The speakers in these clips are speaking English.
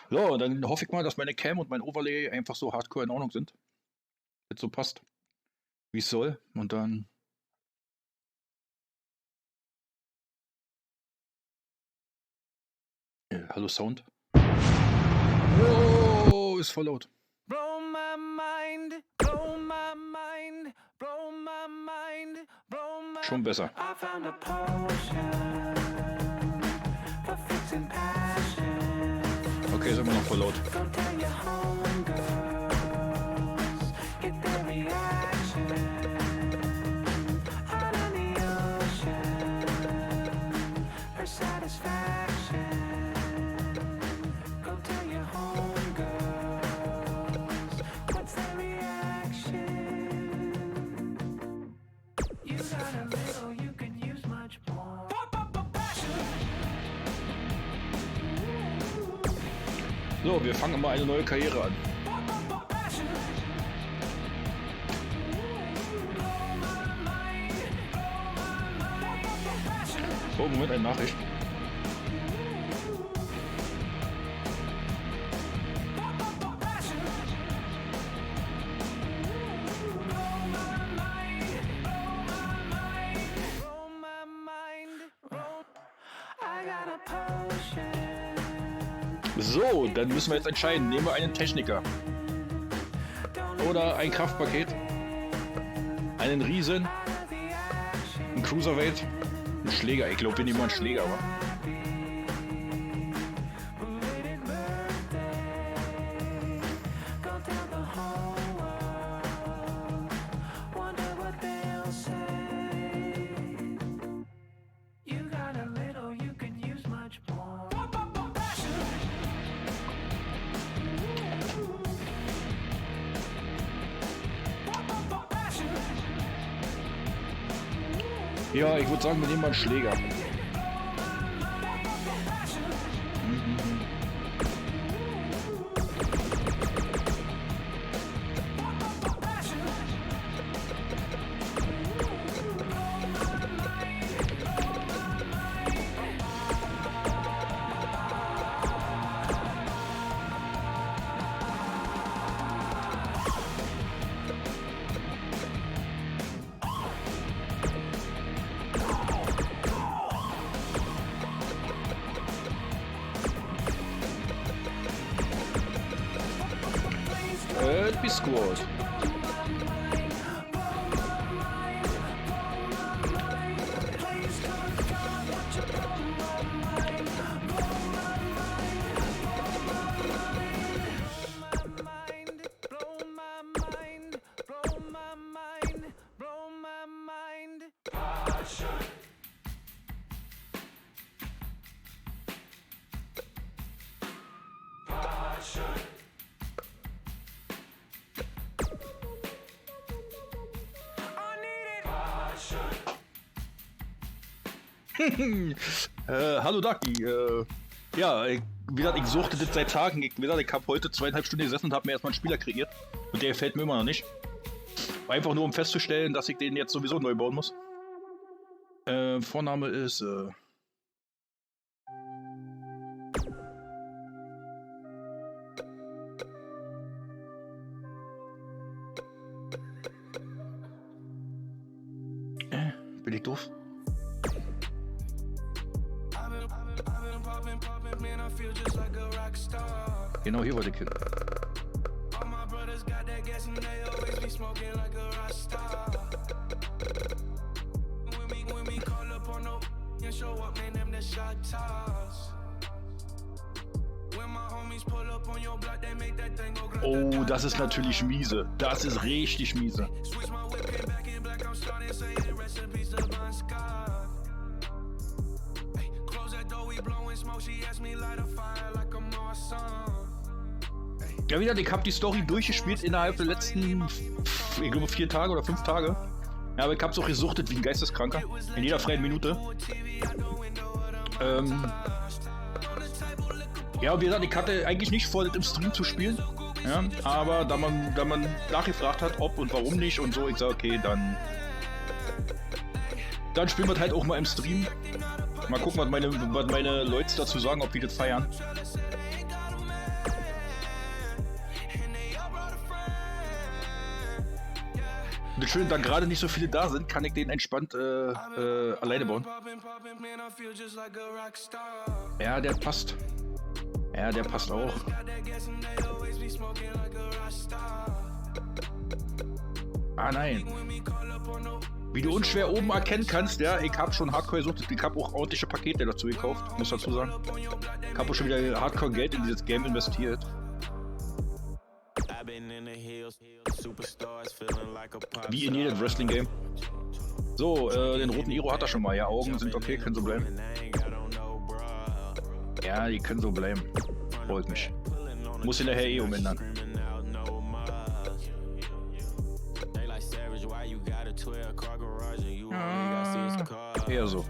So, dann hoffe ich mal, dass meine Cam und mein Overlay einfach so hardcore in Ordnung sind. Jetzt so passt, wie es soll. Und dann... hallo Sound. Oh, ist voll laut. Blow my mind, blow my mind, blow my mind, blow my... Schon besser. I found a potion for fixing passion. Okay, ist immer noch voll laut. Go tell your homegirls, get their reaction. Out on the ocean, for satisfaction. Go tell your homegirls, what's their reaction? You got a little, you can use much more. So, wir fangen mal eine neue Karriere an. Oh, Moment, eine Nachricht. So, dann müssen wir jetzt entscheiden. Nehmen wir einen Techniker. Oder ein Kraftpaket. Einen Riesen. Ein Cruiserweight. Ein Schläger. Ich glaube, wir nehmen mal einen Schläger, aber. Ja, ich würde sagen, wir nehmen mal einen Schläger. Biscuit. Hallo Ducky, ja, wie gesagt, ich suchte das seit Tagen. Ich habe heute 2,5 Stunden gesessen und habe mir erstmal einen Spieler kreiert. Und der gefällt mir immer noch nicht. Einfach nur um festzustellen, dass ich den jetzt sowieso neu bauen muss. Vorname ist, bin ich doof? Genau, hier wollte ich hin. Oh, das ist natürlich miese. Das ist richtig miese. Ja, wieder, ich habe die Story durchgespielt innerhalb der letzten, ich glaube, 4 Tage oder 5 Tage. Ja, aber ich hab's auch gesuchtet wie ein Geisteskranker. In jeder freien Minute. Ja, wie gesagt, ich hatte eigentlich nicht vor, das im Stream zu spielen. Ja, aber da man nachgefragt hat, ob und warum nicht und so, ich sag, okay, dann spielen wir halt auch mal im Stream. Mal gucken, was meine Leute dazu sagen, ob die das feiern. Und schön, da gerade nicht so viele da sind, kann ich den entspannt alleine bauen. Ja, der passt. Ja, der passt auch. Ah, nein. Wie du unschwer oben erkennen kannst, ja, ich habe schon Hardcore gesucht, ich habe auch ordentliche Pakete dazu gekauft, muss dazu sagen. Ich habe auch schon wieder Hardcore Geld in dieses Game investiert. Wie in jedem Wrestling-Game. So, den roten Iro hat er schon mal, ja, Augen sind okay, können so bleiben. Ja, die können so bleiben. Freut mich. Muss ihn nachher eh umändern. Eher so.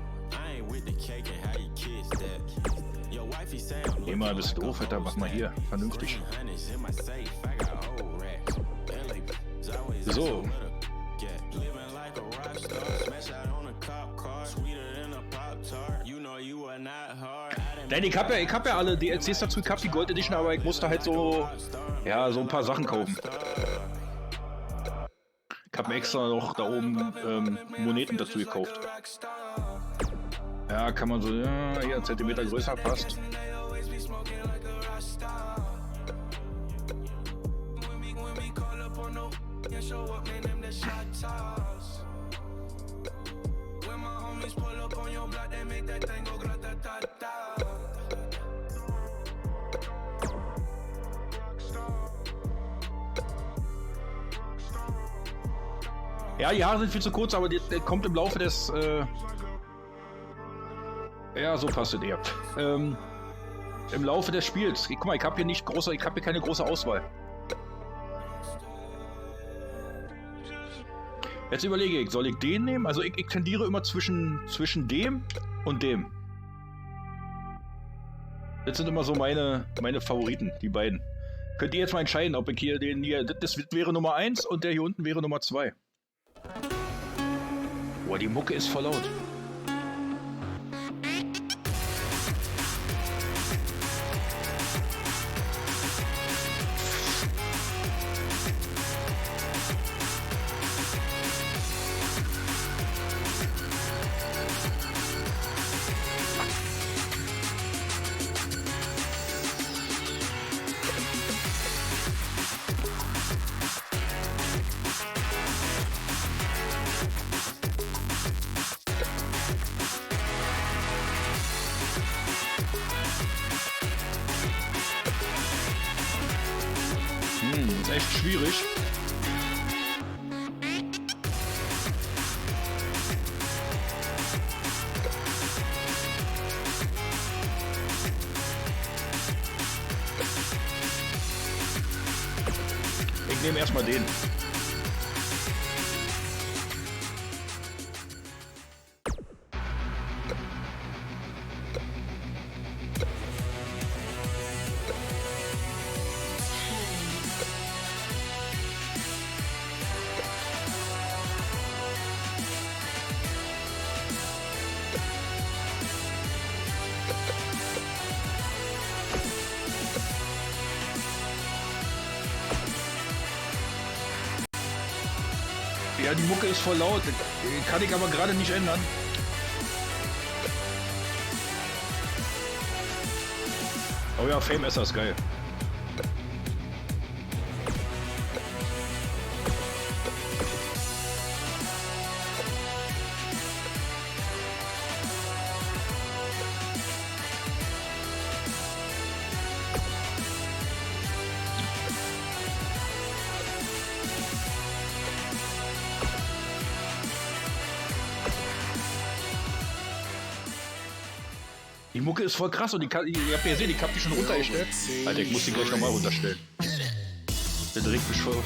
Geh mal, bist doof, Alter, mach mal hier. Vernünftig. So. Nein, ich hab ja alle DLCs dazu gehabt, die Gold Edition, aber ich musste halt so, ja, so ein paar Sachen kaufen. Ich hab mir extra noch da oben Moneten dazu gekauft. Ja, kann man so, ja, hier 1 Zentimeter größer, passt. Ja, die Haare sind viel zu kurz, aber der kommt im Laufe des... ja, so passt es eher. Im Laufe des Spiels. Guck mal, ich habe hier keine große Auswahl. Jetzt überlege ich, soll ich den nehmen? Also ich tendiere immer zwischen dem und dem. Das sind immer so meine Favoriten, die beiden. Könnt ihr jetzt mal entscheiden, ob ich hier den hier... Das wäre Nummer 1 und der hier unten wäre Nummer 2. Boah, die Mucke ist voll laut. Ist echt schwierig. Ich nehme erstmal den. Ja, die Mucke ist voll laut. Kann ich aber gerade nicht ändern. Oh ja, Fame ist geil. Die Mucke ist voll krass und ihr habt ja gesehen, ich hab die schon runtergestellt. Alter, ich muss die gleich nochmal runterstellen. Der regt mich voll.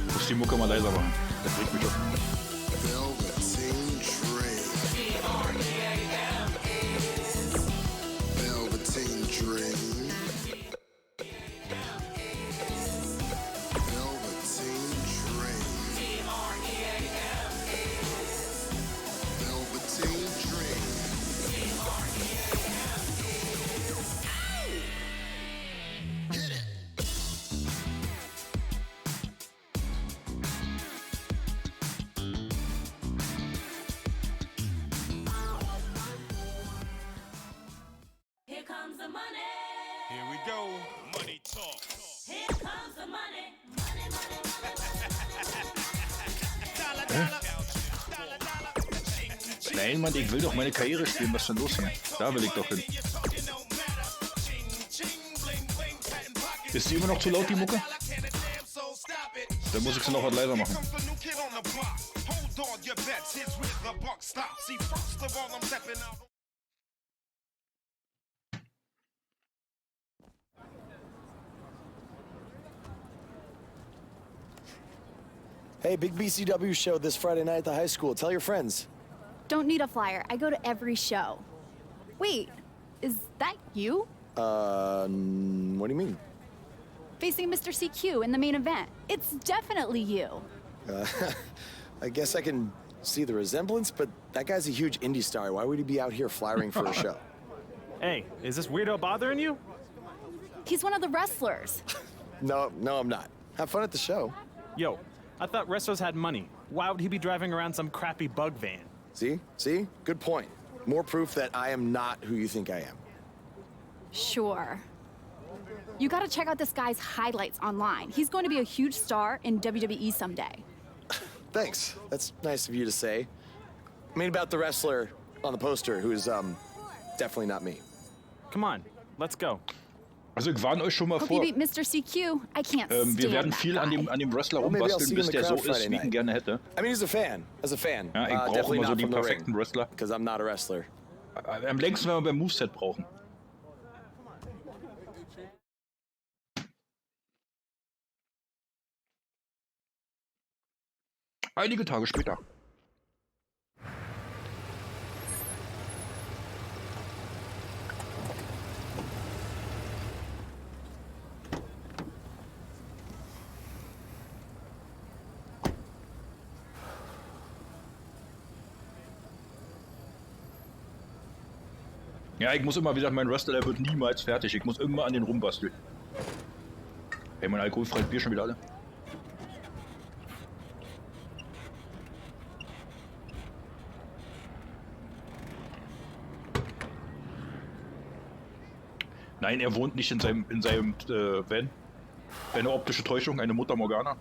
Ich muss die Mucke mal leiser machen. Das regt mich auf. the money. Here we go. Money talk. Here comes the money. Money, money, money. Dollar, dollar. Nein, Mann, ich will doch meine Karriere spielen. Was ist denn los hier? Da will ich doch hin. Ist die immer noch zu laut, die Mucke? Dann muss ich sie noch was leiser machen. Hey, big BCW show this Friday night at the high school. Tell your friends. Don't need a flyer. I go to every show. Wait, is that you? What do you mean? Facing Mr. CQ in the main event. It's definitely you. I guess I can see the resemblance, but that guy's a huge indie star. Why would he be out here flyering for a show? Hey, is this weirdo bothering you? He's one of the wrestlers. No, I'm not. Have fun at the show. Yo, I thought wrestlers had money. Why would he be driving around some crappy bug van? See? Good point. More proof that I am not who you think I am. Sure. You gotta check out this guy's highlights online. He's going to be a huge star in WWE someday. Thanks. That's nice of you to say. I mean about the wrestler on the poster, who's, definitely not me. Come on, let's go. Also ich warne euch schon mal Hope vor. you beat Mr. CQ. I can't Wir stand werden that viel guy. an dem Wrestler Well, maybe I'll see rumbasteln, you in bis the der so crowd ist, Friday wie ich ihn night. gerne hätte. I mean, he's a fan. As a fan. Ja, ich brauche definitely immer so not den from the perfekten ring, Wrestler. because I'm not a wrestler. Am längsten, wenn wir beim Moveset brauchen. Einige Tage später. Ja, ich muss immer, wie gesagt, mein Wrestler, der wird niemals fertig. Ich muss irgendwann an den rumbasteln. Hey, mein alkoholfreies Bier schon wieder alle. Nein, er wohnt nicht in seinem Van. Eine optische Täuschung, eine Mutter Morgana.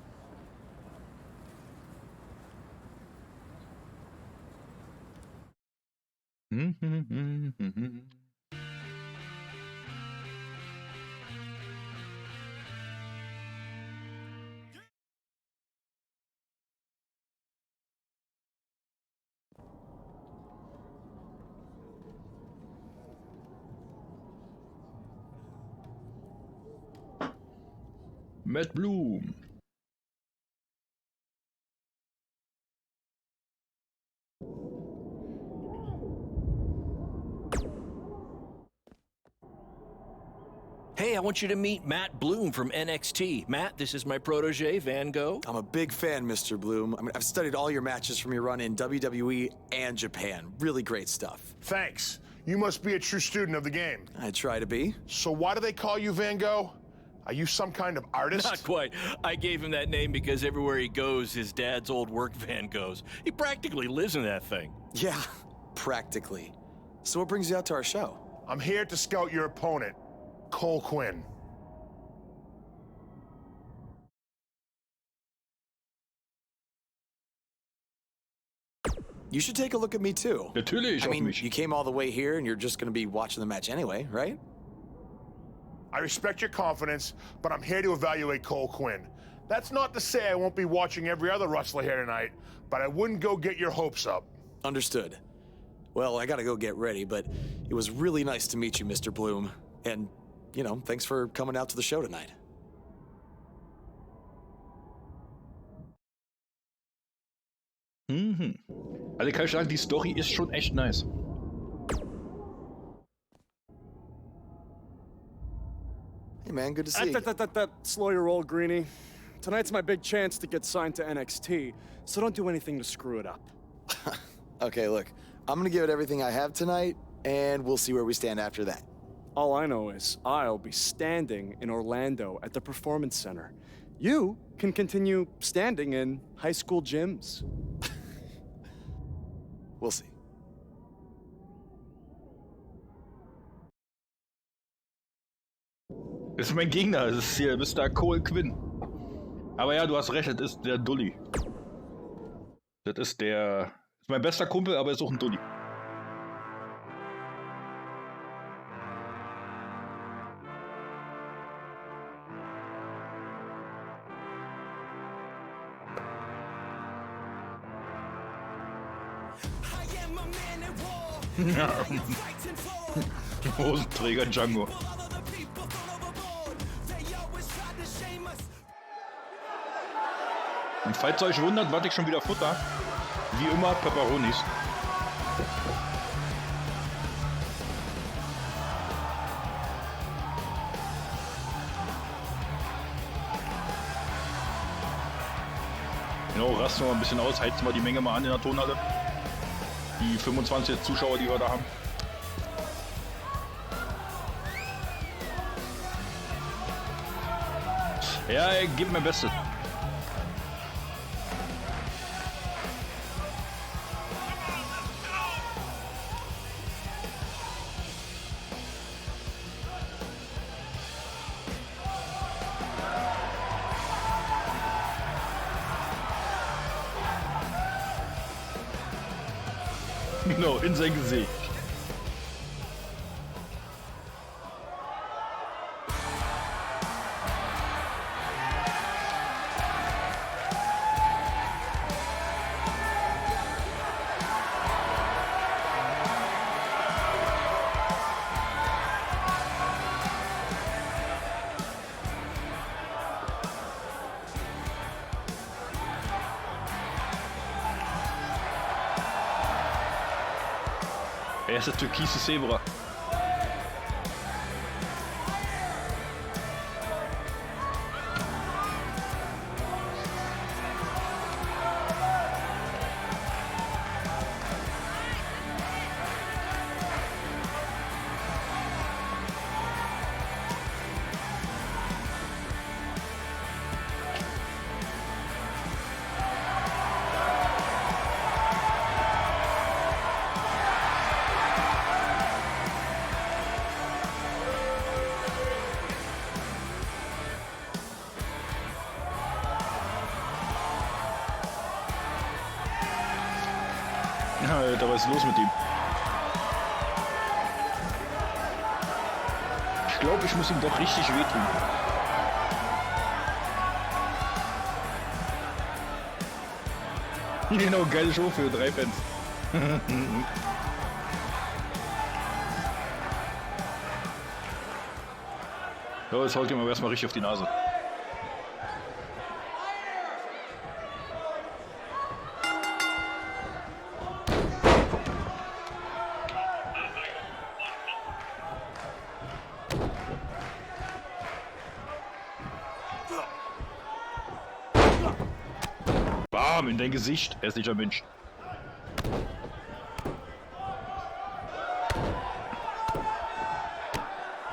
Matt Bloom. Hey, I want you to meet Matt Bloom from NXT. Matt, this is my protege, Van Gogh. I'm a big fan, Mr. Bloom. I mean, I've studied all your matches from your run in WWE and Japan. Really great stuff. Thanks. You must be a true student of the game. I try to be. So why do they call you Van Gogh? Are you some kind of artist? Not quite. I gave him that name because everywhere he goes, his dad's old work van goes. He practically lives in that thing. Yeah, practically. So what brings you out to our show? I'm here to scout your opponent, Cole Quinn. You should take a look at me too. Natürlich, I auf mean, mich. you came all the way here and you're just gonna be watching the match anyway, right? I respect your confidence, but I'm here to evaluate Cole Quinn. That's not to say I won't be watching every other wrestler here tonight, but I wouldn't go get your hopes up. Understood. Well, I gotta go get ready, but it was really nice to meet you, Mr. Bloom. And, you know, thanks for coming out to the show tonight. Also kann ich sagen, die Story ist schon echt nice. Hey, man, good to see you. Slow your roll, Greenie. Tonight's my big chance to get signed to NXT, so don't do anything to screw it up. Okay, look, I'm gonna give it everything I have tonight, and we'll see where we stand after that. All I know is I'll be standing in Orlando at the Performance Center. You can continue standing in high school gyms. We'll see. Das ist mein Gegner, das ist hier Mr. Cole Quinn. Aber ja, du hast recht, das ist der Dulli. Das ist mein bester Kumpel, aber er ist auch ein Dulli. Ja. Hosenträger Django. Und falls ihr euch wundert, was ich schon wieder futter, wie immer Pepperonis. Genau, rasten wir mal ein bisschen aus, heizen wir die Menge mal an in der Tonhalle. Die 25 Zuschauer, die wir da haben. Ja, ich gebe mein Bestes. Genau, in sein Gesicht. Er ist der türkise Zebra. Alter, was ist los mit ihm? Ich glaube, ich muss ihm doch richtig wehtun. Genau, geile Show für 3 Fans. So, jetzt haut ihm aber erstmal richtig auf die Nase. Bam, in dein Gesicht, hässlicher Mensch.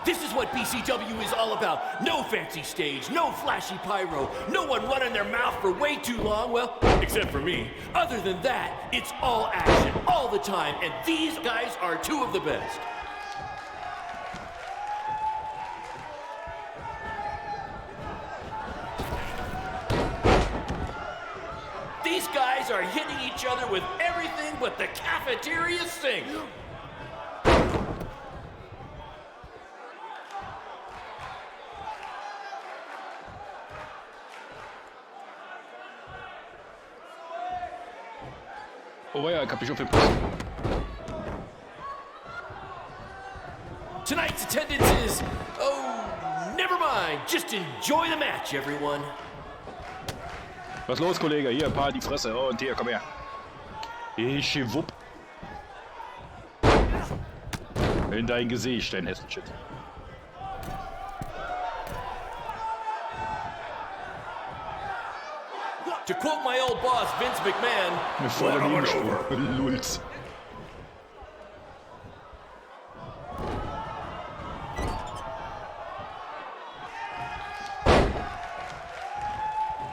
This is what BCW is all about. No fancy stage, no flashy pyro, no one running their mouth for way too long, well, except for me. Other than that, it's all action, all the time, and these guys are 2 of the best. These guys are hitting each other with everything but the cafeteria sink. Oh ja, ich hab mich auf den Posten. Tonight's attendance is, oh, never mind. Just enjoy the match, everyone. Was los, Kollege? Hier, ein paar die Fresse. Oh, und hier, komm her. Ich wupp. In dein Gesicht, dein Hässelshit. To quote my old boss, Vince McMahon, Voll daneben gesprungen. Lulz.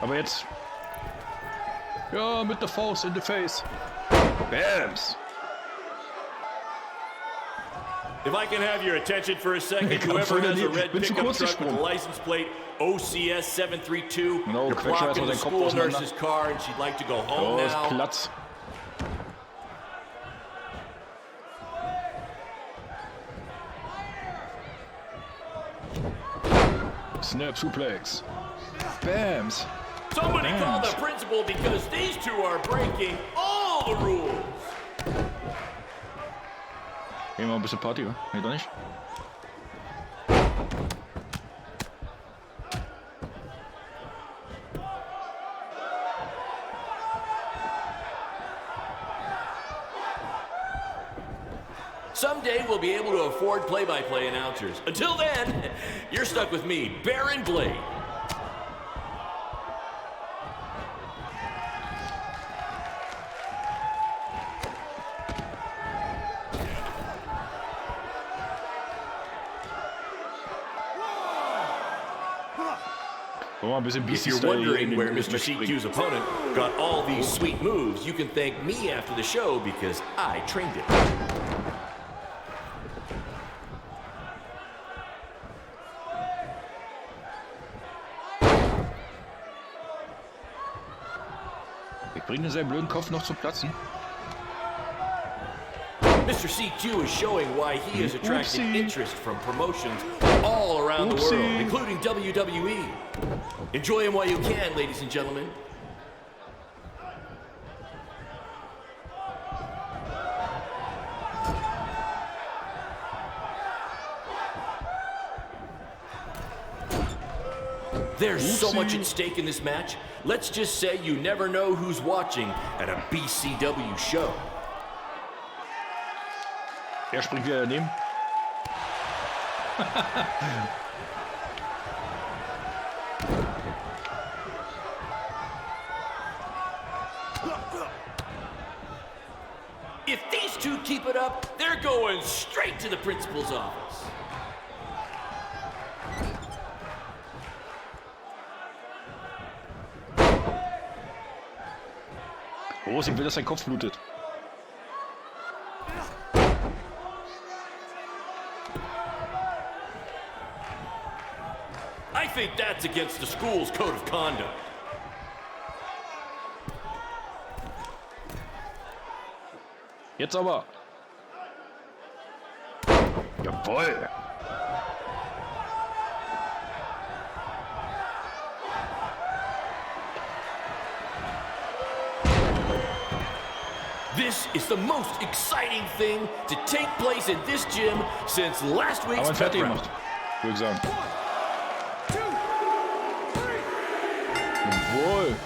Aber jetzt. Ja, mit der Faust in the face. Bams. If I can have your attention for a second, Ich whoever wollte has a nicht- red bin zu pickup kurz truck with a gesprungen. license plate OCS 732, Genau, you're quetscht mir blocking erstmal the seinen Kopf school auseinander. nurse's car and she'd like to go home Oh, ist now. Platz. Snap Suplex. Bams. Somebody call the Bams. principal because these two are breaking all the rules. Gehen wir mal ein bisschen Party, oder? Nee, doch nicht. Someday we'll be able to afford play-by-play announcers. Until then, you're stuck with me, Baron Blade. Wollen wir mal ein bisschen If you're BC-Style wondering where Mr. Match bringen. CQ's opponent got all these sweet moves, you can thank me after the show because I trained it. Ich bringe seinen blöden Kopf noch zum Platzen. Mr. CQ is showing why he has attracted Oopsie. interest from promotions all around the Oopsie. world, including WWE. Enjoy him while you can, ladies and gentlemen. There's so much at stake in this match. Let's just say you never know who's watching at a BCW show. Er springt wieder daneben. If these two keep it up, they're going straight to the principal's office. Groß, ich will, dass sein Kopf blutet. I think that's against the school's code of conduct. Jetzt aber. Jawohl. This is the most exciting thing to take place in this gym since last week's Aber pep fertig rally. gemacht, würde ich sagen. Jawohl.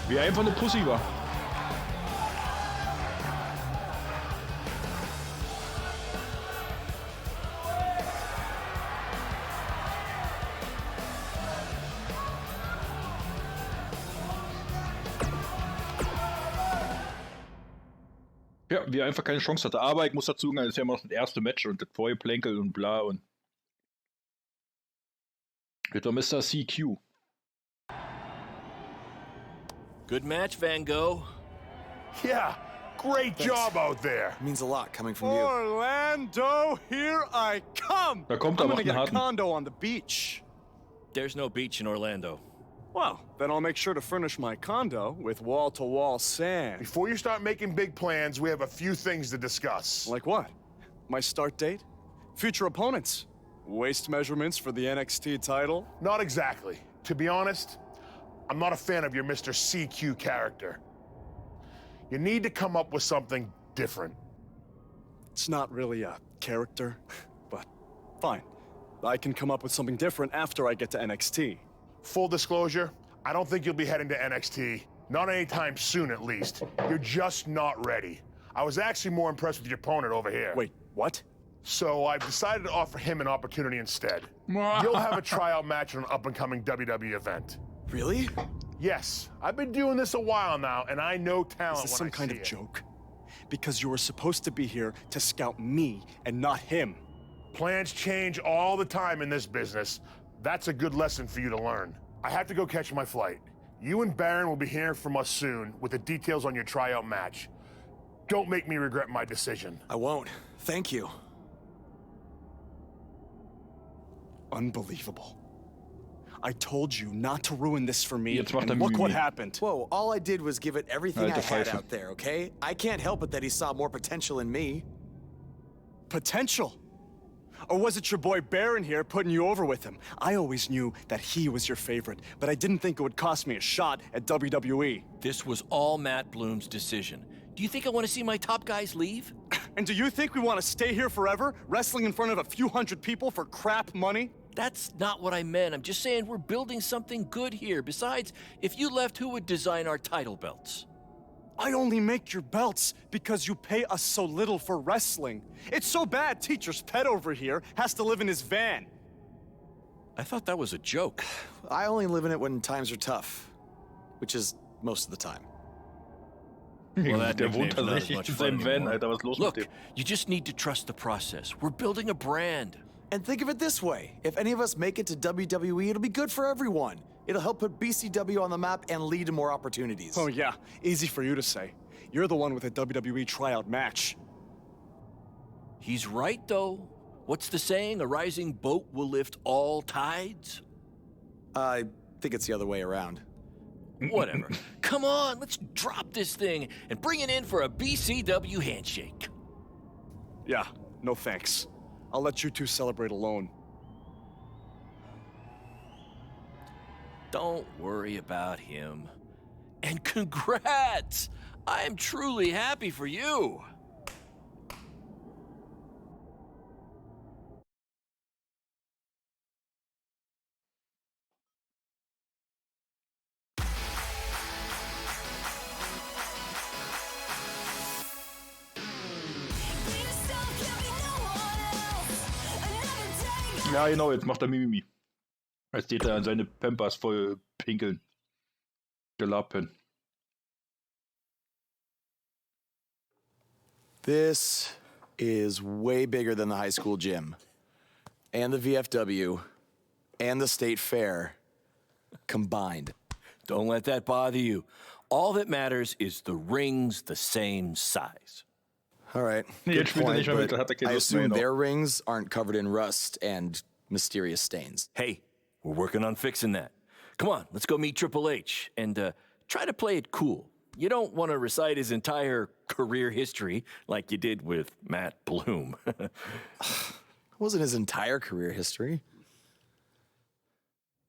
Wie er einfach eine Pussy war. Ja, wie er einfach keine Chance hatte. Aber ich muss dazu sagen, das ist ja immer noch das erste Match und das Vorgeplänkel und bla und. Das war Mr. CQ. Good match, Van Gogh. Yeah, great job out there. Means a lot coming from you. Orlando, here I come! Da kommt I'm aber gonna get a einen harten. condo on the beach. There's no beach in Orlando. Well, then I'll make sure to furnish my condo with wall-to-wall sand. Before you start making big plans, we have a few things to discuss. Like what? My start date? Future opponents? Waist measurements for the NXT title? Not exactly. To be honest, I'm not a fan of your Mr. CQ character. You need to come up with something different. It's not really a character, but fine. I can come up with something different after I get to NXT. Full disclosure, I don't think you'll be heading to NXT. Not anytime soon, at least. You're just not ready. I was actually more impressed with your opponent over here. Wait, what? So I've decided to offer him an opportunity instead. You'll have a tryout match on an up-and-coming WWE event. Really? Yes, I've been doing this a while now, and I know talent Is this when some I kind see of it. joke? Because you were supposed to be here to scout me and not him. Plans change all the time in this business. That's a good lesson for you to learn. I have to go catch my flight. You and Baron will be hearing from us soon with the details on your tryout match. Don't make me regret my decision. I won't. Thank you. Unbelievable. I told you not to ruin this for me, Jetzt macht er and look what Mimimi. happened. Whoa, all I did was give it everything I Alte had Pfeife. out there, okay? I can't help it that he saw more potential in me. Potential? Or was it your boy Baron here putting you over with him? I always knew that he was your favorite, but I didn't think it would cost me a shot at WWE. This was all Matt Bloom's decision. Do you think I want to see my top guys leave? And do you think we want to stay here forever, wrestling in front of a few hundred people for crap money? That's not what I meant. I'm just saying we're building something good here. Besides, if you left, who would design our title belts? I only make your belts because you pay us so little for wrestling. It's so bad teacher's pet over here has to live in his van. I thought that was a joke. I only live in it when times are tough, which is most of the time. Well, that Der wohnt nickname's not as tatsächlich much in fun seinem Van, anymore. Alter. Was ist los Look, mit dem? you just need to trust the process. We're building a brand. And think of it this way. If any of us make it to WWE, it'll be good for everyone. It'll help put BCW on the map and lead to more opportunities. Oh yeah, easy for you to say. You're the one with a WWE tryout match. He's right, though. What's the saying? A rising boat will lift all tides? I think it's the other way around. Whatever. Come on, let's drop this thing and bring it in for a BCW handshake. Yeah, no thanks. I'll let you two celebrate alone. Don't worry about him. And congrats! I am truly happy for you. Ja, genau, jetzt macht er Mimimi. Jetzt steht er an seine Pampers voll pinkeln. Gelappen. This is way bigger than the high school gym, and the VFW, and the state fair combined. Don't let that bother you. All that matters is the ring's the same size. All right, Nee, good jetzt spielt er point, nicht mehr mit, but da hat er keine I Lust mehr, assume genau. their rings aren't covered in rust and mysterious stains. Hey, we're working on fixing that. Come on, let's go meet Triple H and try to play it cool. You don't want to recite his entire career history like you did with Matt Bloom. It wasn't his entire career history.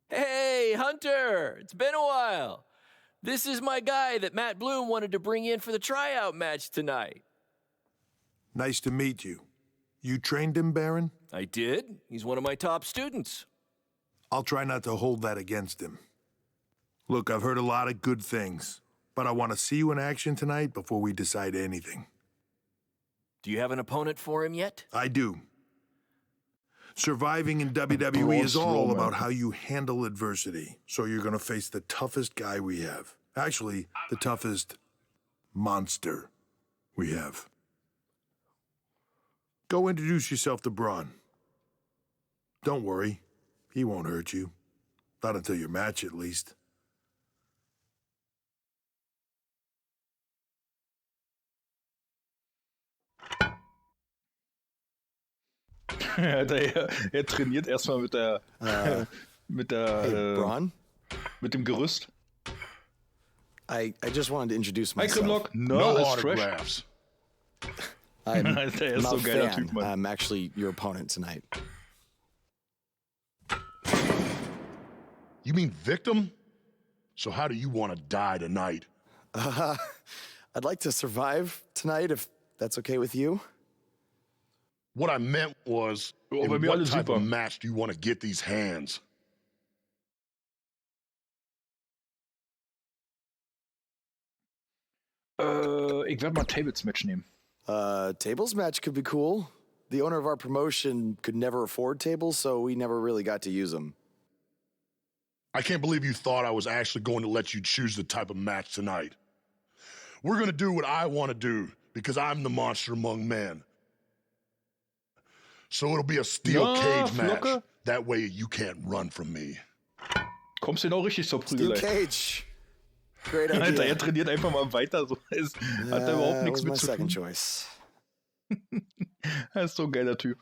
Hey, Hunter, it's been a while. This is my guy that Matt Bloom wanted to bring in for the tryout match tonight. Nice to meet you. You trained him, Baron? I did. He's one of my top students. I'll try not to hold that against him. Look, I've heard a lot of good things, but I want to see you in action tonight before we decide anything. Do you have an opponent for him yet? I do. Surviving in WWE is all Strowman. about how you handle adversity. So you're going to face the toughest guy we have. Actually, the toughest monster we have. Go introduce yourself to Braun. Don't worry, he won't hurt you. Not until your match, at least. Er trainiert erstmal mit der mit der Hey, Braun, mit dem Gerüst. I just wanted to introduce Hi myself. Grimlock. No, ist fresh. autographs. I'm Alter, er ist not so a ein geiler fan. Typ, Mann. I'm actually your opponent tonight. You mean victim? So how do you want to die tonight? I'd like to survive tonight, if that's okay with you. What I meant was, Oh, in bei mir what alles type super. of match do you want to get these hands? Ich werde mal Tables Match nehmen. Tables match could be cool. The owner of our promotion could never afford tables, so we never really got to use them. I can't believe you thought I was actually going to let you choose the type of match tonight. We're going to do what I want to do because I'm the monster among men. So it'll be a steel Na, cage match. Flocke? That way you can't run from me. Kommst du genau richtig zur Steel Prügelei. Cage. Great idea. Alter, er trainiert einfach mal weiter. So. Hat da überhaupt That nichts was my mit zu second tun. choice. Er ist so ein geiler Typ.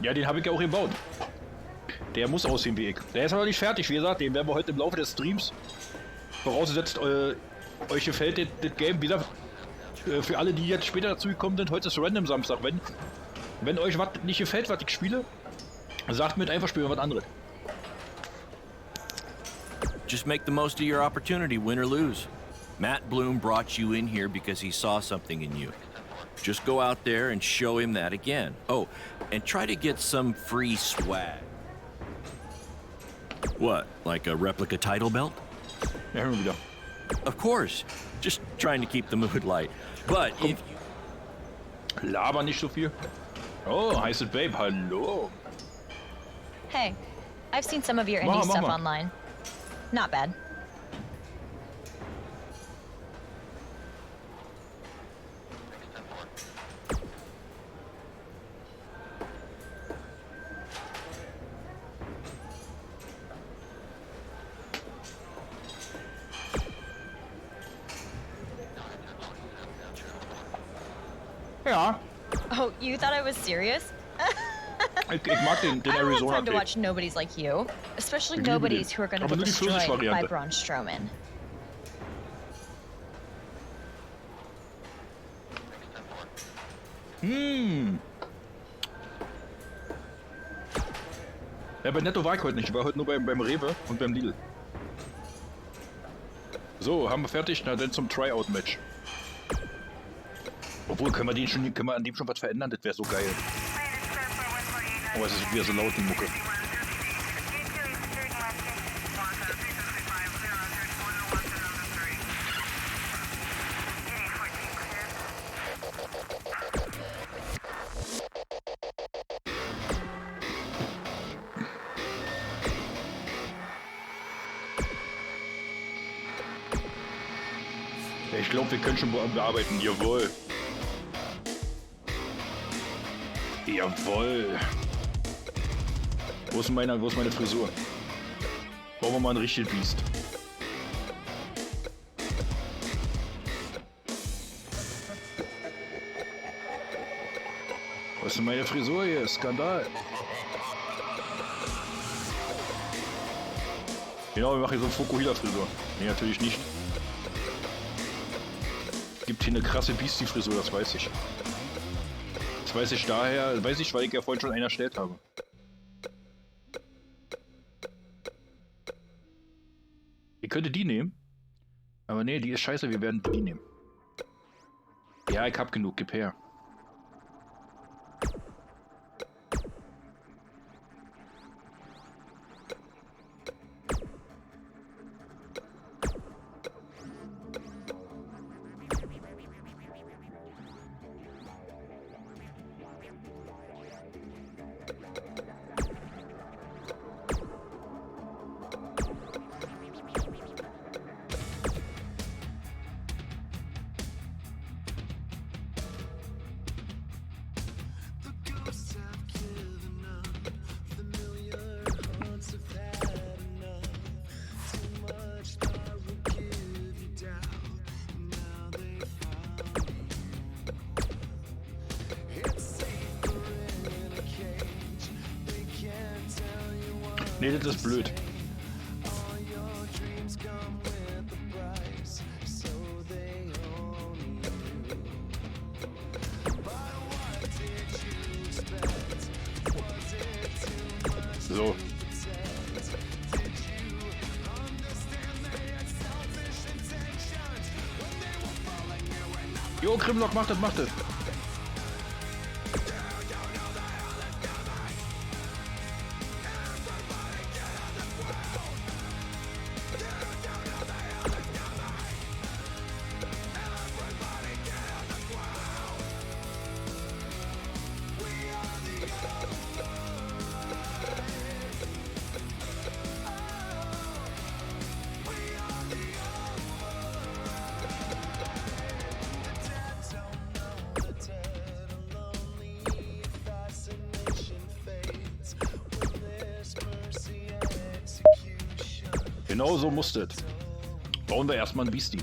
Ja, den habe ich ja auch gebaut. Der muss aussehen wie ich. Der ist aber nicht fertig, wie gesagt. Den werden wir heute im Laufe des Streams. Vorausgesetzt, euch gefällt das Game. Wie gesagt, für alle, die jetzt später dazu gekommen sind, heute ist Random Samstag. Wenn euch was nicht gefällt, was ich spiele, sagt mir einfach, spielen wir was anderes. Just make the most of your opportunity, win or lose. Matt Bloom brought you in here because he saw something in you. Just go out there and show him that again. Oh, and try to get some free swag. What, like a replica title belt? Ja, hören wir wieder. Of course. Just trying to keep the mood light. But if Laber nicht so viel. Oh, heißes Babe, hallo. Hey, I've seen some of your Mach indie mal, stuff mach mal. online. Not bad. Ja, Oh, you thought I was serious? ich mag den I don't have Arizona time to Tape. watch nobodies like you. Especially Ich liebe nobodies den. who are going to Aber get nur die destroyed by Pfirsich-Variante. Braun Strowman. Ja, bei Netto war ich heute nicht. Ich war heute nur beim Rewe und beim Lidl. So, haben wir fertig. Na dann zum Tryout-Match. Obwohl, können wir an dem schon was verändern? Das wäre so geil. Oh, es ist wieder so laut, die Mucke. Ja, ich glaube, wir können schon bearbeiten. Jawohl. Jawohl. Wo ist meine Frisur? Brauchen wir mal ein richtiges Biest. Was ist meine Frisur hier? Skandal. Genau, wir machen hier so eine Fukuhila-Frisur. Nee, natürlich nicht. Gibt hier eine krasse Beastie-Frisur, das weiß ich. Das weiß ich daher, weil ich ja vorhin schon einen erstellt habe. Ihr könntet die nehmen. Aber nee, die ist scheiße, wir werden die nehmen. Ja, ich hab genug, gib her. Nee, das ist blöd. So. Jo, Krimlock, macht das, macht das. Genau so musste es. Bauen wir erstmal ein Beastie.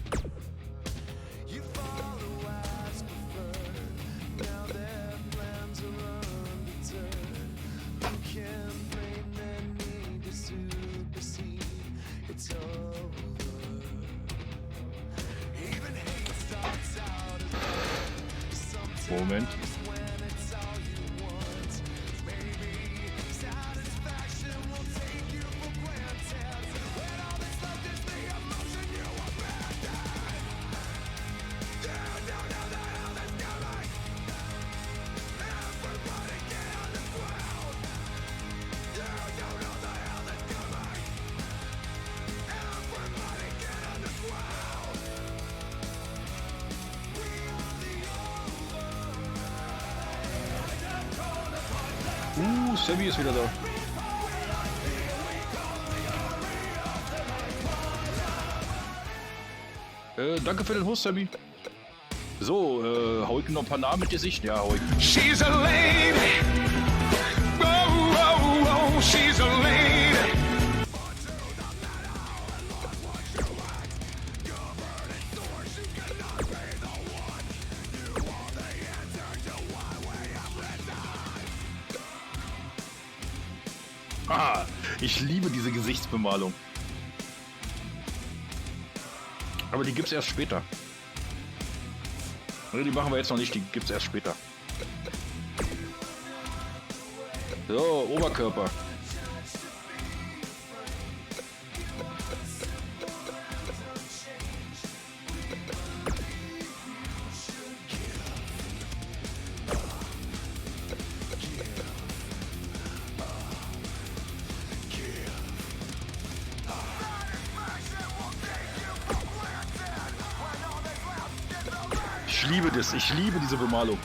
Moment. Sammy ist wieder da. Danke für den Host, Sammy. So, hau ich noch ein paar Namen mit Gesicht? Ja, hau ich. She's a lady. Oh, oh, oh, she's a lady. Ah, ich liebe diese Gesichtsbemalung. Aber die gibt's erst später. Ne, die machen wir jetzt noch nicht, die gibt's erst später. So, Oberkörper. Ich liebe das, ich liebe diese Bemalung.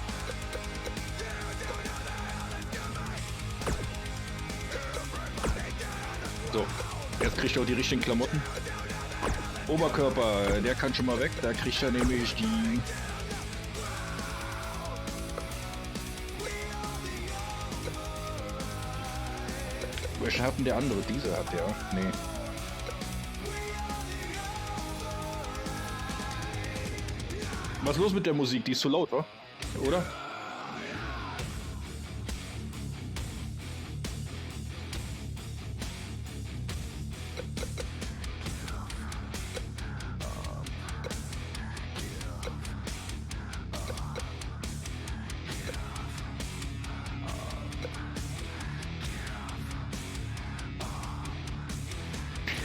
So, jetzt kriegt er auch die richtigen Klamotten. Oberkörper, der kann schon mal weg, da kriegt er nämlich die... Welche hat denn der andere? Diese hat der? Nee. Was ist los mit der Musik? Die ist zu laut, oder?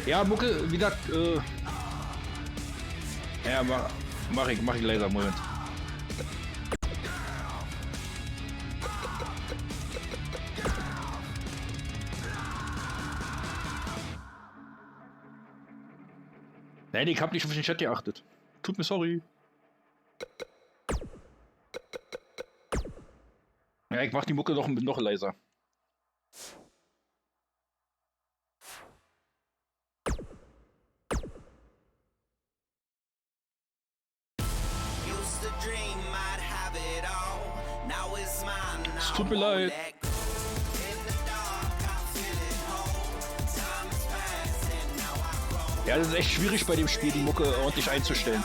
Ja, Mucke, wie gesagt, ja, mach ich leider, Moment. Nein, ich hab nicht auf den Chat geachtet. Tut mir sorry. Ja, ich mach die Mucke noch leiser. Es tut mir leid. Ja, das ist echt schwierig bei dem Spiel, die Mucke ordentlich einzustellen.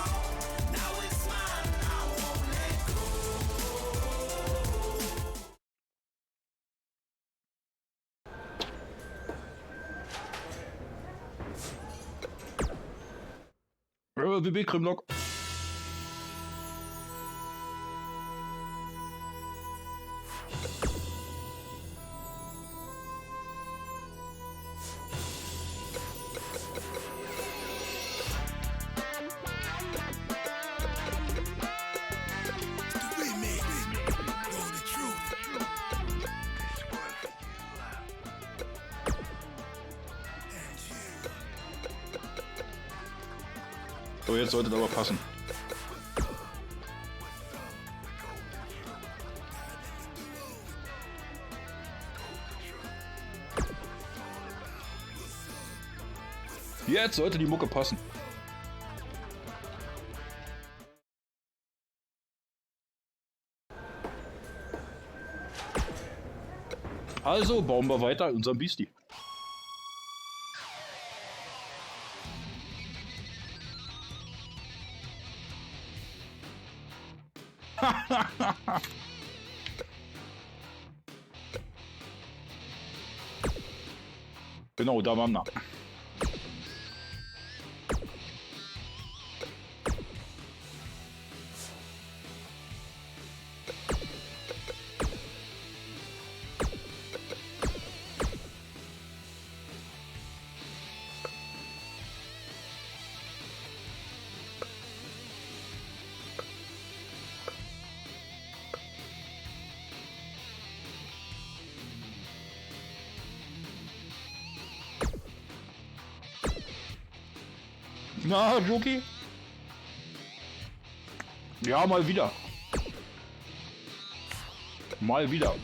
BB Krimlock. So, jetzt sollte es aber passen. Jetzt sollte die Mucke passen. Also bauen wir weiter unseren Beastie. Genau, da waren wir. Na, Joki? Ja, mal wieder. Mal wieder.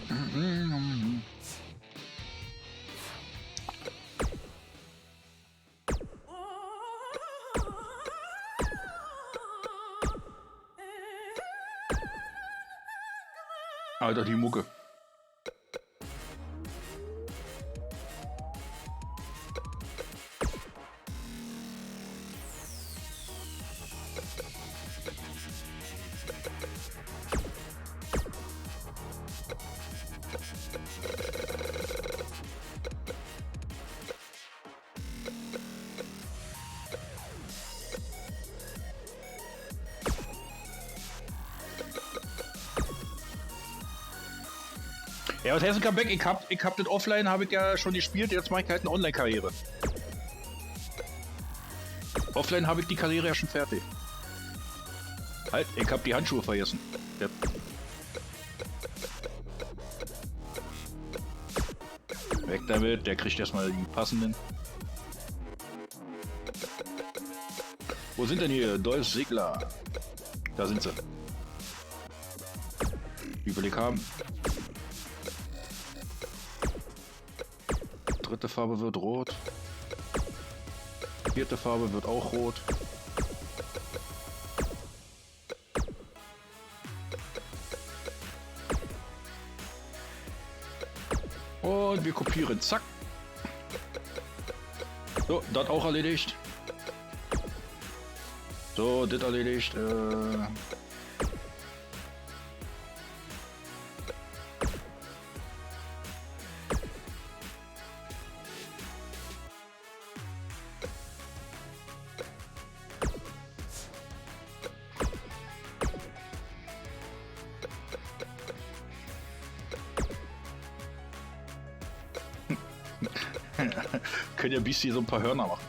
Alter, die Mucke. Ja, was heißt ein Comeback? Ich hab das offline, habe ich ja schon gespielt, jetzt mache ich halt eine Online-Karriere. Offline habe ich die Karriere ja schon fertig. Halt, ich hab die Handschuhe vergessen. Ja. Weg damit, der kriegt erstmal die passenden. Wo sind denn hier? Dolph Segler. Da sind sie. Überblick haben. Dritte Farbe wird rot. Vierte Farbe wird auch rot. Und wir kopieren. Zack. So, das auch erledigt. So, das erledigt. Können ja bis hier so ein paar Hörner machen.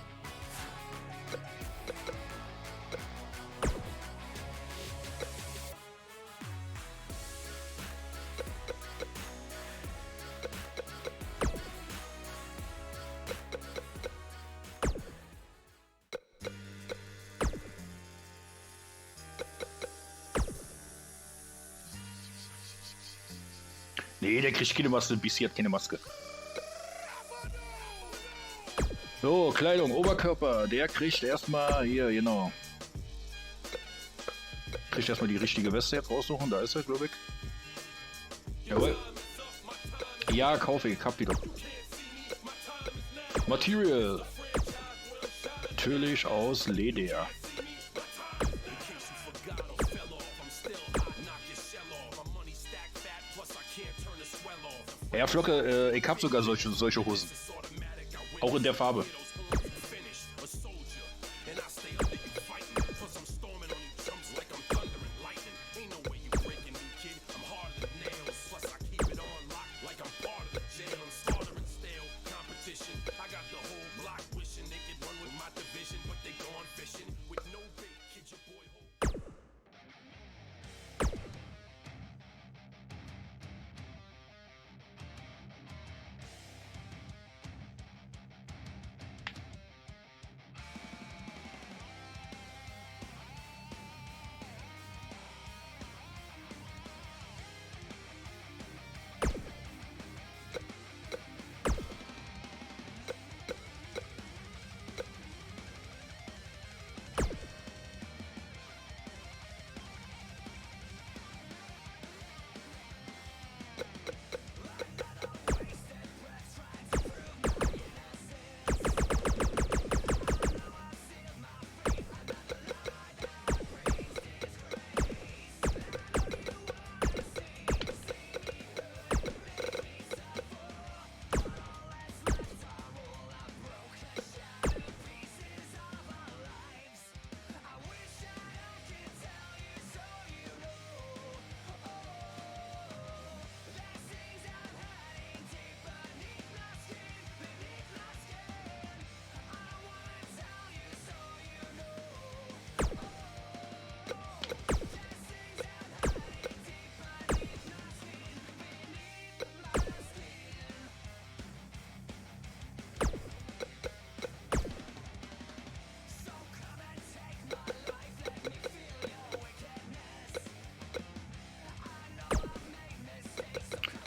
Nee, der kriegt keine Maske, BC hat keine Maske. So, Kleidung, Oberkörper, der kriegt erstmal hier, genau. Kriegt erstmal die richtige Weste jetzt raussuchen, da ist er, glaube ich. Jawohl. Ja, kaufe ich, hab die doch. Material. Natürlich aus Leder. Ja, Flocke, ich hab sogar solche Hosen. Auch in der Farbe.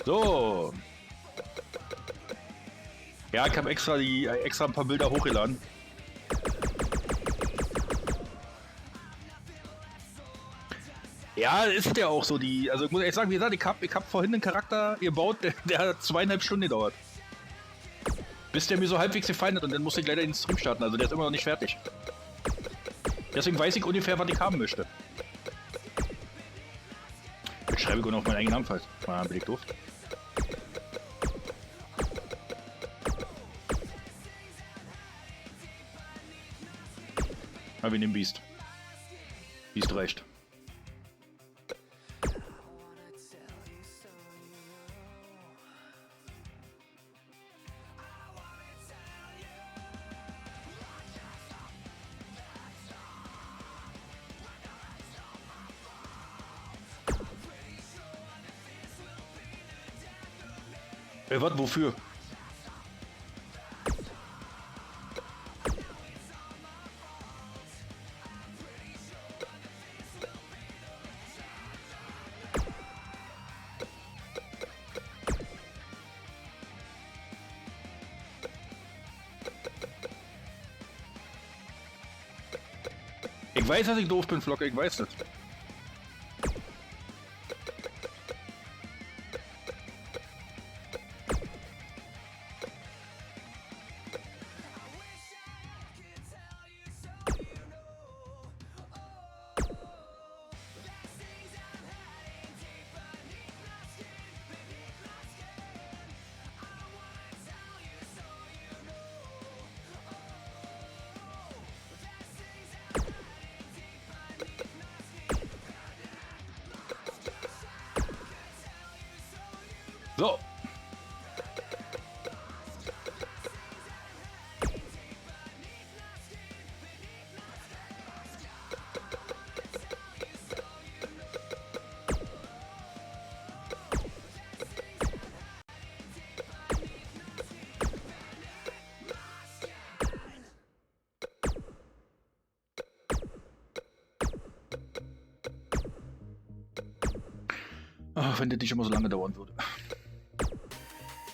So. Ja, ich habe extra ein paar Bilder hochgeladen. Ja, ist ja auch so also ich muss ehrlich sagen, wie gesagt, ich hab vorhin einen Charakter gebaut, der hat 2,5 Stunden gedauert. Bis der mir so halbwegs gefallen hat und dann musste ich leider den Stream starten, also der ist immer noch nicht fertig. Deswegen weiß ich ungefähr, was ich haben möchte. Jetzt schreibe ich auch noch meinen eigenen Namen falsch. Mal bin ich doof. Aber wir nehmen Beast. Beast reicht. Was, wofür? Ich weiß, dass ich doof bin, Flocke, ich weiß das. So. Ach, wenn das nicht immer so lange dauern würde.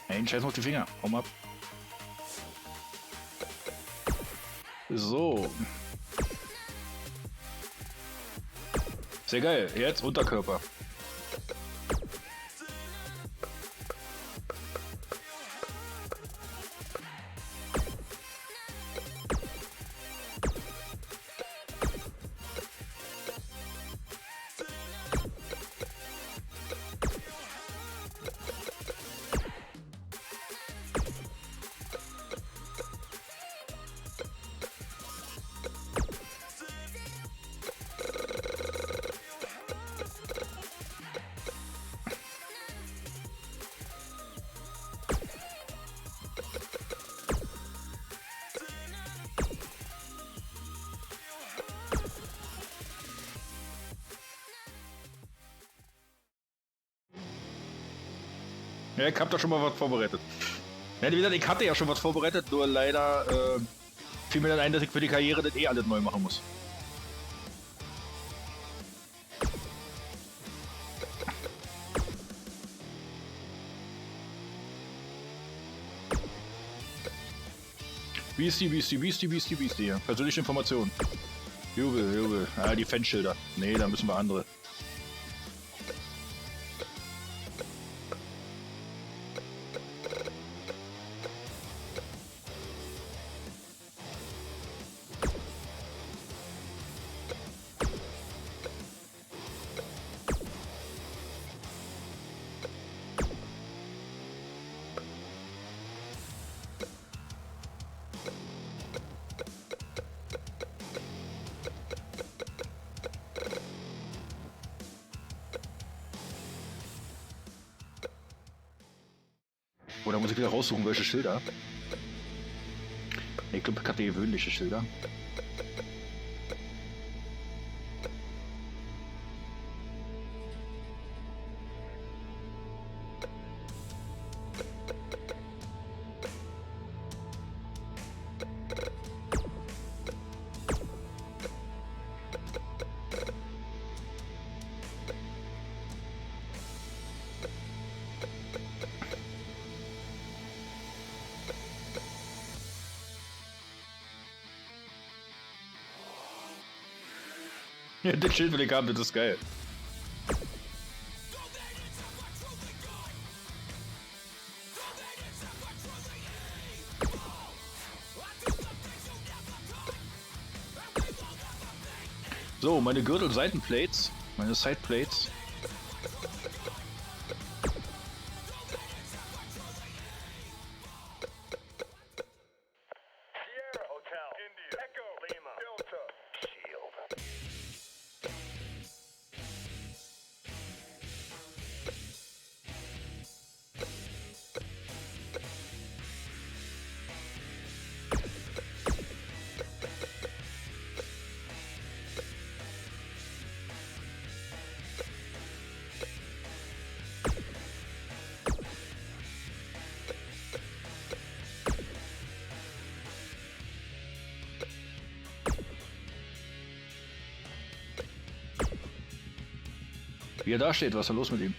Hey, scheiß auf die Finger. Komm ab. So. Sehr geil. Jetzt Unterkörper. Ja, ich hab da schon mal was vorbereitet. Ja, wie gesagt, ich hatte ja schon was vorbereitet, nur leider fiel mir dann ein, dass ich für die Karriere das alles neu machen muss. Beastie, ja. Persönliche Informationen. Jubel. Ah, die Fanschilder. Nee, da müssen wir andere. Oder muss ich wieder raussuchen, welche Schilder? Ich glaube, ich hatte gewöhnliche Schilder. Das Schild will ich haben, das ist geil. So, meine Gürtel-Seitenplates, meine Sideplates. Wie er da steht, was ist da los mit ihm?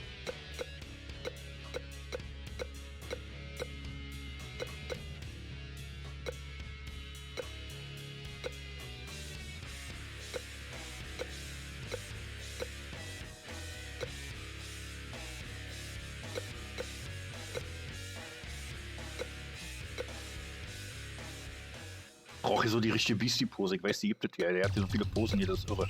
Brauche ich so die richtige Beastie-Pose. Ich weiß, die gibt es ja. Der hat hier so viele Posen hier, das ist irre.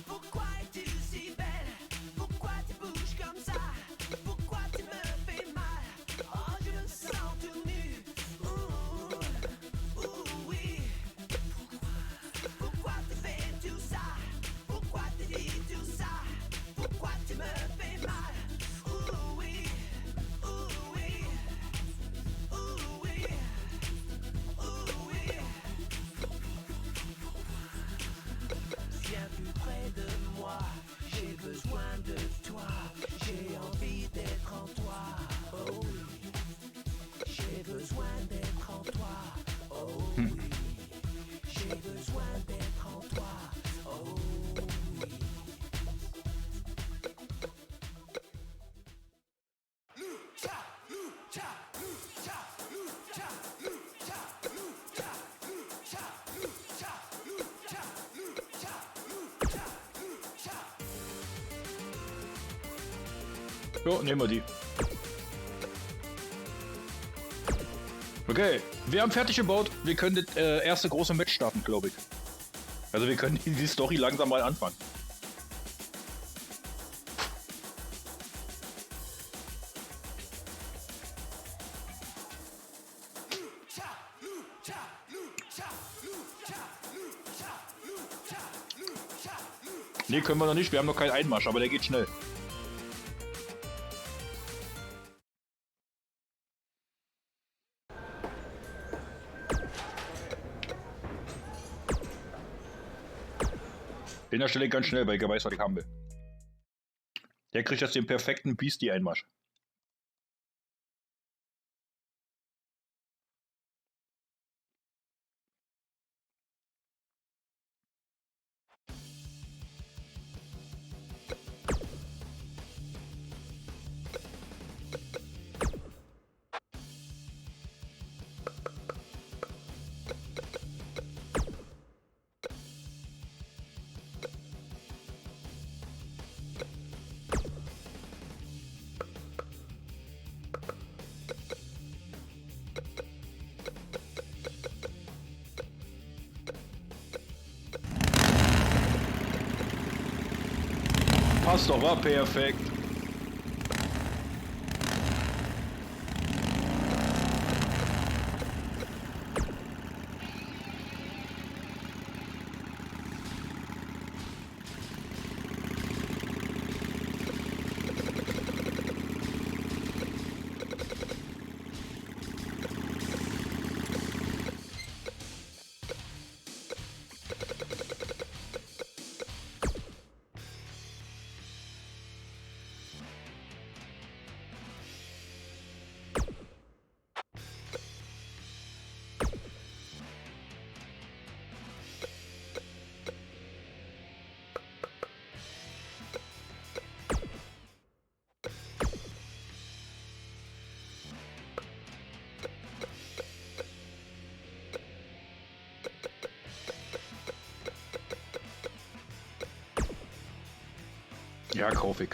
Pourquoi es-tu si belle? Pourquoi tu bouges comme ça? Pourquoi tu me fais mal? Oh, je me sens tout nu. Oui. Pourquoi tu fais tout ça? Pourquoi tu dis tout ça? Pourquoi tu me fais mal? Oui. Oui. Oui. Oui. Viens plus près de moi, j'ai besoin de toi, j'ai envie d'être en toi, oh oui. J'ai besoin d'être en toi, oh oui. J'ai besoin d'être en toi, oh oui. Lucha, lucha, lucha, lucha, lucha, lucha, lucha, lucha, lucha, lucha, lucha, lucha. Jo, nehmen wir die. Okay, wir haben fertig gebaut. Wir können das erste große Match starten, glaube ich. Also wir können die Story langsam mal anfangen. Lucha, lucha, lucha, lucha, lucha, lucha, lucha, lucha. Nee, können wir noch nicht. Wir haben noch keinen Einmarsch, aber der geht schnell. Den erstelle ich ganz schnell, weil ich weiß, was ich haben will. Der kriegt jetzt den perfekten Beastie-Einmarsch. Passt doch, war perfekt. Ja, kauf ich.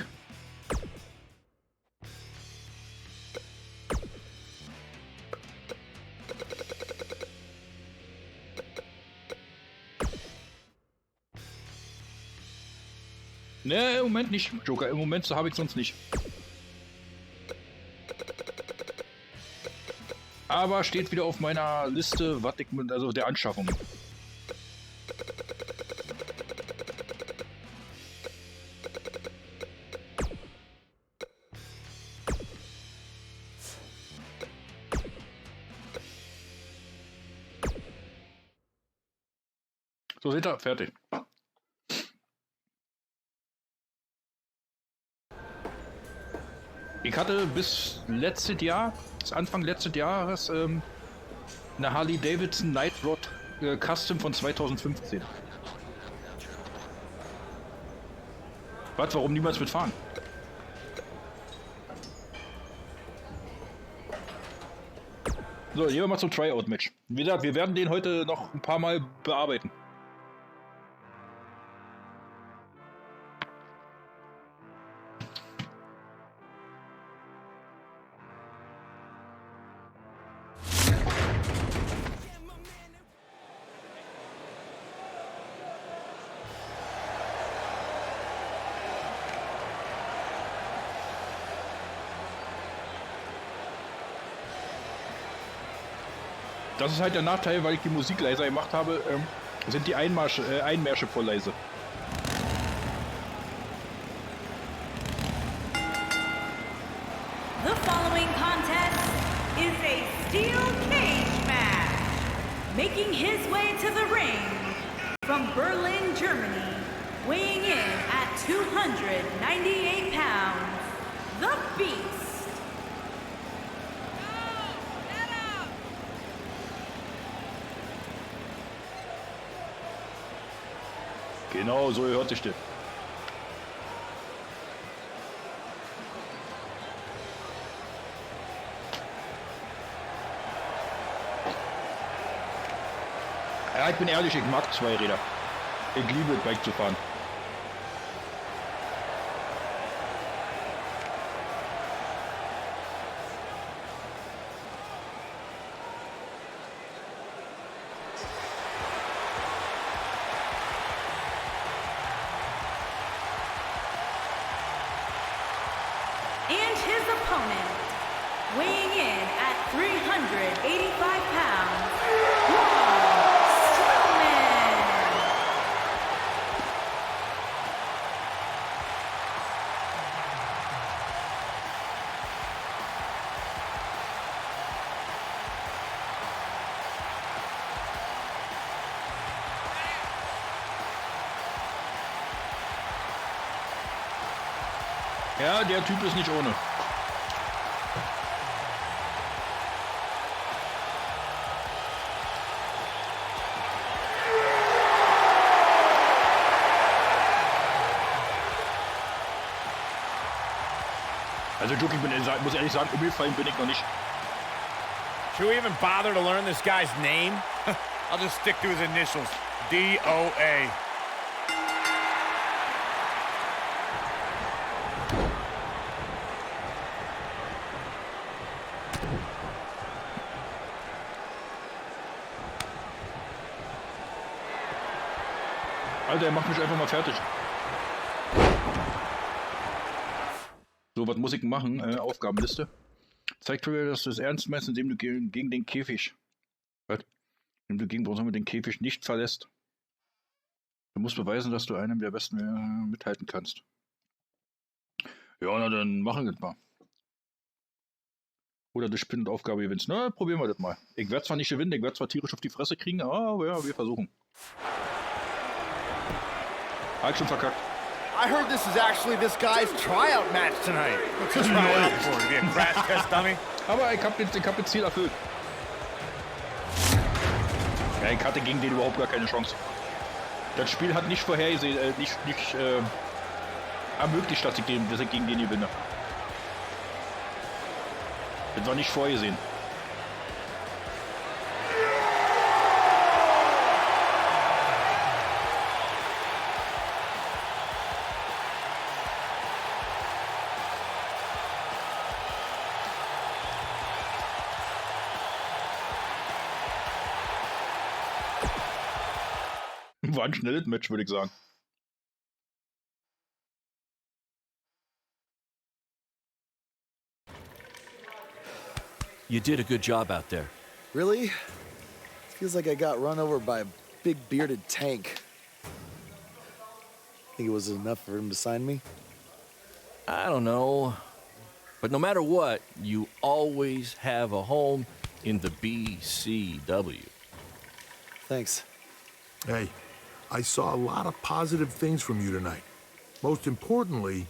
Ne, im Moment nicht, Joker. Im Moment habe ich sonst nicht. Aber steht wieder auf meiner Liste, was ich mit, also der Anschaffung. So, seht ihr, fertig. Ich hatte bis letztes Jahr, bis Anfang letzten Jahres, eine Harley Davidson Night Rod Custom von 2015. Was, warum niemals mitfahren? So, gehen wir mal zum Tryout-Match. Wie gesagt, wir werden den heute noch ein paar Mal bearbeiten. Das ist halt der Nachteil, weil ich die Musik leiser gemacht habe, sind die Einmärsche voll leise. The following contest is a steel cage match. Making his way to the ring from Berlin, Germany, weighing in at 298 pounds, the Beast. Genau, so hört sich das. Ja, ich bin ehrlich, ich mag Zweiräder. Ich liebe es, Bike zu fahren. And his opponent, weighing in at 385 pounds, Braun Strowman. Ja, der Typ ist nicht ohne. Also Juki, muss ehrlich sagen, umgefallen bin ich noch nicht. Should we even bother to learn this guy's name? I'll just stick to his initials. D-O-A. Alter, er macht mich einfach mal fertig. So, was muss ich machen? Aufgabenliste. Zeig dir, dass du es ernst meinst, indem du gegen den Käfig. Was? Indem du den Käfig nicht verlässt. Du musst beweisen, dass du einem der Besten mithalten kannst. Ja, na dann machen wir das mal. Oder du spinnende Aufgabe gewinnst. Na, probieren wir das mal. Ich werde zwar nicht gewinnen, ich werde zwar tierisch auf die Fresse kriegen, aber ja, wir versuchen. Halt schon verkackt. I heard this is actually this guy's tryout match tonight. What's he try out for? To be a crash test dummy? Aber ich hab das Ziel erfüllt. Ja, ich hatte gegen den überhaupt gar keine Chance. Das Spiel hat nicht vorhergesehen, nicht ermöglicht, dass ich gegen den gewinne. Das war nicht vorgesehen. War ein schnelles Match, würde ich sagen. You did a good job out there. Really? Feels like I got run over by a big bearded tank. Think it was enough for him to sign me? I don't know. But no matter what, you always have a home in the BCW. Thanks. Hey, I saw a lot of positive things from you tonight. Most importantly,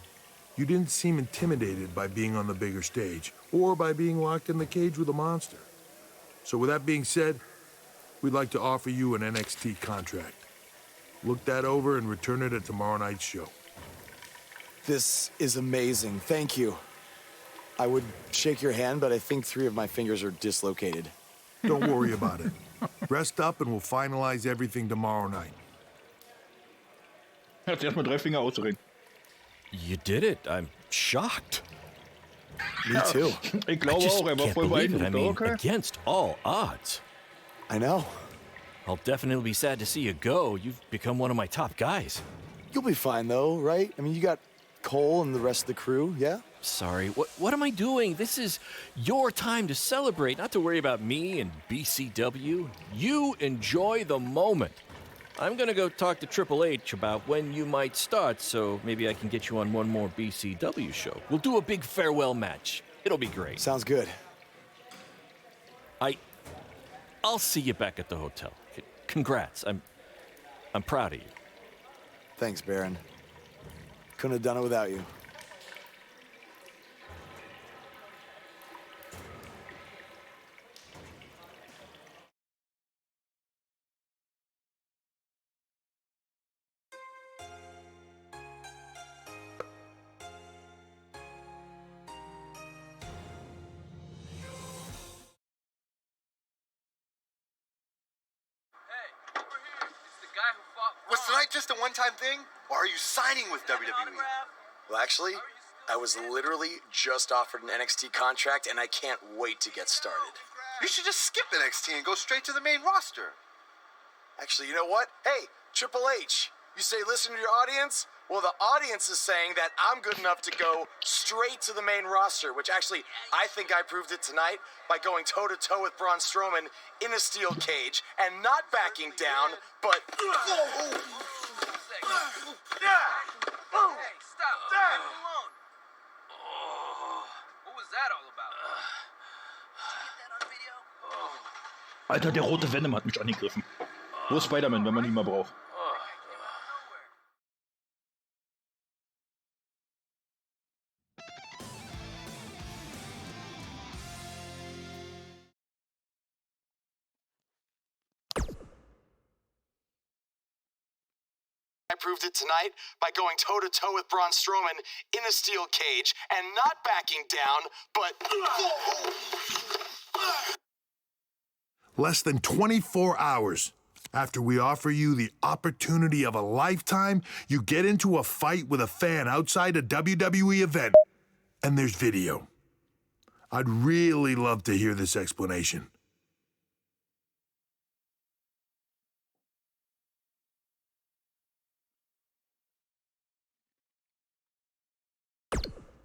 you didn't seem intimidated by being on the bigger stage or by being locked in the cage with a monster. So with that being said, we'd like to offer you an NXT contract. Look that over and return it at tomorrow night's show. This is amazing. Thank you. I would shake your hand, but I think 3 of my fingers are dislocated. Don't worry about it. Rest up and we'll finalize everything tomorrow night. Er hat erstmal 3 Finger auszureden. You did it. I'm shocked. Me too. Ich glaube auch, er war Can't voll believe it. I beeindruckt. mean, Okay. against all odds. I know. I'll definitely be sad to see you go. You've become one of my top guys. You'll be fine, though, right? I mean, you got Cole and the rest of the crew, yeah? Sorry, what am I doing? This is your time to celebrate, not to worry about me and BCW. You enjoy the moment. I'm gonna go talk to Triple H about when you might start, so maybe I can get you on one more BCW show. We'll do a big farewell match. It'll be great. Sounds good. I'll see you back at the hotel. Congrats. I'm proud of you. Thanks, Baron. Couldn't have done it without you. Was tonight just a one-time thing, or are you signing with WWE? Well, actually, I was literally just offered an NXT contract, and I can't wait to get started. You should just skip NXT and go straight to the main roster. Actually, you know what? Hey, Triple H, you say listen to your audience? Well, the audience is saying that I'm good enough to go straight to the main roster, which actually, I think I proved it tonight by going toe-to-toe with Braun Strowman in a steel cage and not backing down, but... Hey, stop. Leave him alone. What was that all about? Did you get that on video? Alter, der rote Venom hat mich angegriffen. Wo ist Spider-Man, wenn man ihn mal braucht? I proved it tonight by going toe-to-toe with Braun Strowman in a steel cage and not backing down, but... Less than 24 hours after we offer you the opportunity of a lifetime, you get into a fight with a fan outside a WWE event, and there's video. I'd really love to hear this explanation.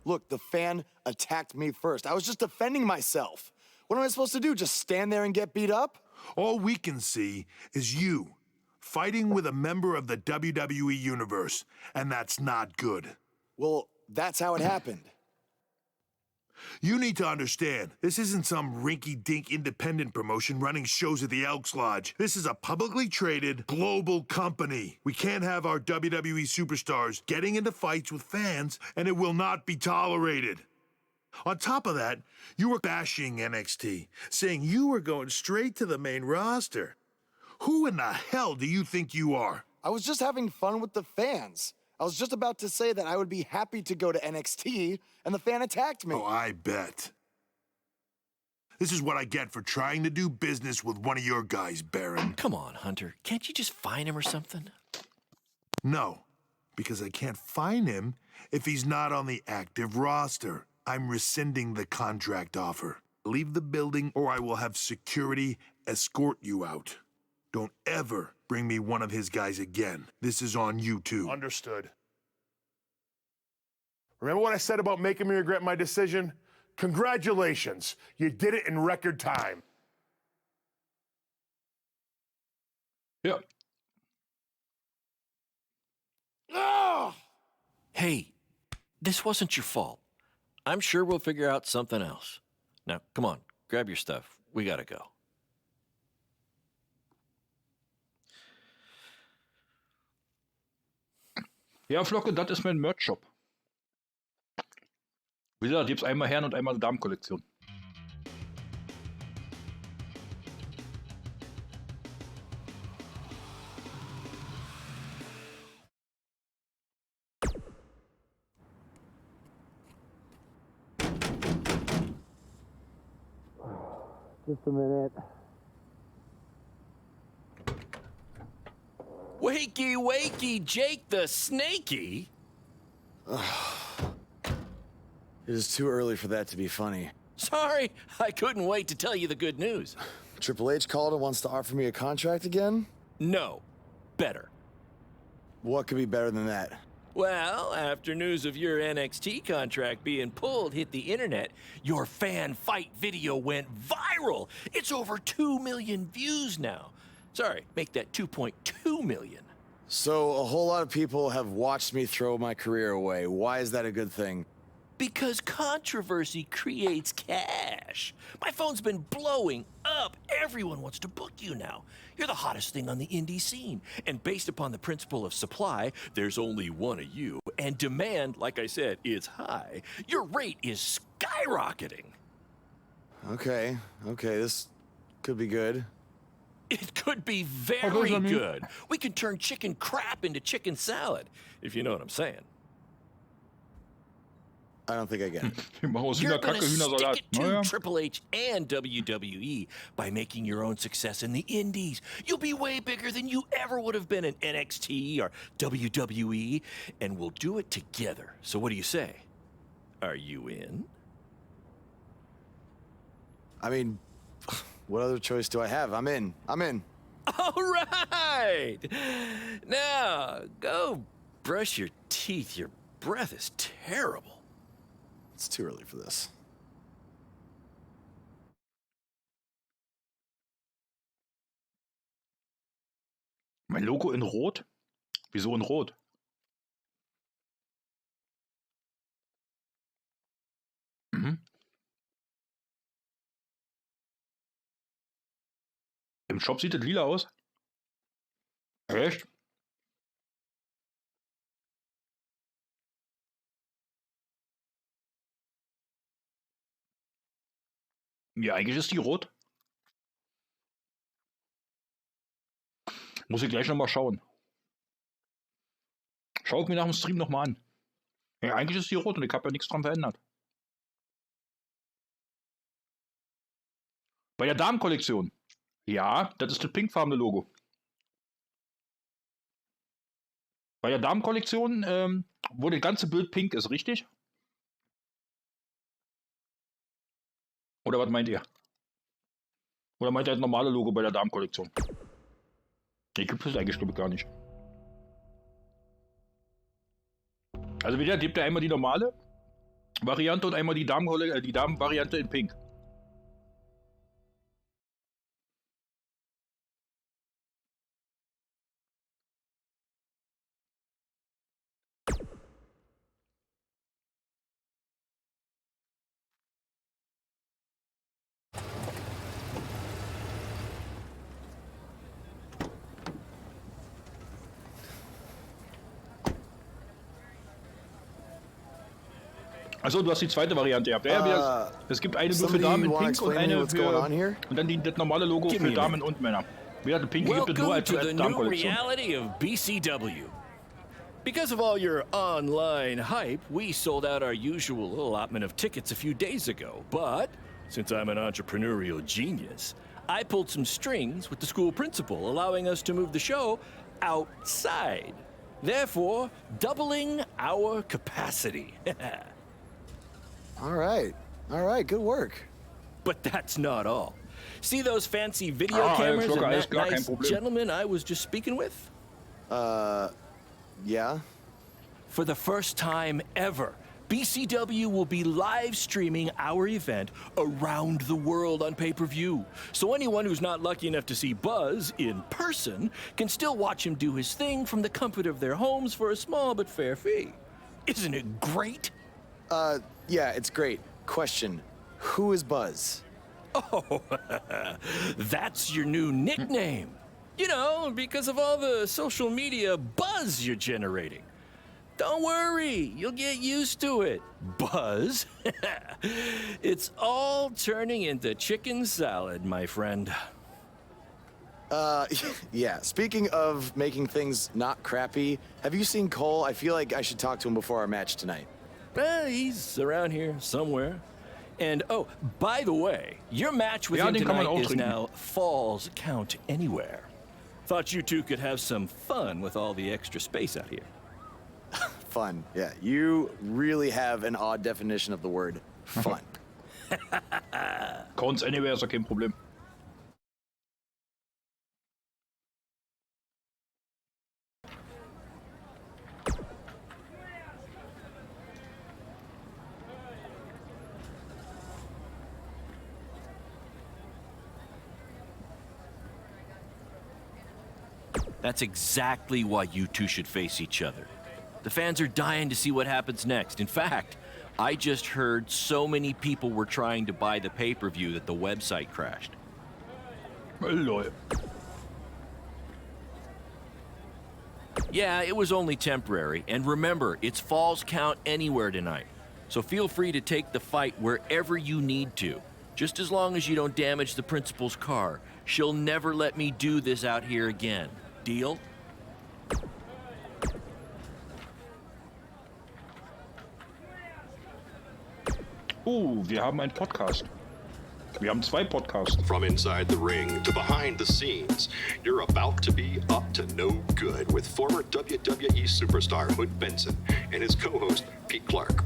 Look, the fan attacked me first. I was just defending myself. What am I supposed to do, just stand there and get beat up? All we can see is you fighting with a member of the WWE Universe, and that's not good. Well, that's how it happened. You need to understand, this isn't some rinky-dink independent promotion running shows at the Elks Lodge. This is a publicly traded global company. We can't have our WWE superstars getting into fights with fans, and it will not be tolerated. On top of that, you were bashing NXT, saying you were going straight to the main roster. Who in the hell do you think you are? I was just having fun with the fans. I was just about to say that I would be happy to go to NXT, and the fan attacked me. Oh, I bet. This is what I get for trying to do business with one of your guys, Baron. Come on, Hunter. Can't you just fine him or something? No, because I can't fine him if he's not on the active roster. I'm rescinding the contract offer. Leave the building or I will have security escort you out. Don't ever bring me one of his guys again. This is on you too. Understood. Remember what I said about making me regret my decision? Congratulations. You did it in record time. Ja. Hey, this wasn't your fault. I'm sure we'll figure out something else. Now, come on, grab your stuff. We gotta go. Ja, Flocke, das ist mein Merch-Shop. Wie gesagt, gibt's einmal Herren- und einmal Damenkollektion. Just a minute. Wakey, wakey, Jake the Snakey. It is too early for that to be funny. Sorry, I couldn't wait to tell you the good news. Triple H called and wants to offer me a contract again? No, better. What could be better than that? Well, after news of your NXT contract being pulled hit the internet, your fan fight video went viral. It's over 2 million views now. Sorry, make that 2.2 million. So a whole lot of people have watched me throw my career away. Why is that a good thing? Because controversy creates cash. My phone's been blowing up. Everyone wants to book you now. You're the hottest thing on the indie scene. And based upon the principle of supply, there's only one of you. And demand, like I said, is high. Your rate is skyrocketing. Okay, this could be good. It could be very good. We can turn chicken crap into chicken salad, if you know what I'm saying. I don't think I get it. You're gonna stick it to Triple H and WWE by making your own success in the indies. You'll be way bigger than you ever would have been in NXT or WWE, and we'll do it together. So what do you say? Are you in? I mean, what other choice do I have? I'm in. All right! Now, go brush your teeth. Your breath is terrible. It's too early for this. Mein Logo in Rot? Wieso in Rot? Mhm. Im Shop sieht es lila aus. Echt? Ja, eigentlich ist die rot. Muss ich gleich nochmal schauen. Schau ich mir nach dem Stream nochmal an. Ja, eigentlich ist die rot und ich habe ja nichts dran verändert. Bei der Damenkollektion. Ja, das ist das pinkfarbene Logo. Bei der Damenkollektion, wo das ganze Bild pink ist, richtig? Oder was meint ihr? Oder meint ihr das normale Logo bei der Damenkollektion? Nee, gibt es eigentlich, glaube ich, gar nicht. Also wieder gibt er einmal die normale Variante und einmal die Damenvariante in pink. Achso, du hast die zweite Variante gehabt. Ja, es gibt eine nur für Damen in Pink und eine für... Und dann das normale Logo für Damen und Männer. Wieder die Pink gibt es nur als Damenkollektion. Reality of BCW. Because of all your online hype, we sold out our usual allotment of tickets a few days ago. But since I'm an entrepreneurial genius, I pulled some strings with the school principal, allowing us to move the show outside. Therefore, doubling our capacity. All right, good work. But that's not all. See those fancy video Ah, cameras Vlogger, and alles that klar, kein nice Problem. gentleman I was just speaking with? Yeah? For the first time ever, BCW will be live streaming our event around the world on pay-per-view. So anyone who's not lucky enough to see Buzz in person can still watch him do his thing from the comfort of their homes for a small but fair fee. Isn't it great? Yeah, it's great. Question, who is Buzz? Oh, that's your new nickname. You know, because of all the social media buzz you're generating. Don't worry, you'll get used to it. Buzz? It's all turning into chicken salad, my friend. Yeah, speaking of making things not crappy, have you seen Cole? I feel like I should talk to him before our match tonight. He's around here somewhere. And oh, by the way, your match with him den kann man tonight auch is trinken. now Falls Count Anywhere. Thought you two could have some fun with all the extra space out here. Fun, yeah. You really have an odd definition of the word fun. Counts anywhere ist ja kein Problem. That's exactly why you two should face each other. The fans are dying to see what happens next. In fact, I just heard so many people were trying to buy the pay-per-view that the website crashed. Lol. Yeah, it was only temporary. And remember, it's Falls Count Anywhere tonight. So feel free to take the fight wherever you need to. Just as long as you don't damage the principal's car. She'll never let me do this out here again. Deal? Wir haben einen Podcast. Wir haben 2 Podcasts. From inside the ring to behind the scenes, you're about to be up to no good with former WWE superstar Hood Benson and his co-host Pete Clark.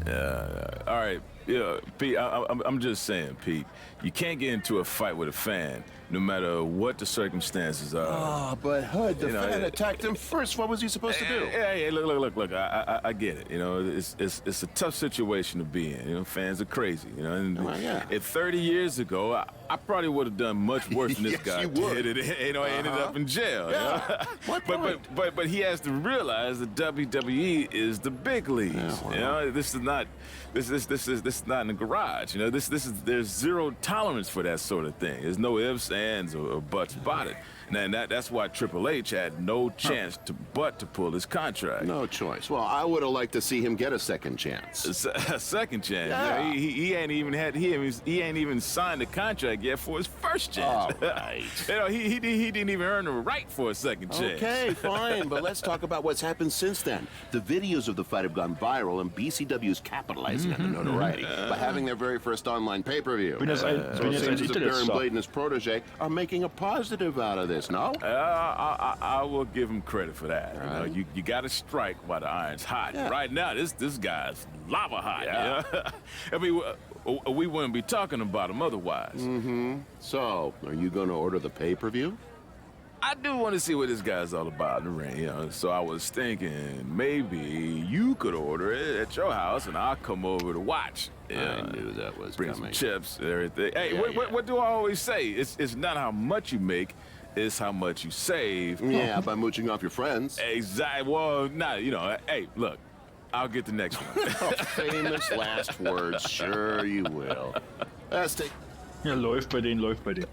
All right, yeah, Pete, I'm just saying, Pete, you can't get into a fight with a fan, no matter what the circumstances are. Oh, but Hood, the fan attacked him first. What was he supposed to do? Hey, look, I get it. You know, it's a tough situation to be in. You know, fans are crazy. You know, and if 30 years ago, I probably would have done much worse than this guy did. You know, I ended up in jail. Yeah. You know? But he has to realize that WWE is the big leagues. You know, this is not in the garage. You know, there's zero tolerance for that sort of thing. There's no ifs, ands, or buts about it. And that's why Triple H had no chance to pull his contract. No choice. Well, I would have liked to see him get a second chance. A second chance? Yeah. He ain't even signed the contract yet for his first chance. All right. You know, he didn't even earn the right for a second chance. Okay, fine, but let's talk about what's happened since then. The videos of the fight have gone viral, and BCW's capitalizing on the notoriety by having their very first online pay-per-view. Bin jetzt ein Baron Blade and his protege are making a positive out of this, no? I will give him credit for that. Right. You know, you got to strike while the iron's hot. Yeah. Right now, this guy's lava hot. Yeah. You know? I mean, we wouldn't be talking about him otherwise. Mm-hmm. So, are you going to order the pay-per-view? I do want to see what this guy's all about in the ring, you know. So I was thinking maybe you could order it at your house, and I'll come over to watch. I knew that was bring coming. some chips and everything. Hey, what do I always say? It's not how much you make, it's how much you save. Yeah, by mooching off your friends. Exactly. Well, you know. Hey, look, I'll get the next one. Famous last words. Sure you will. Let's take. Ja, läuft bei denen.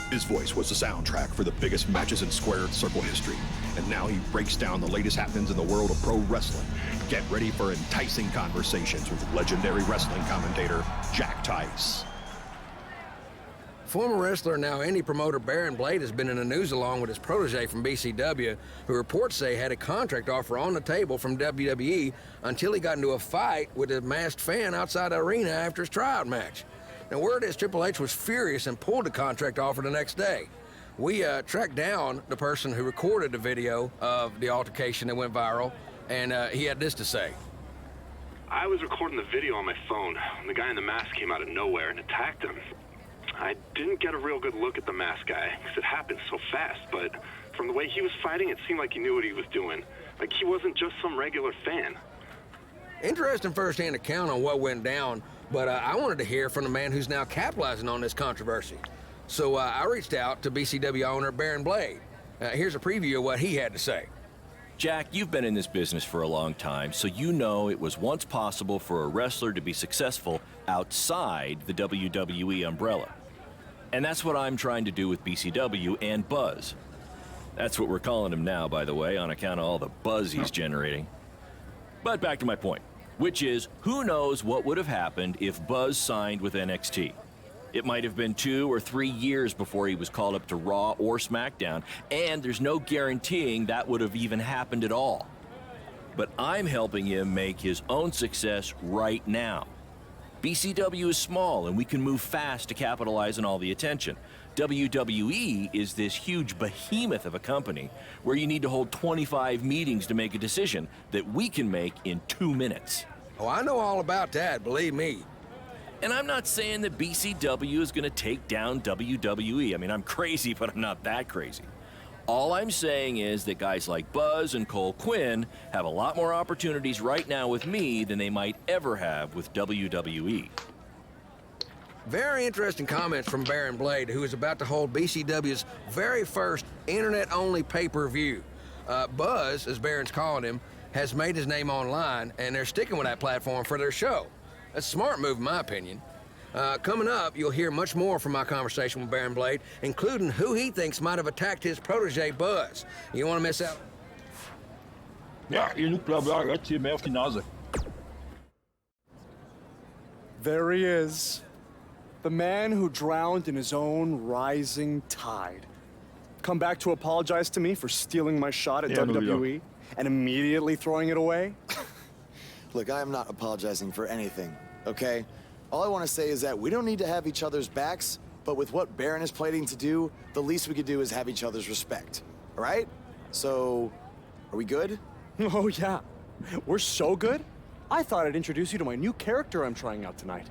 His voice was the soundtrack for the biggest matches in Squared Circle history, and now he breaks down the latest happenings in the world of pro wrestling. Get ready for enticing conversations with legendary wrestling commentator Jack Tice. Former wrestler, now indie promoter Baron Blade has been in the news along with his protege from BCW, who reports say had a contract offer on the table from WWE until he got into a fight with a masked fan outside the arena after his tryout match. Now, word is Triple H was furious and pulled the contract offer the next day. We tracked down the person who recorded the video of the altercation that went viral, and he had this to say. I was recording the video on my phone when the guy in the mask came out of nowhere and attacked him. I didn't get a real good look at the masked guy, because it happened so fast, but from the way he was fighting, it seemed like he knew what he was doing. Like he wasn't just some regular fan. Interesting first-hand account on what went down, but I wanted to hear from the man who's now capitalizing on this controversy. So I reached out to BCW owner Baron Blade. Here's a preview of what he had to say. Jack, you've been in this business for a long time, so you know it was once possible for a wrestler to be successful outside the WWE umbrella. And that's what I'm trying to do with BCW and Buzz. That's what we're calling him now, by the way, on account of all the buzz he's generating. But back to my point, which is, who knows what would have happened if Buzz signed with NXT? It might have been 2 or 3 years before he was called up to Raw or SmackDown, and there's no guaranteeing that would have even happened at all. But I'm helping him make his own success right now. BCW is small, and we can move fast to capitalize on all the attention. WWE is this huge behemoth of a company where you need to hold 25 meetings to make a decision that we can make in 2 minutes. Oh, I know all about that, believe me. And I'm not saying that BCW is going to take down WWE. I mean, I'm crazy, but I'm not that crazy. All I'm saying is that guys like Buzz and Cole Quinn have a lot more opportunities right now with me than they might ever have with WWE. Very interesting comments from Baron Blade, who is about to hold BCW's very first internet-only pay-per-view. Buzz, as Baron's calling him, has made his name online, and they're sticking with that platform for their show. That's a smart move, in my opinion. Coming up, you'll hear much more from my conversation with Baron Blade, including who he thinks might have attacked his protege, Buzz. You want to miss out? Ja, genug bla bla, jetzt hier mehr auf die Nase. There he is. The man who drowned in his own rising tide. Come back to apologize to me for stealing my shot at WWE and immediately throwing it away? Look, I am not apologizing for anything, okay? All I want to say is that we don't need to have each other's backs, but with what Baron is planning to do, the least we could do is have each other's respect, all right? So, are we good? Oh, yeah. We're so good? I thought I'd introduce you to my new character I'm trying out tonight.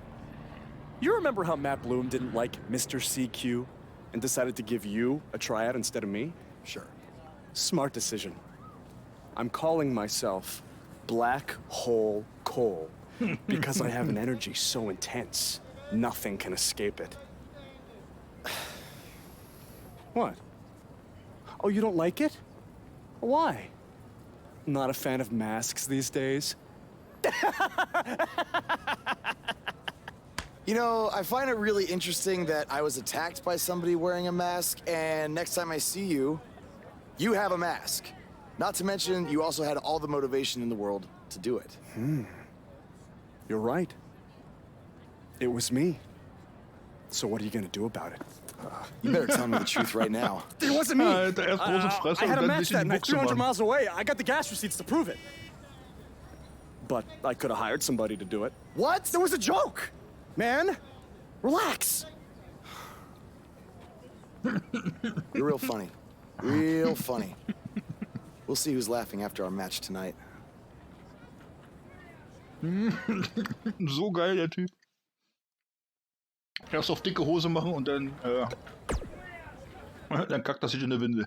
You remember how Matt Bloom didn't like Mr. CQ and decided to give you a tryout instead of me? Sure. Smart decision. I'm calling myself Black Hole Cole because I have an energy so intense, nothing can escape it. What? Oh, you don't like it? Why? Not a fan of masks these days? You know, I find it really interesting that I was attacked by somebody wearing a mask, and next time I see you, you have a mask. Not to mention, you also had all the motivation in the world to do it. You're right. It was me. So what are you gonna do about it? You better tell me the truth right now. It wasn't me. Fresse I had a und dann match sich that in die night, Buchse 300 machen. miles away. I got the gas receipts to prove it. But I could have hired somebody to do it. What? There was a joke, man. Relax. You're real funny. Real funny. We'll see who's laughing after our match tonight. So geil, der Typ. Erst auf dicke Hose machen und dann kackt er sich in der Windel.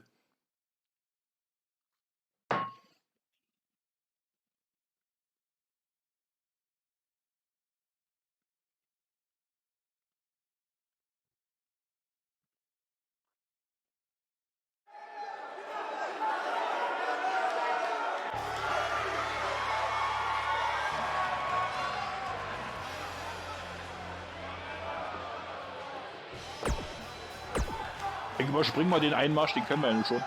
Ich überspring mal den Einmarsch, den kennen wir ja nun schon.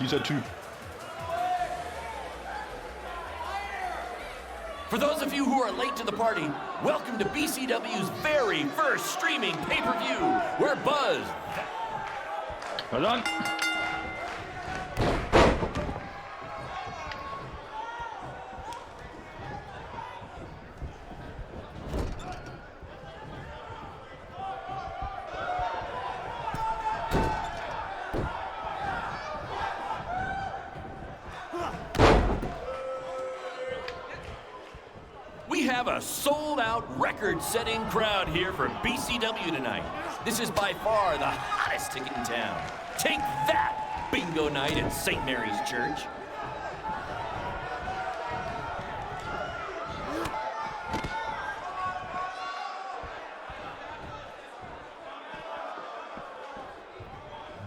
Dieser Typ. For those of you who are late to the party, welcome to BCW's very first streaming pay-per-view, where Buzz... Hold on. We have a sold-out, record-setting crowd here for BCW tonight. This is by far the hottest ticket in town. Take that, bingo night at St. Mary's Church.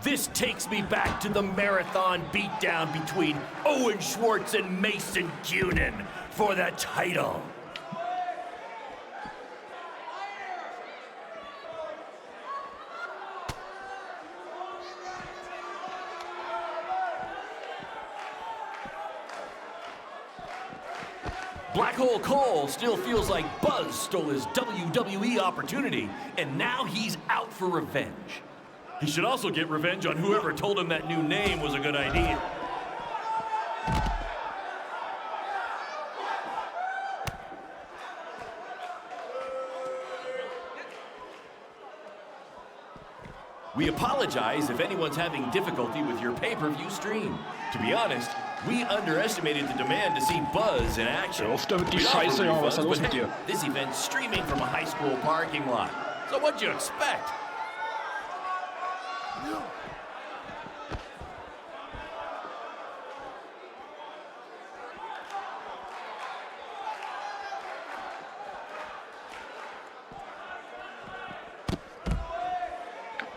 This takes me back to the marathon beatdown between Owen Schwartz and Mason Cunin for the title. Black Hole Cole still feels like Buzz stole his WWE opportunity, and now he's out for revenge. He should also get revenge on whoever told him that new name was a good idea. We apologize if anyone's having difficulty with your pay-per-view stream. To be honest, we underestimated the demand to see Buzz in action. Oft damit die Scheiße, ja, was ist los mit dir? This event's streaming from a high school parking lot. So what'd you expect?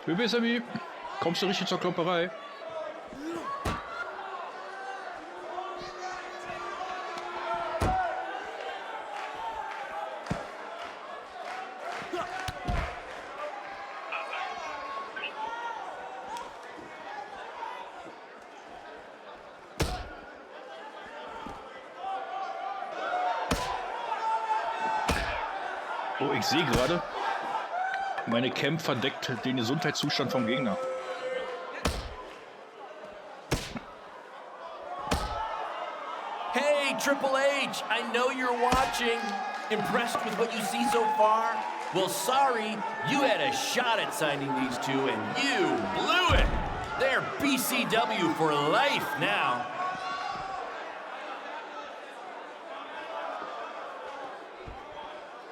Wie bist du, wie? Kommst du richtig zur Klopperei? Oh, ich sehe gerade, meine Cam verdeckt den Gesundheitszustand vom Gegner. Hey, Triple H, I know you're watching. Impressed with what you see so far? Well, sorry, you had a shot at signing these two and you blew it. They're BCW for life now.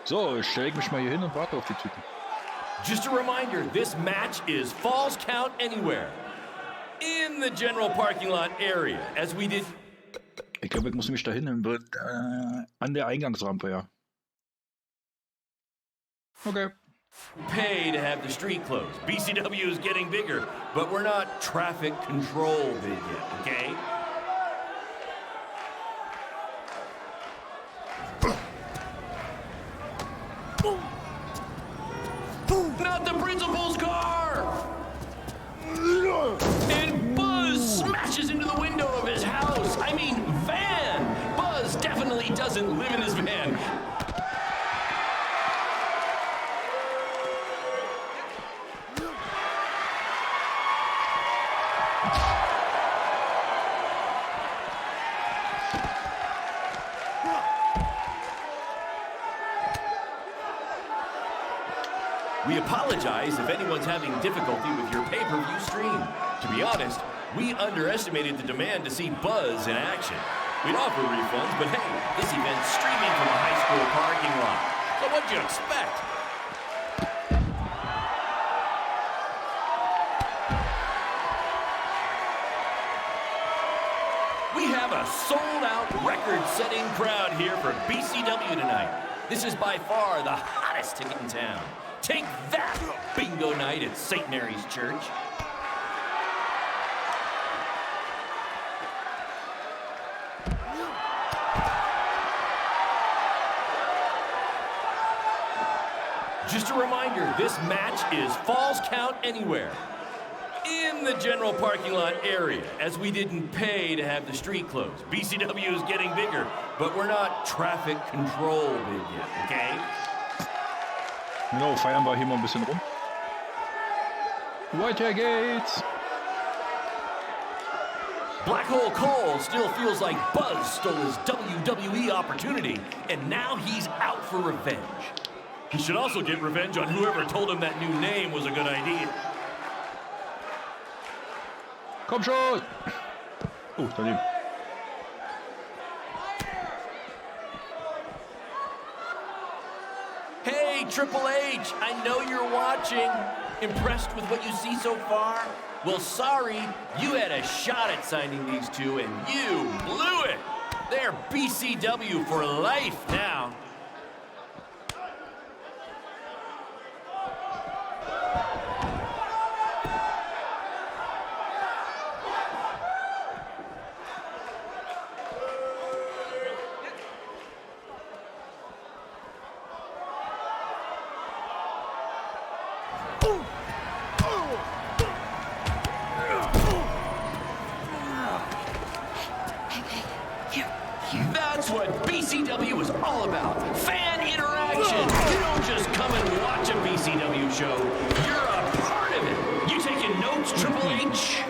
So, stell ich mich mal hier hin und warte auf die Typen. Just a reminder, this match is Falls Count Anywhere. In the general parking lot area, as we did... Ich glaube, ich muss mich da hin an der Eingangsrampe, ja. Okay. Pay to have the street closed. BCW is getting bigger, but we're not traffic control big yet, okay? Not the principal's car! And Buzz smashes into the window of his house. I mean, van! Buzz definitely doesn't live in his van. We apologize if anyone's having difficulty with your pay-per-view stream. To be honest, we underestimated the demand to see Buzz in action. We'd offer refunds, but hey, this event's streaming from a high school parking lot. So what'd you expect? We have a sold-out, record-setting crowd here for BCW tonight. This is by far the hottest ticket in town. Take that, bingo night at St. Mary's Church. Just a reminder, this match is Falls Count Anywhere. In in the general parking lot area, as we didn't pay to have the street closed. BCW is getting bigger, but we're not traffic control big yet, okay? Genau, feiern wir hier mal ein bisschen rum. Weiter geht's! Black Hole Cole still feels like Buzz stole his WWE opportunity, and now he's out for revenge. He should also get revenge on whoever told him that new name was a good idea. Komm schon! Oh, daneben. Hey, Triple H, I know you're watching. Impressed with what you see so far? Well, sorry, you had a shot at signing these two, and you blew it. They're BCW for life now. That's what BCW is all about. Fan interaction. You don't just come and watch a BCW show. You're a part of it. You taking notes, Triple H?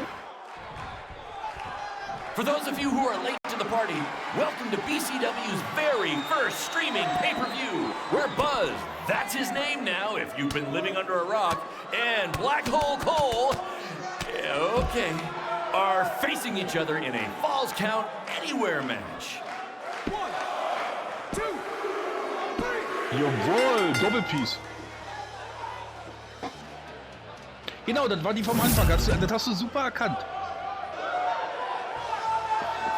For those of you who are late to the party, welcome to BCW's very first streaming pay-per-view, where Buzz, that's his name now if you've been living under a rock, and Black Hole Cole, okay, are facing each other in a Falls Count Anywhere match. Jawohl, Doppelpiece. Genau, das war die vom Anfang. Das hast du super erkannt.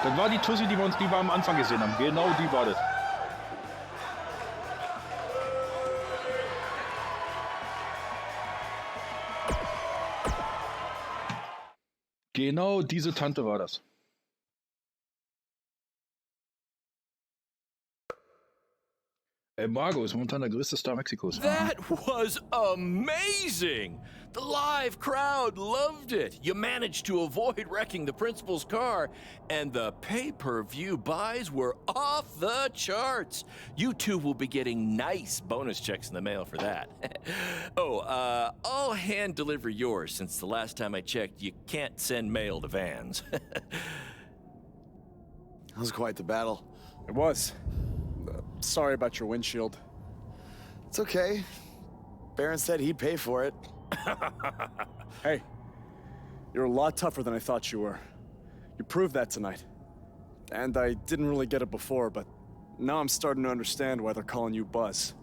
Das war die Tussi, die wir am Anfang gesehen haben. Genau die war das. Genau diese Tante war das. Embargo ist momentan der größte Star Mexikos. That was amazing! The live crowd loved it. You managed to avoid wrecking the principal's car, and the pay-per-view buys were off the charts. You two will be getting nice bonus checks in the mail for that. I'll hand deliver yours since the last time I checked, you can't send mail to vans. That was quite the battle. It was. Sorry about your windshield. It's okay. Baron said he'd pay for it. Hey, you're a lot tougher than I thought you were. You proved that tonight. And I didn't really get it before, but now I'm starting to understand why they're calling you Buzz.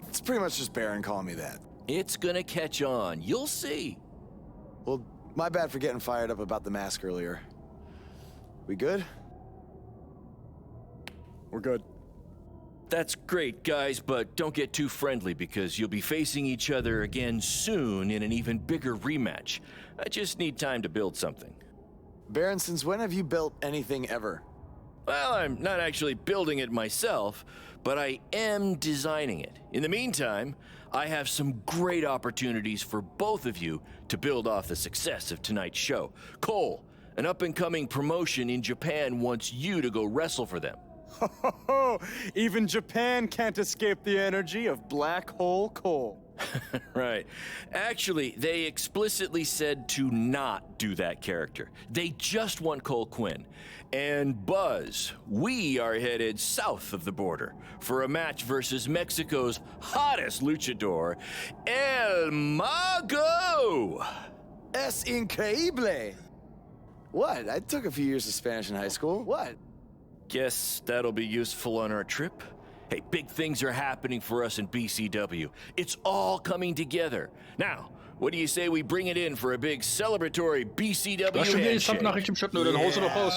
It's pretty much just Baron calling me that. It's gonna catch on. You'll see. Well, my bad for getting fired up about the mask earlier. We good? We're good. That's great, guys, but don't get too friendly because you'll be facing each other again soon in an even bigger rematch. I just need time to build something. Baron, since when have you built anything ever? Well, I'm not actually building it myself, but I am designing it. In the meantime, I have some great opportunities for both of you to build off the success of tonight's show. Cole, an up-and-coming promotion in Japan wants you to go wrestle for them. Even Japan can't escape the energy of Black Hole Cole. Right. Actually, they explicitly said to not do that character. They just want Cole Quinn. And Buzz, we are headed south of the border for a match versus Mexico's hottest luchador, El Mago! Es increíble! What? I took a few years of Spanish in high school. What? Guess that'll be useful on our trip. Hey, big things are happening for us in BCW. It's all coming together. Now, what do you say we bring it in for a big celebratory BCW Du hast schon wieder die handshake? Subnachricht im Chat, nur dann haust du doch raus.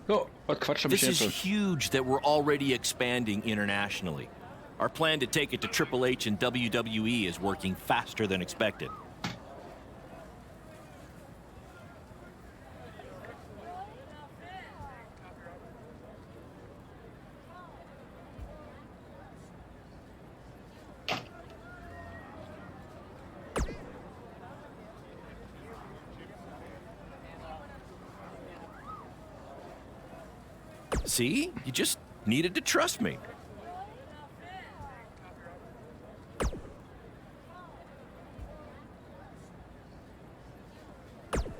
Oh, was quatscht er mich This is jetzt? huge that we're already expanding internationally. Our plan to take it to Triple H and WWE is working faster than expected. See? You just needed to trust me.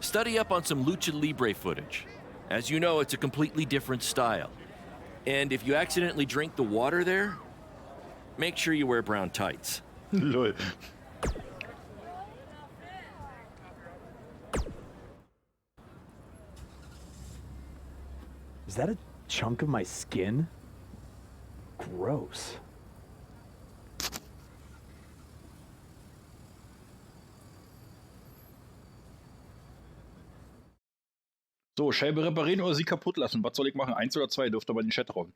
Study up on some Lucha Libre footage. As you know, it's a completely different style. And if you accidentally drink the water there, make sure you wear brown tights. Lol. Is that a chunk of my skin? Gross. So, Scheibe reparieren oder sie kaputt lassen? Was soll ich machen? 1 oder 2? Dürfte aber in den Chat rauen.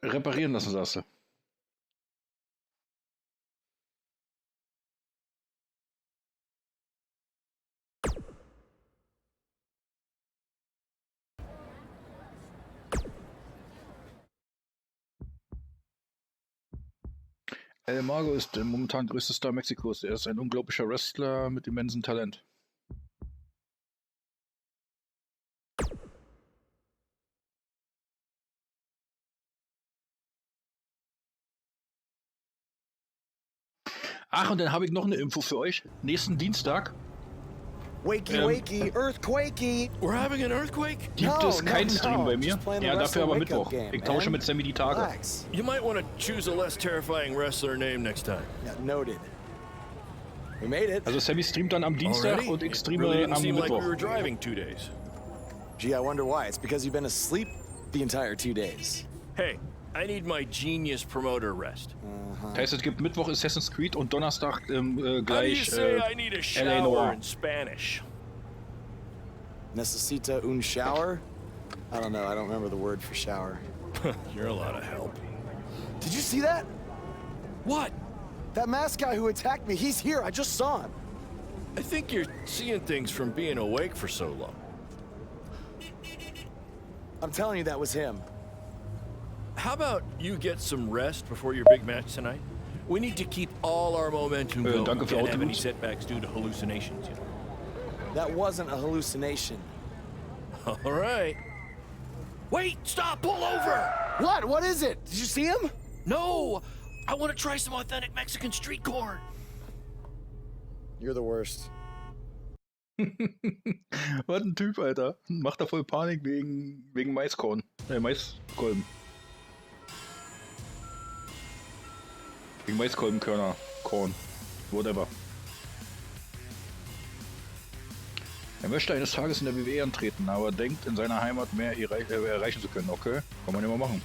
Reparieren lassen, sagst du. El Mago ist momentan größter Star Mexikos. Er ist ein unglaublicher Wrestler mit immensem Talent. Ach, und dann habe ich noch eine Info für euch. Nächsten Dienstag Wakey, wakey, earthquakey. We're having an earthquake? gibt es keinen Stream bei mir. Ja, dafür aber Mittwoch. Ich tausche mit Sammy die Tage. You might want to choose a less terrifying wrestler name next time. Yeah, noted. We made it. Also Sammy streamt dann am Dienstag Already? und ich streame Really didn't am seem like Mittwoch. we were driving 2 days. Gee, I wonder why. It's because you've been asleep the entire 2 days. Hey, I need my genius promoter rest. Das heißt, es gibt Mittwoch Assassin's Creed und Donnerstag How do you gleich say I need a LA shower Noir. in Spanish? Necesita un shower? I don't know. I don't remember the word for shower. You're a lot of help. Did you see that? What? That masked guy who attacked me, he's here. I just saw him. I think you're seeing things from being awake for so long. I'm telling you, that was him. How about you get some rest before your big match tonight? We need to keep all our momentum going. danke für Can't have any Autolux. setbacks due to hallucinations, you know. That wasn't a hallucination. All right. Wait, stop, pull over! What? What is it? Did you see him? No! I want to try some authentic Mexican street corn. You're the worst. Was ein Typ, Alter. Macht da voll Panik wegen Maiskorn. Maiskolben. Wegen Maiskolbenkörner. Korn. Whatever. Er möchte eines Tages in der WWE antreten, aber denkt, in seiner Heimat mehr erreichen zu können. Okay, kann man immer machen.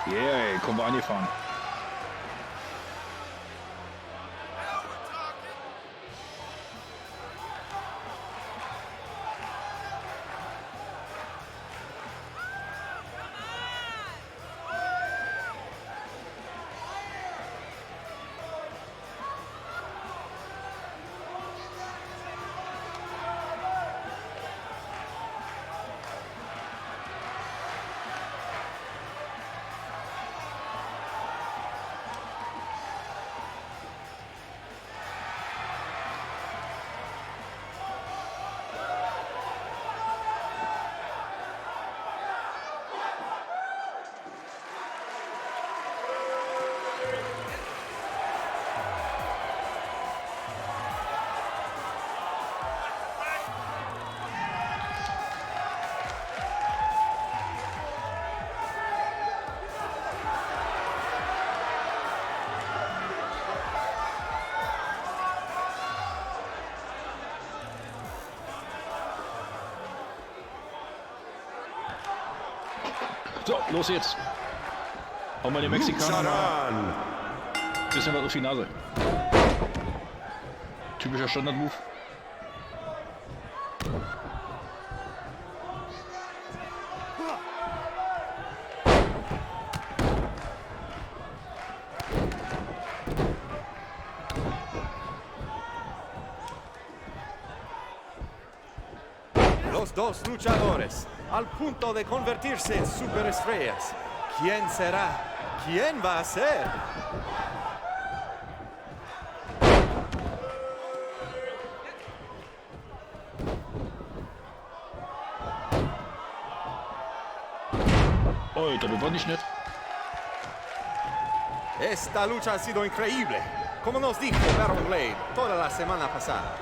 Yeah, kommen wir angefahren. So, los jetzt. Hau mal den Mexikaner mal. Bisschen was auf die Nase. Typischer Standard-Move. Los dos luchadores, al punto de convertirse en superestrellas. ¿Quién será? ¿Quién va a ser? Alter, das war nicht nett. Esta lucha ha sido increíble, como nos dijo Baron Blade toda la semana pasada.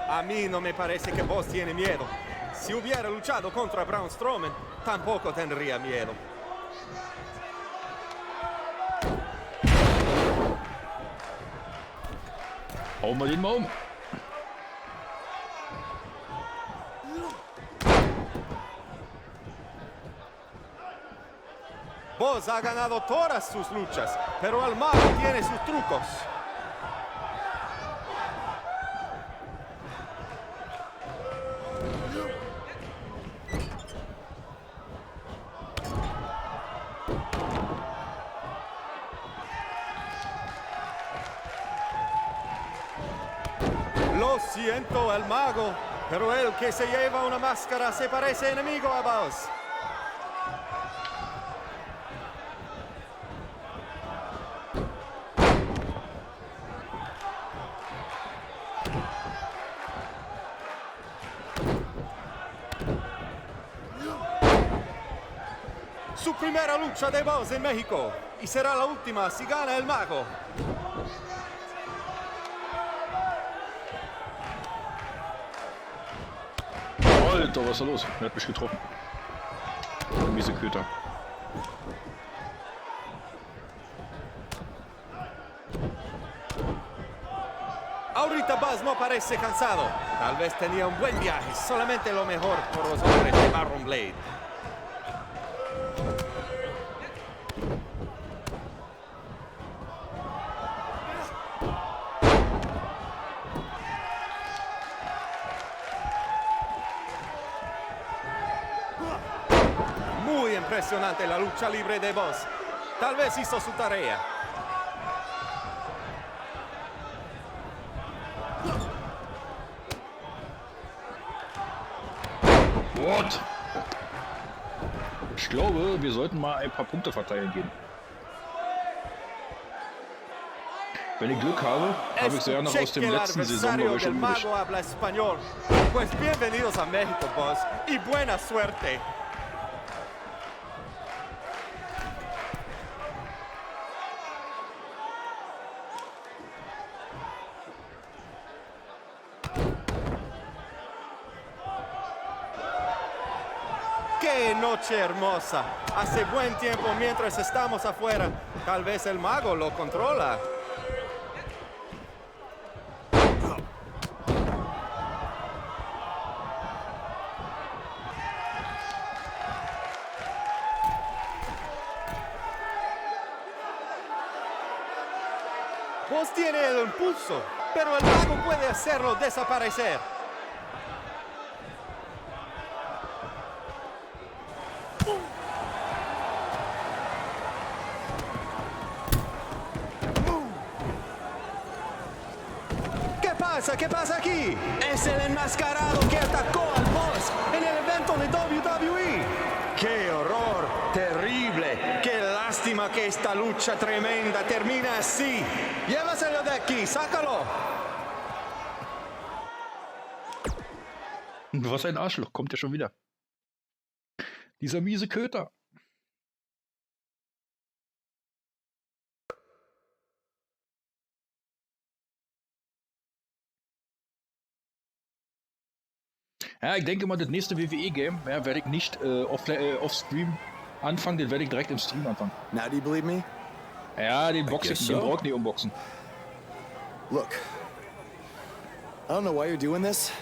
A mí no me parece que vos tiene miedo. Si hubiera luchado contra Braun Strowman, tampoco tendría miedo. Hau mal den mal um. Vos ha ganado todas sus luchas, pero el mago tiene sus trucos. Lo siento, el mago, pero el que se lleva una máscara se parece enemigo a vos. Su primera lucha de voz en México y será la última si gana el mago. Alter, was ist da los? Er hat mich getroffen. Miese Köter. Ahorita Buzz no parece cansado. Tal vez tenía un buen viaje. Solamente lo mejor por los hombres de Baron Blade. Muy impresionante la lucha libre de Buzz. Tal vez hizo su tarea. What? Ich glaube, wir sollten mal ein paar Punkte verteilen gehen. Wenn ich Glück habe, habe ich sehr noch aus dem letzten Saison mal welche übrig. Habla español. Pues bienvenidos a México, Buzz, y buena suerte. ¡Qué noche hermosa! Hace buen tiempo mientras estamos afuera. Tal vez el mago lo controla. Vos tiene el impulso, pero el mago puede hacerlo desaparecer. ¿Qué pasa aquí? Es el enmascarado que atacó al boss en el evento de WWE. ¡Qué horror! ¡Terrible! ¡Qué lástima que esta lucha tremenda termina así! ¡Llévaselo de aquí! ¡Sácalo! Was ein Arschloch, kommt ja schon wieder. Dieser miese Köter. Ja, ich denke mal, das nächste WWE-Game werde ich nicht off-Stream anfangen, den werde ich direkt im Stream anfangen. Now do you believe me? Ja, den Boxen, den brauche ich nicht unboxen. Look, I don't know why you're doing this,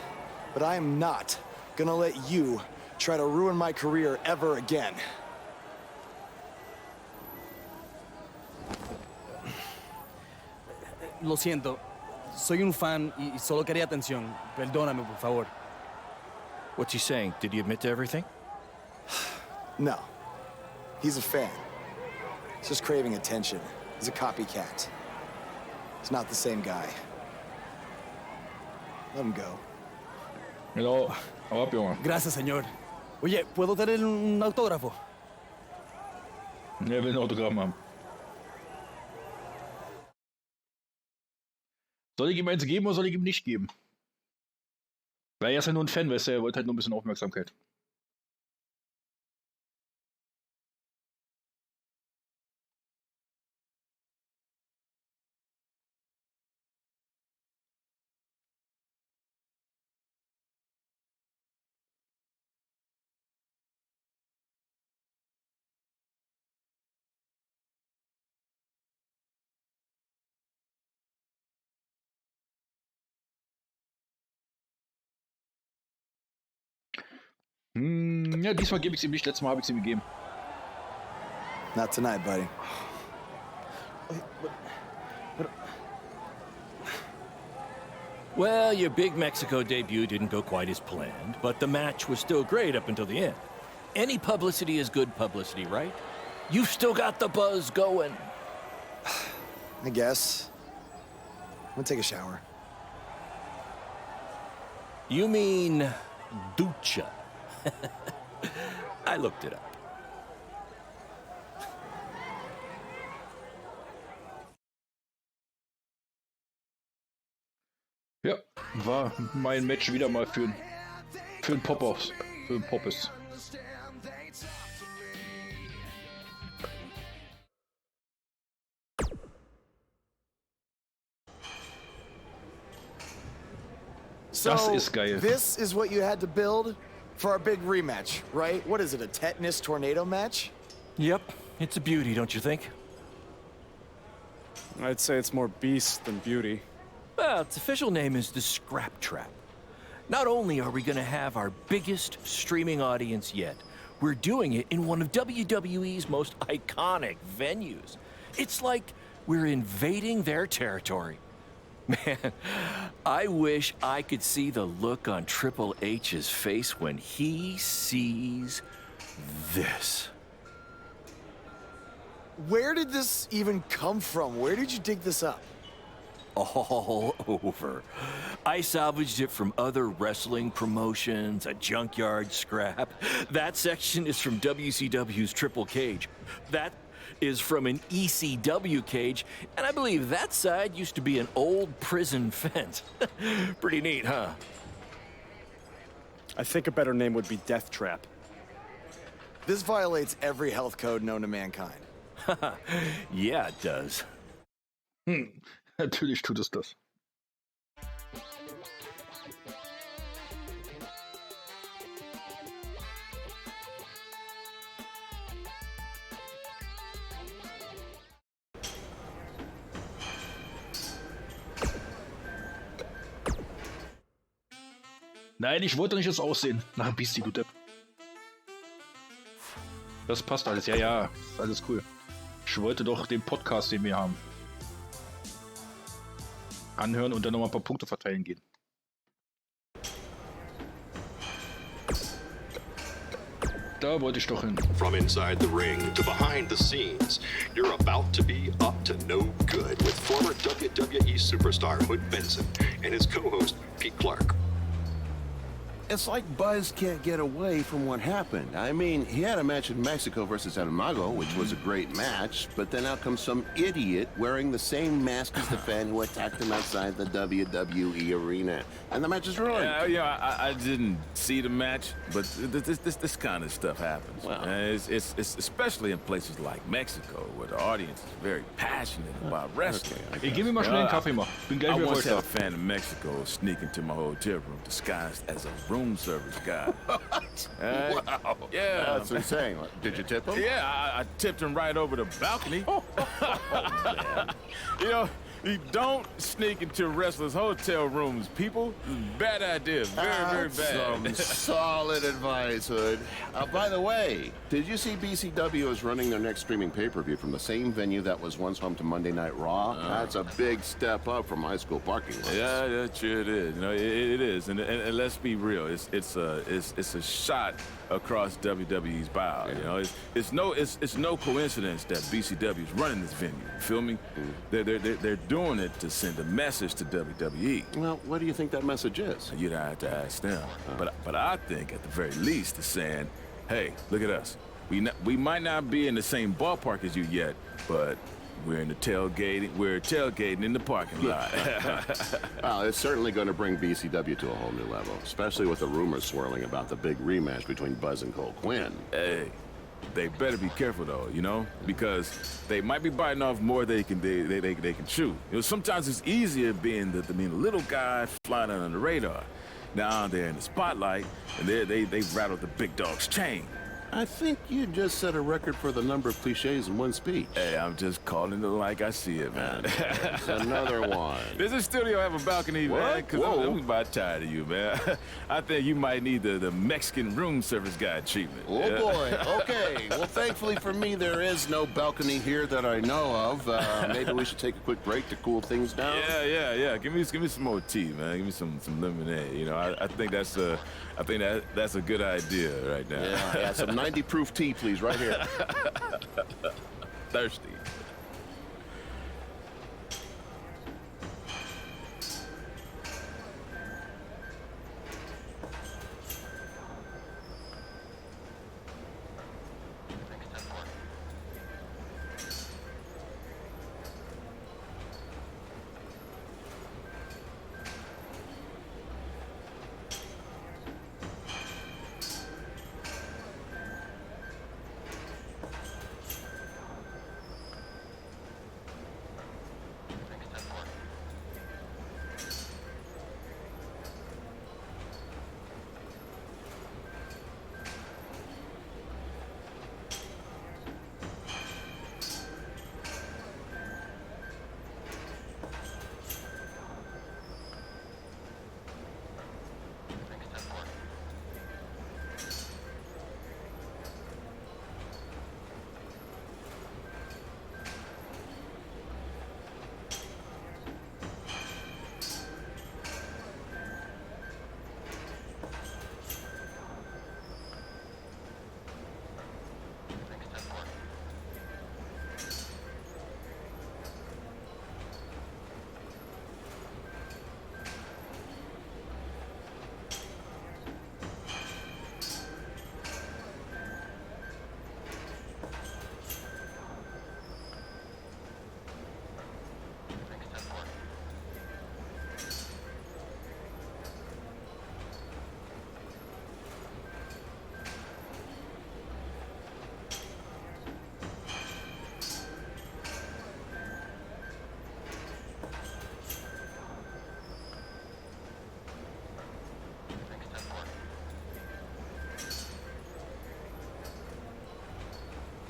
but I am not gonna let you try to ruin my career ever again. Lo siento. Soy un fan y solo quería atención. Perdóname, por favor. What's he saying? Did he admit to everything? No. He's a fan. He's just craving attention. He's a copycat. He's not the same guy. Let him go. Hello. Hau ab, Junge. Gracias, señor. Oye, ¿puedo tener un autógrafo? Er will ein Autogramm haben. Soll ich ihm eins geben oder soll ich ihm nicht geben? Weil er ist ja nur ein Fan, weißt du, er wollte halt nur ein bisschen Aufmerksamkeit. Ja, diesmal gebe ich es ihm nicht. Letztes Mal habe ich es ihm gegeben. Not tonight, buddy. Well, your big Mexico debut didn't go quite as planned, but the match was still great up until the end. Any publicity is good publicity, right? You've still got the buzz going. I guess. I'm gonna take a shower. You mean ducha. I looked it up. Ja, war mein Match wieder mal für ein Pop-Offs. Für ein Poppes. Das ist geil. This is what you had to build for our big rematch, right? What is it, a tetanus tornado match? Yep, it's a beauty, don't you think? I'd say it's more beast than beauty. Well, its official name is the Scrap Trap. Not only are we gonna have our biggest streaming audience yet, we're doing it in one of WWE's most iconic venues. It's like we're invading their territory. Man, I wish I could see the look on Triple H's face when he sees this. Where did this even come from? Where did you dig this up? All over. I salvaged it from other wrestling promotions, a junkyard scrap. That section is from WCW's Triple Cage. That is from an ECW cage, and I believe that side used to be an old prison fence. Pretty neat, huh? I think a better name would be Death Trap. This violates every health code known to mankind. Yeah, it does. Natürlich tut es das. Nein, ich wollte nicht das Aussehen. Na, Beastie, du Depp. Das passt alles. Ja, ja, ist alles cool. Ich wollte doch den Podcast, den wir haben, anhören und dann nochmal ein paar Punkte verteilen gehen. Da wollte ich doch hin. From inside the ring to behind the scenes, you're about to be up to no good with former WWE superstar Hood Benson and his co-host Pete Clark. It's like Buzz can't get away from what happened. I mean, he had a match in Mexico versus El Mago, which was a great match, but then out comes some idiot wearing the same mask as the fan who attacked him outside the WWE arena. And the match is ruined. Yeah, I didn't see the match, but this kind of stuff happens. Well, it's especially in places like Mexico, where the audience is very passionate about wrestling. Okay, ich gebe mir mal schnell einen Kaffee mal. Bin gleich I wieder once had a heute. fan in Mexico sneak into my hotel room disguised as a room room service guy. Wow. Yeah. That's insane. Did you tip him? Yeah, I tipped him right over the balcony. You know, you don't sneak into wrestlers' hotel rooms, people. Bad idea. Very bad. Some solid advice, Hood. By the way, did you see BCW is running their next streaming pay-per-view from the same venue that was once home to Monday Night Raw? That's a big step up from high school parking lots. Yeah, sure it is. You know, it is. And let's be real. It's a shot across WWE's bow. You know, it's no coincidence that BCW is running this venue. You feel me? They're doing it to send a message to WWE. Well, what do you think that message is? You'd have to ask them. But I think at the very least it's saying, hey, look at us. We might not be in the same ballpark as you yet, but we're tailgating in the parking lot. Well, it's certainly going to bring BCW to a whole new level, especially with the rumors swirling about the big rematch between Buzz and Cole Quinn. Hey, they better be careful though, you know, because they might be biting off more they can chew. You know, sometimes it's easier being the little guy flying under the radar. Now they're in the spotlight, and they've rattled the big dog's chain. I think you just set a record for the number of cliches in one speech. Hey, I'm just calling it like I see it, man. There's another one. Does this studio have a balcony, man? Because I'm about tired of you, man. I think you might need the Mexican room service guy treatment. Oh, yeah? boy. Okay. Well, thankfully for me, there is no balcony here that I know of. Maybe we should take a quick break to cool things down. Yeah. Give me some more tea, man. Give me some lemonade. You know, I think that's a good idea right now. Yeah, some 90 proof tea, please, right here. Thirsty.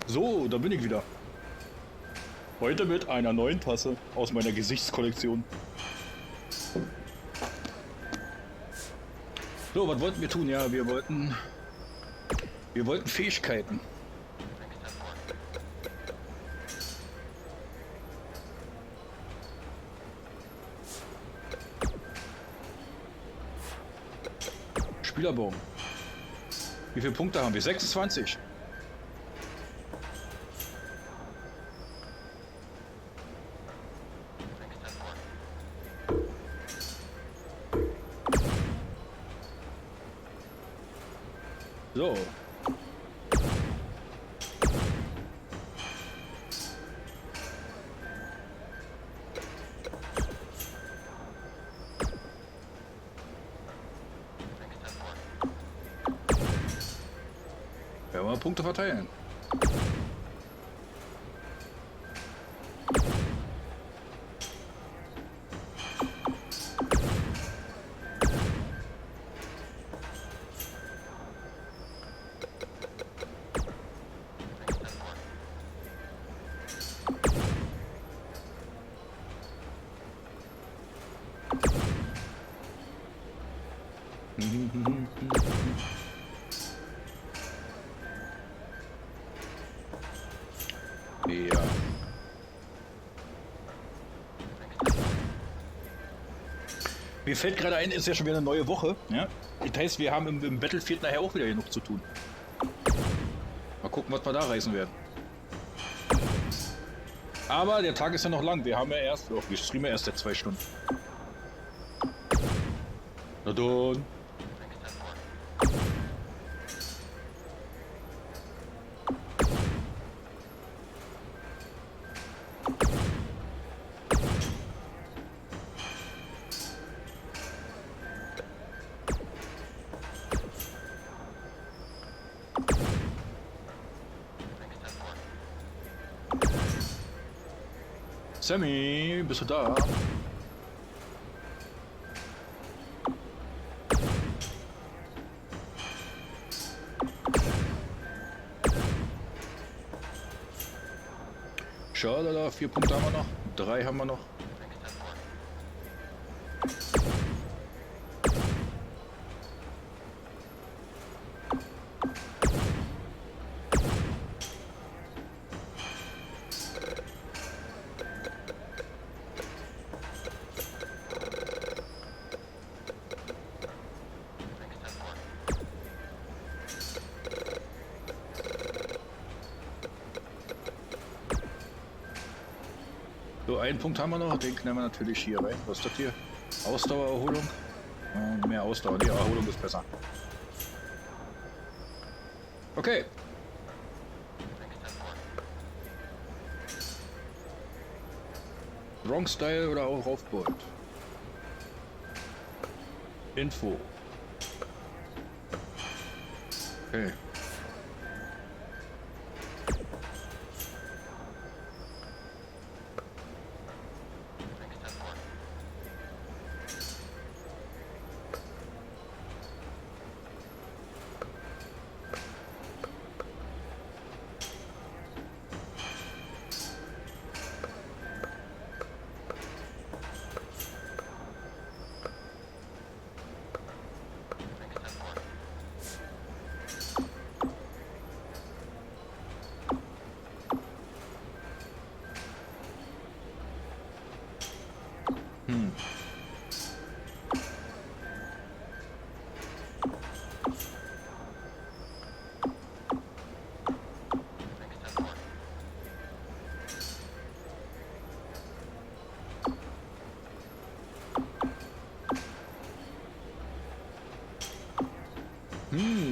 So, da bin ich wieder. Heute mit einer neuen Tasse aus meiner Gesichtskollektion. So, was wollten wir tun? Ja, wir wollten Fähigkeiten. Spielerbaum. Wie viele Punkte haben wir? 26. So. Werden wir Punkte verteilen. Ja. Mir fällt gerade ein, ist ja schon wieder eine neue Woche. Ja? Das heißt, wir haben im Battlefield nachher auch wieder genug zu tun. Mal gucken, was wir da reißen werden. Aber der Tag ist ja noch lang. Wir haben ja erst, wir streamen ja erst seit 2 Stunden. Na dann. Sammy, bist du da? Schade, 4 Punkte haben wir noch, 3 haben wir noch. So, einen Punkt haben wir noch, den knallen wir natürlich hier rein. Was ist das hier? Ausdauererholung? Mehr Ausdauer, die Erholung ist besser. Okay. Wrong Style oder auch Raufbold? Info. Okay.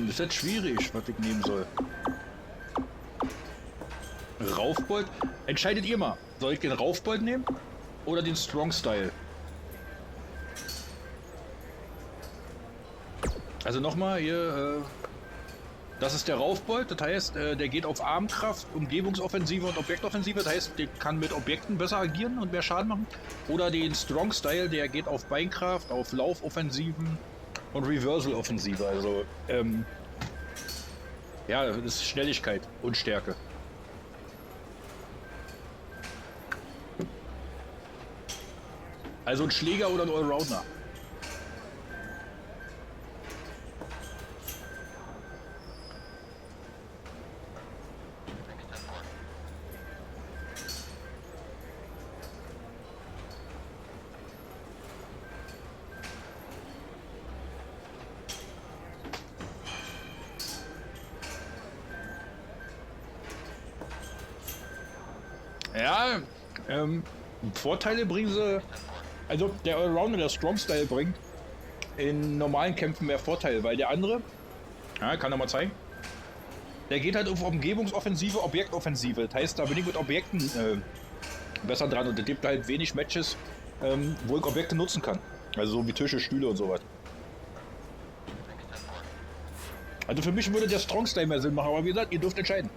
Das ist jetzt schwierig, was ich nehmen soll. Raufbold? Entscheidet ihr mal. Soll ich den Raufbold nehmen? Oder den Strong Style? Also nochmal hier, das ist der Raufbold, das heißt, der geht auf Armkraft, Umgebungsoffensive und Objektoffensive, das heißt, der kann mit Objekten besser agieren und mehr Schaden machen. Oder den Strong Style, der geht auf Beinkraft, auf Laufoffensiven und Reversal-Offensive, also, ja, das ist Schnelligkeit und Stärke. Also ein Schläger oder ein Allrounder. Ja, Vorteile bringen sie, also der Allrounder, der Strong Style bringt in normalen Kämpfen mehr Vorteile, weil der andere, ja, kann er mal zeigen, der geht halt auf Umgebungsoffensive, Objektoffensive, das heißt, da bin ich mit Objekten besser dran und es gibt halt wenig Matches, wo ich Objekte nutzen kann, also so wie Tische, Stühle und sowas. Also für mich würde der Strong Style mehr Sinn machen, aber wie gesagt, ihr dürft entscheiden.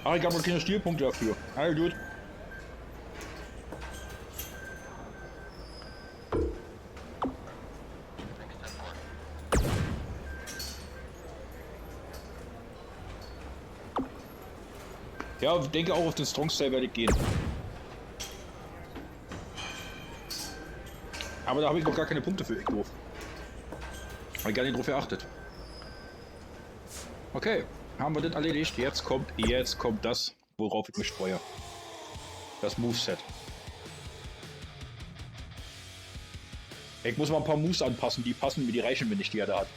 Ach, ich habe noch keine Stilpunkte dafür. Ah, gut. Ja, ich denke auch auf den Strong Style werde ich gehen. Aber da habe ich noch gar keine Punkte für drauf. Habe ich gar nicht drauf geachtet. Okay, haben wir das erledigt. Jetzt kommt das, worauf ich mich freue. Das Moveset. Ich muss mal ein paar Moves anpassen, die passen mir, die reichen mir nicht, die er da hat.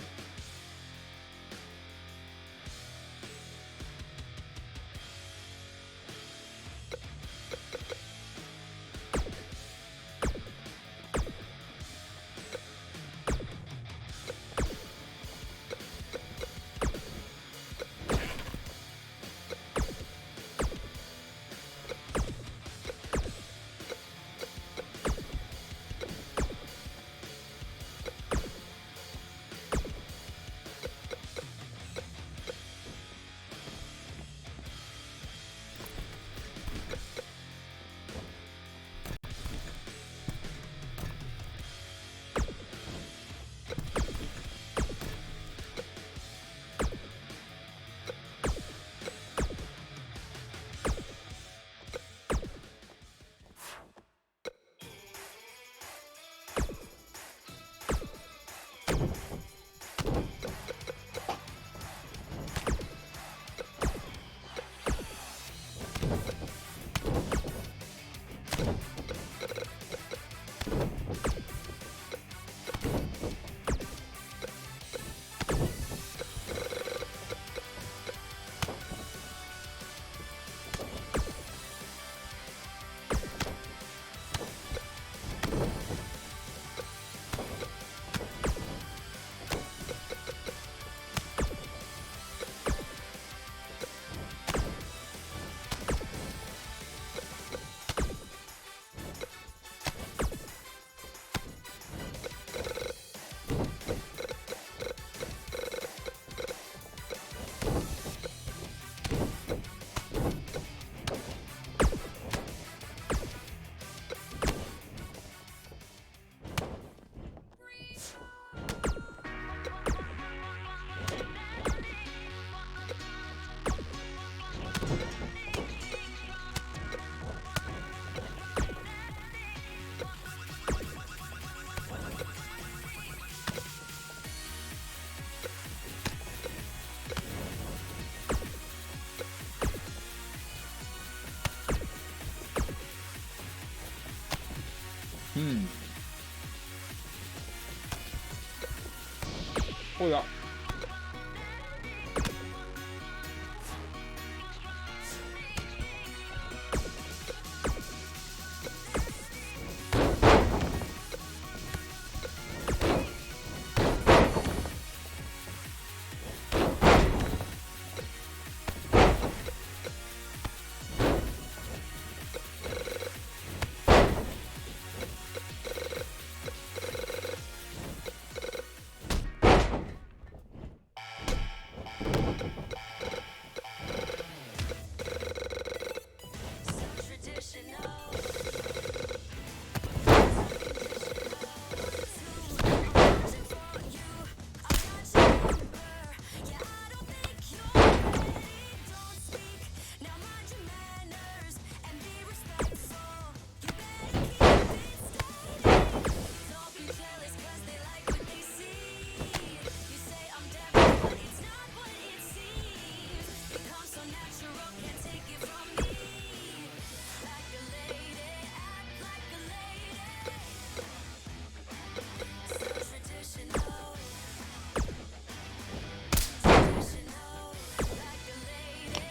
Oh ja.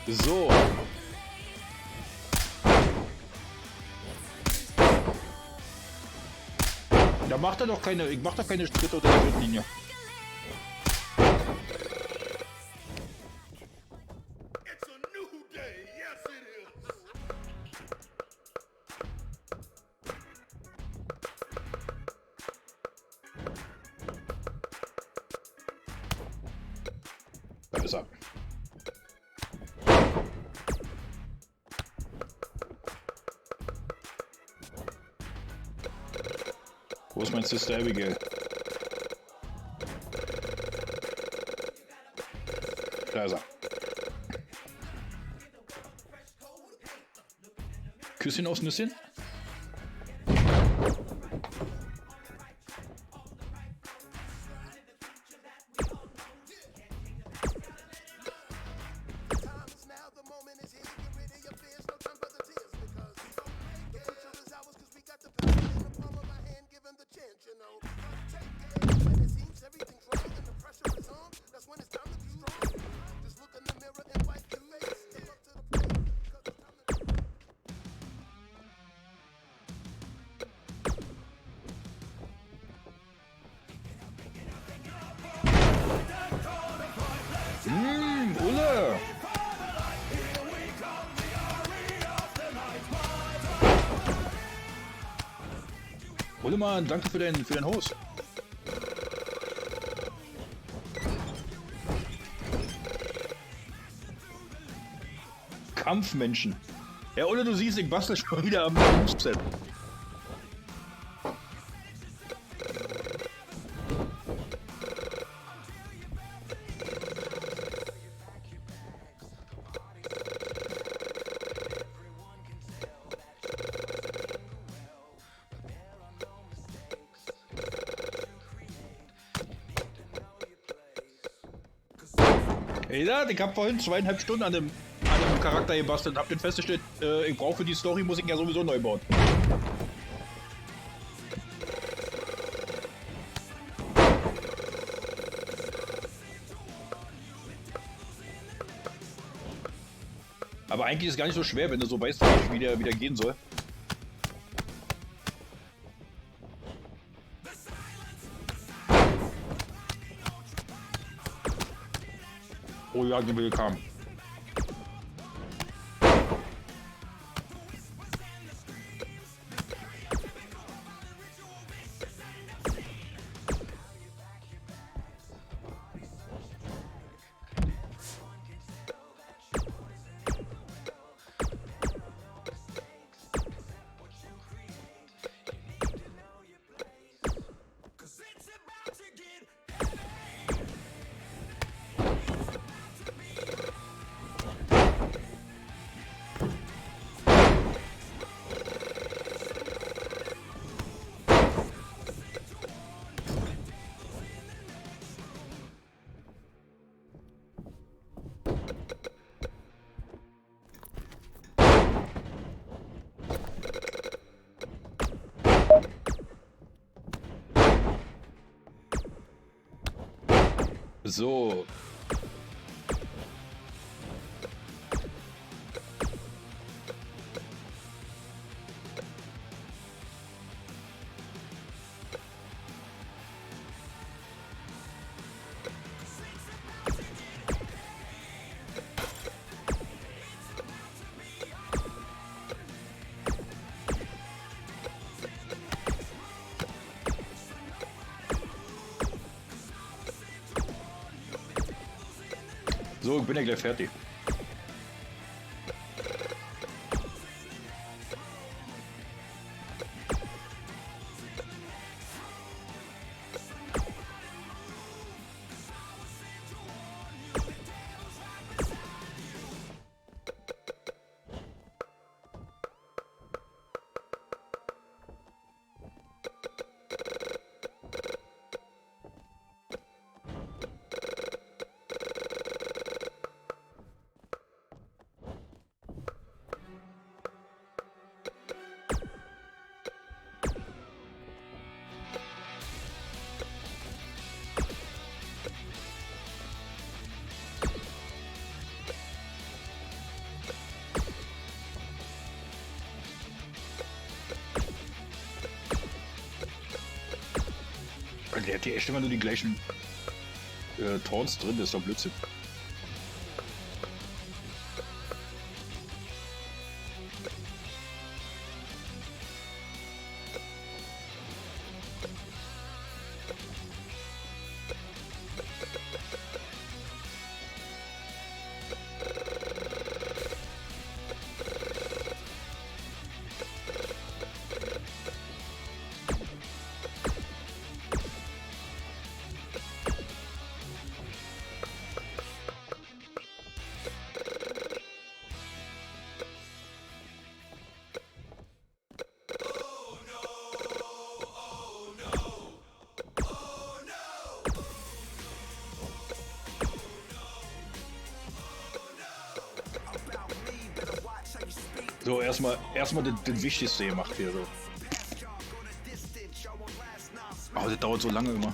So. Da macht er doch keine, ich mach doch keine Schritte oder Linie. Da ist er. Wo ist mein Sister Abigail? Da ist er. Küsschen aufs Nüsschen. Ulle! Ullemann, danke für den Host. Kampfmenschen. Ja, Ulle, du siehst, ich bastel schon wieder am Set. Ich hab vorhin 2,5 Stunden an dem Charakter gebastelt und hab den festgestellt, ich brauche für die Story, muss ich ihn ja sowieso neu bauen. Aber eigentlich ist es gar nicht so schwer, wenn du so weißt, wie der wieder gehen soll. Oh ja, die will kam. So. So, ich bin ja gleich fertig. Der hat hier echt immer nur die gleichen Taunts drin, das ist doch Blödsinn. So, erstmal das Wichtigste gemacht hier so. Aber das dauert so lange immer.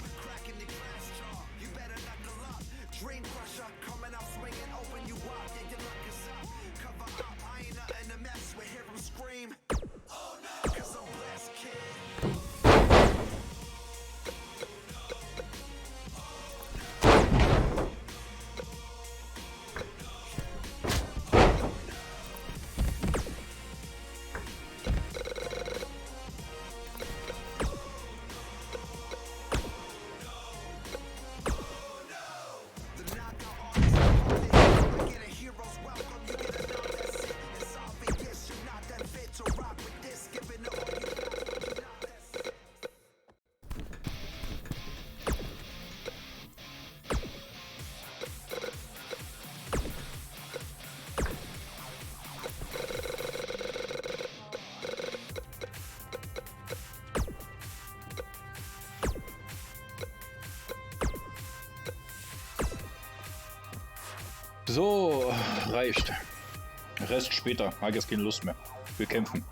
So, reicht. Rest später. Habe jetzt keine Lust mehr. Wir kämpfen.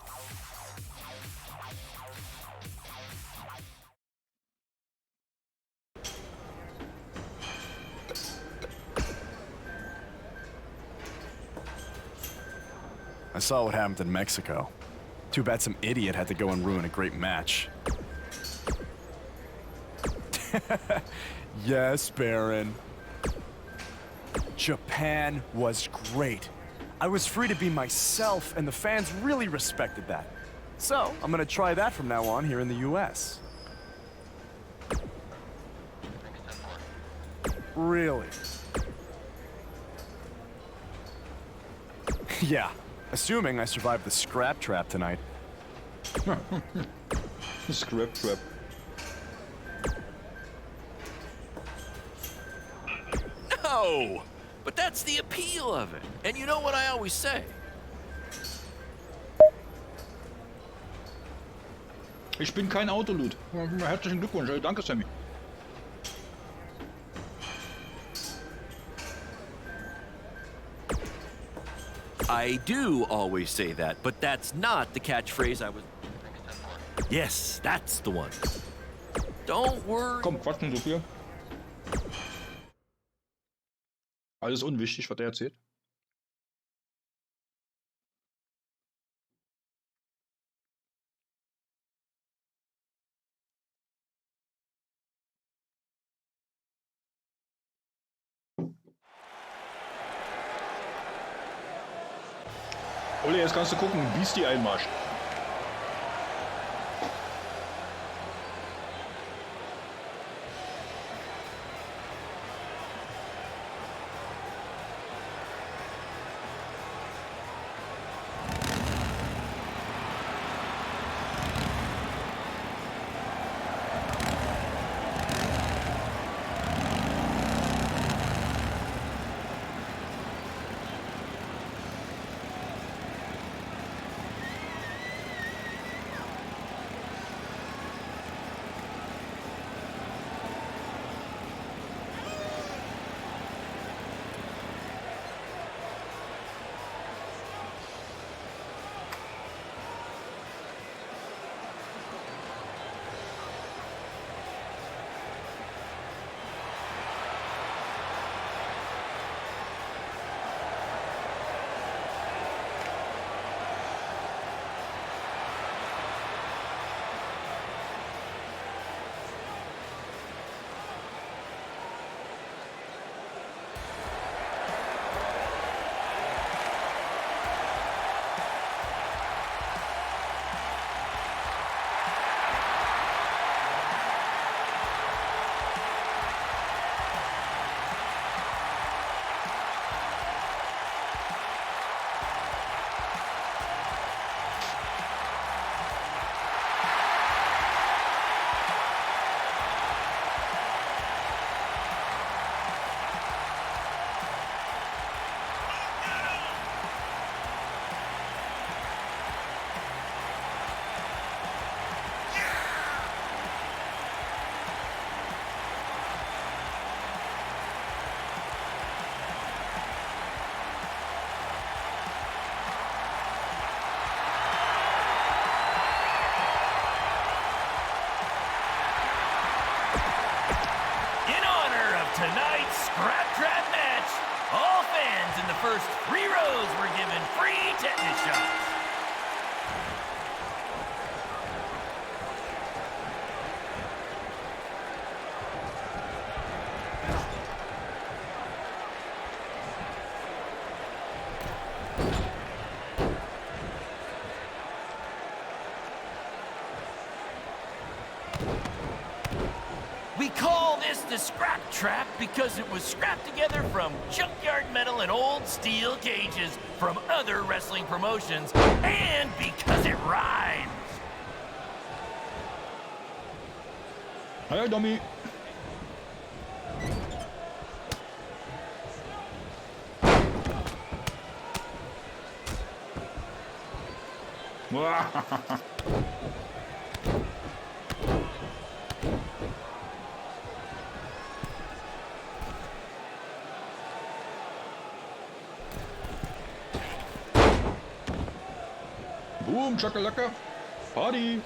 I saw what happened in Mexico. Too bad some idiot had to go and ruin a great match. Yes, Baron. Japan was great. I was free to be myself, and the fans really respected that. So, I'm gonna try that from now on here in the US. Really? Yeah, assuming I survived the scrap trap tonight. Scrap trap. No! But that's the appeal of it. And you know what I always say? Ich bin kein Autoloot. Herzlichen Glückwunsch. Danke, Sammy. I do always say that, but that's not the catchphrase I was... Yes, that's the one. Don't worry. Komm, quatschen so viel. Alles unwichtig, was er erzählt. Ole, jetzt kannst du gucken, Beastie Einmarsch. first 3 rows were given free tetanus shots. We call this the scrap trap because it was scrapped together from junkyard metal and old steel cages from other wrestling promotions, and because it rhymes. Hey, dummy. Boom, chakalaka. Party.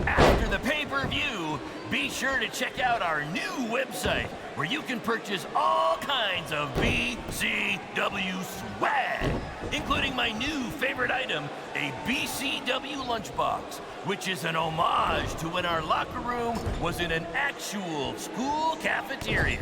After the pay-per-view, be sure to check out our new website where you can purchase all kinds of BCW swag, including my new favorite item, a BCW lunchbox, which is an homage to when our locker room was in an actual school cafeteria.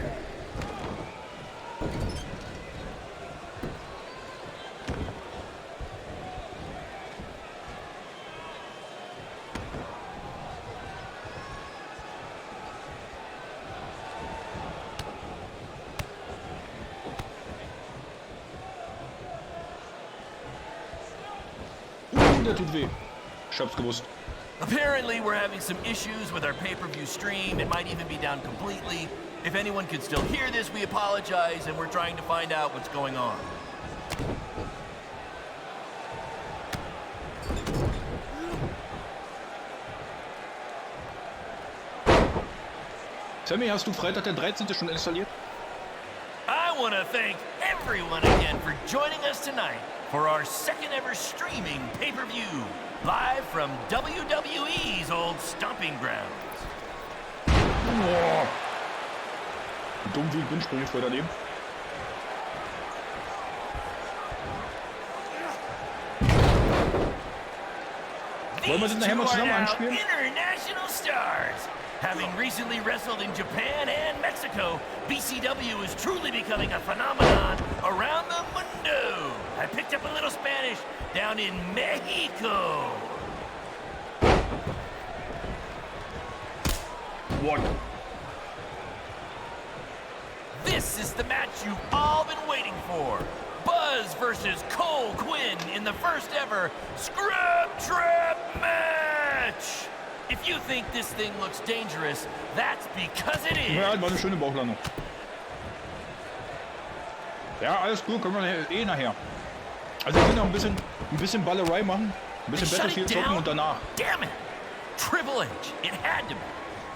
Der tut weh. Ich hab's gewusst. Apparently, we're having some issues with our pay-per-view stream. It might even be down completely. If anyone can still hear this, we apologize, and we're trying to find out what's going on. Sammy, hast du Freitag der 13. schon installiert? I want to thank everyone again for joining us tonight for our second ever streaming pay-per-view, live from WWE's old stomping grounds. Boah. Dumm wie ich bin, springe ich voll daneben. Wollen wir das nachher mal zusammen anspielen? International stars. Having recently wrestled in Japan and Mexico, BCW is truly becoming a phenomenon around the mundo. I picked up a little Spanish down in Mexico. What? This is the match you've all been waiting for. Buzz versus Cole Quinn in the first ever Scrap Trap match. If you think this thing looks dangerous, that's because it is. Ja, war eine schöne Bauchlandung. Ja, alles gut, können wir eh nachher. Also wir können noch ein bisschen Ballerei machen, ein bisschen Battlefield zocken und danach. Damn it! Triple H, it had to be.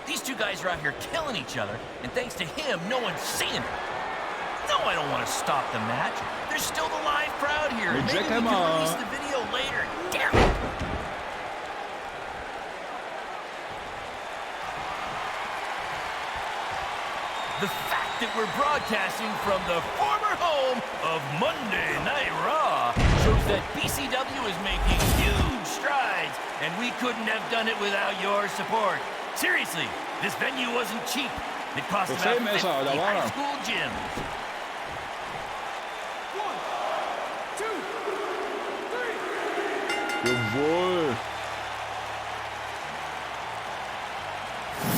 These two guys are out here killing each other, and thanks to him, no one's seeing it. No, I don't want to stop the match. There's still the live crowd here. Maybe we can release the video later. Damn it! The fact that we're broadcasting from the former home of Monday Night Raw shows that BCW is making huge strides, and we couldn't have done it without your support. Seriously, this venue wasn't cheap. It cost about 50 high school gyms. 1, 2, 3. Jawohl.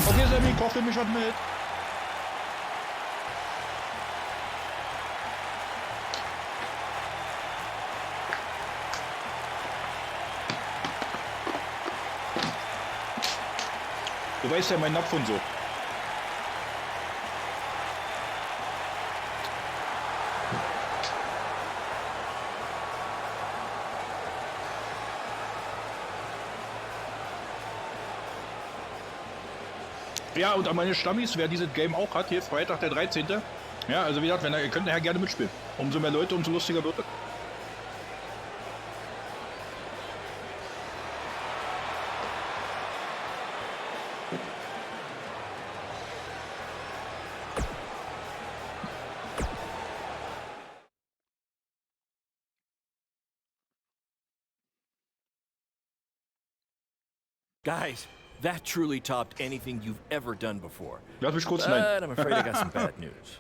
Okay, Sammy, koch für mich was mit. Du weißt ja, mein Napf und so. Ja, und an meine Stammis, wer dieses Game auch hat, hier Freitag der 13. Ja, also wie gesagt, ihr könnt nachher gerne mitspielen. Umso mehr Leute, umso lustiger wird es. Guys, that truly topped anything you've ever done before. Lass mich kurz But I'm afraid I got some bad news.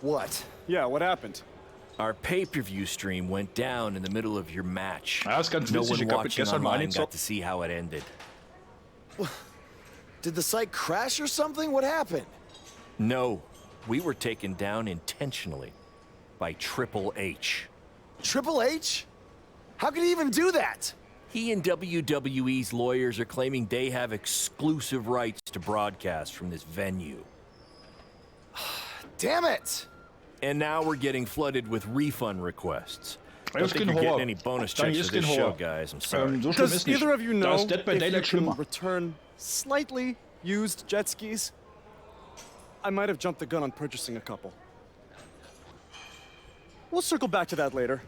What? Yeah, what happened? Our pay-per-view stream went down in the middle of your match. Ja, ist ganz No witzig. one Ich hab watching gestern mal online got eingezockt. to see how it ended. Did the site crash or something? What happened? No, we were taken down intentionally by Triple H. Triple H? How could he even do that? He and WWE's lawyers are claiming they have exclusive rights to broadcast from this venue. Damn it! And now we're getting flooded with refund requests. I don't ist think kein you're Horror. getting any bonus Dann checks ist for this kein show, Horror. guys. I'm sorry. So schlimm Does ist nicht. either of you know Da ist Dead by if you Daylight can schlimmer. return slightly used jet skis? I might have jumped the gun on purchasing a couple. We'll circle back to that later.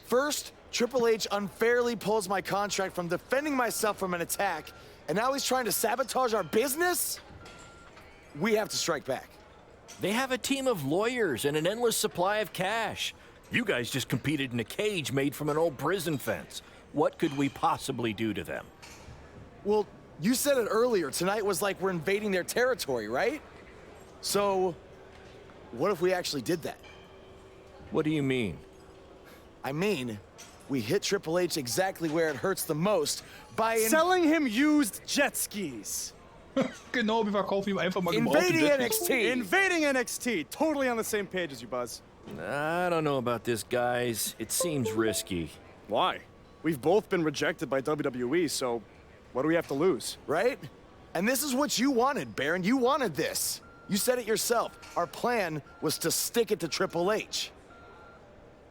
First, Triple H unfairly pulls my contract from defending myself from an attack, and now he's trying to sabotage our business? We have to strike back. They have a team of lawyers and an endless supply of cash. You guys just competed in a cage made from an old prison fence. What could we possibly do to them? Well, you said it earlier. Tonight was like we're invading their territory, right? So, what if we actually did that? What do you mean? I mean, we hit Triple H exactly where it hurts the most by selling him used jet skis. Genau, wir verkaufen ihm einfach mal gebrauchte invading Jetskis. NXT. Invading NXT. Totally on the same page as you, Buzz. I don't know about this, guys. It seems risky. Why? We've both been rejected by WWE, so what do we have to lose? Right? And this is what you wanted, Baron. You wanted this. You said it yourself. Our plan was to stick it to Triple H.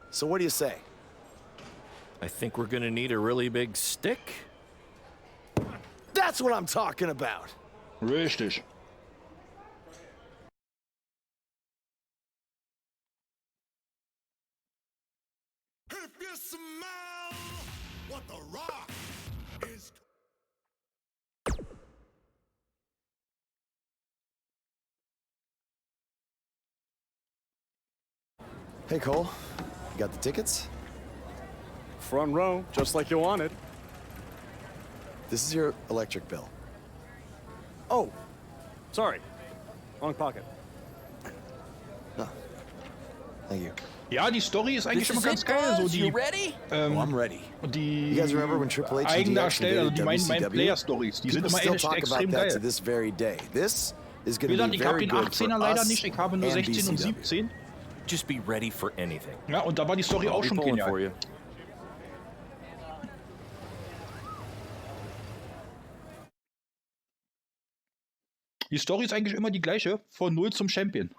So what do you say? I think we're gonna need a really big stick. That's what I'm talking about. Richtig. If you smell what the Rock is. Hey, Cole. You got the tickets? Front row, just like you wanted. This is your electric bill. Oh, sorry. Wrong pocket. No. Thank you. Ja, die Story ist eigentlich This immer is ganz it, geil. So Buzz? die, You ready? Oh, I'm ready. Die You guys remember when Triple H and DX Eigendarsteller, also invaded die mein WCW? Player-Stories, die sind People immer still echt talk about extrem that to geil. this very day. This is Wie going to gesagt, be ich habe very den good for 18er leider us nicht, ich habe nur and 16 und BCW. 17. Just be ready for anything. Ja, und da war die Story I'll auch be schon pulling genial. for you. Die Story ist eigentlich immer die gleiche, von 0 zum Champion.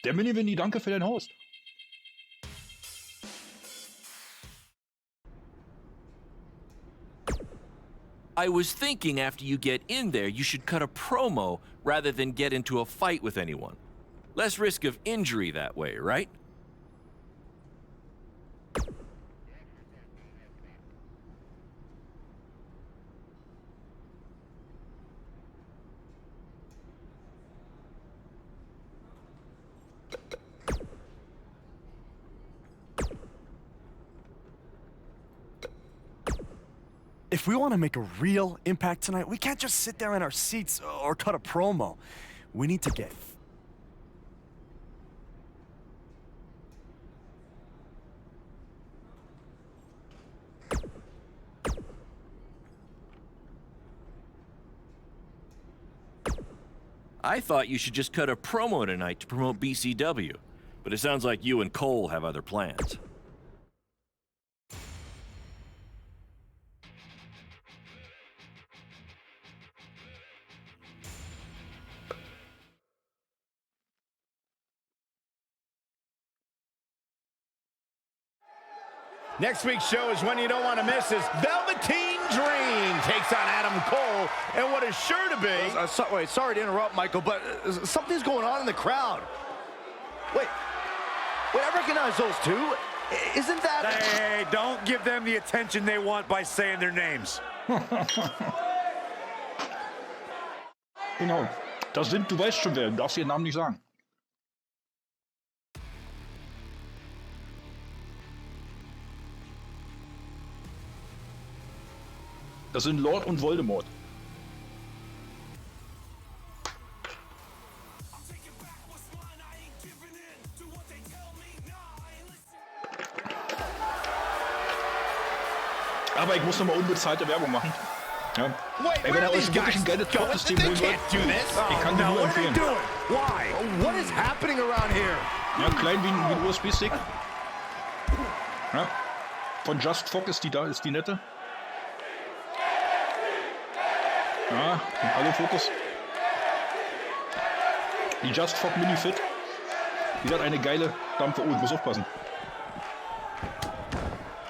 Der Mini-Winnie, danke für dein Host. I was thinking after you get in there, you should cut a promo rather than get into a fight with anyone. Less risk of injury that way, right? If we want to make a real impact tonight, we can't just sit there in our seats or cut a promo. We need to get... I thought you should just cut a promo tonight to promote BCW, but it sounds like you and Cole have other plans. Next week's show is one you don't want to miss. Is Velveteen Dream takes on Adam Cole, and what is sure to be... Wait, sorry to interrupt, Michael, but something's going on in the crowd. Wait, I recognize those two. Isn't that... Hey, don't give them the attention they want by saying their names. Genau. Das sind, du weißt schon wer, du darfst ihren Namen nicht sagen. Das sind Lord und Voldemort. Aber ich muss nochmal unbezahlte Werbung machen. Ja. Ey, wenn ihr euch wirklich ein geiles Top-System holen wollt, ich kann dir nur empfehlen. What is happening around here? Ja, klein wie ein USB-Stick. Ja. Von Just Fock ist die nette. Ja, hallo Fokus. Die Just Fock Mini Fit. Die hat eine geile Dampfe. Oh, ich muss aufpassen.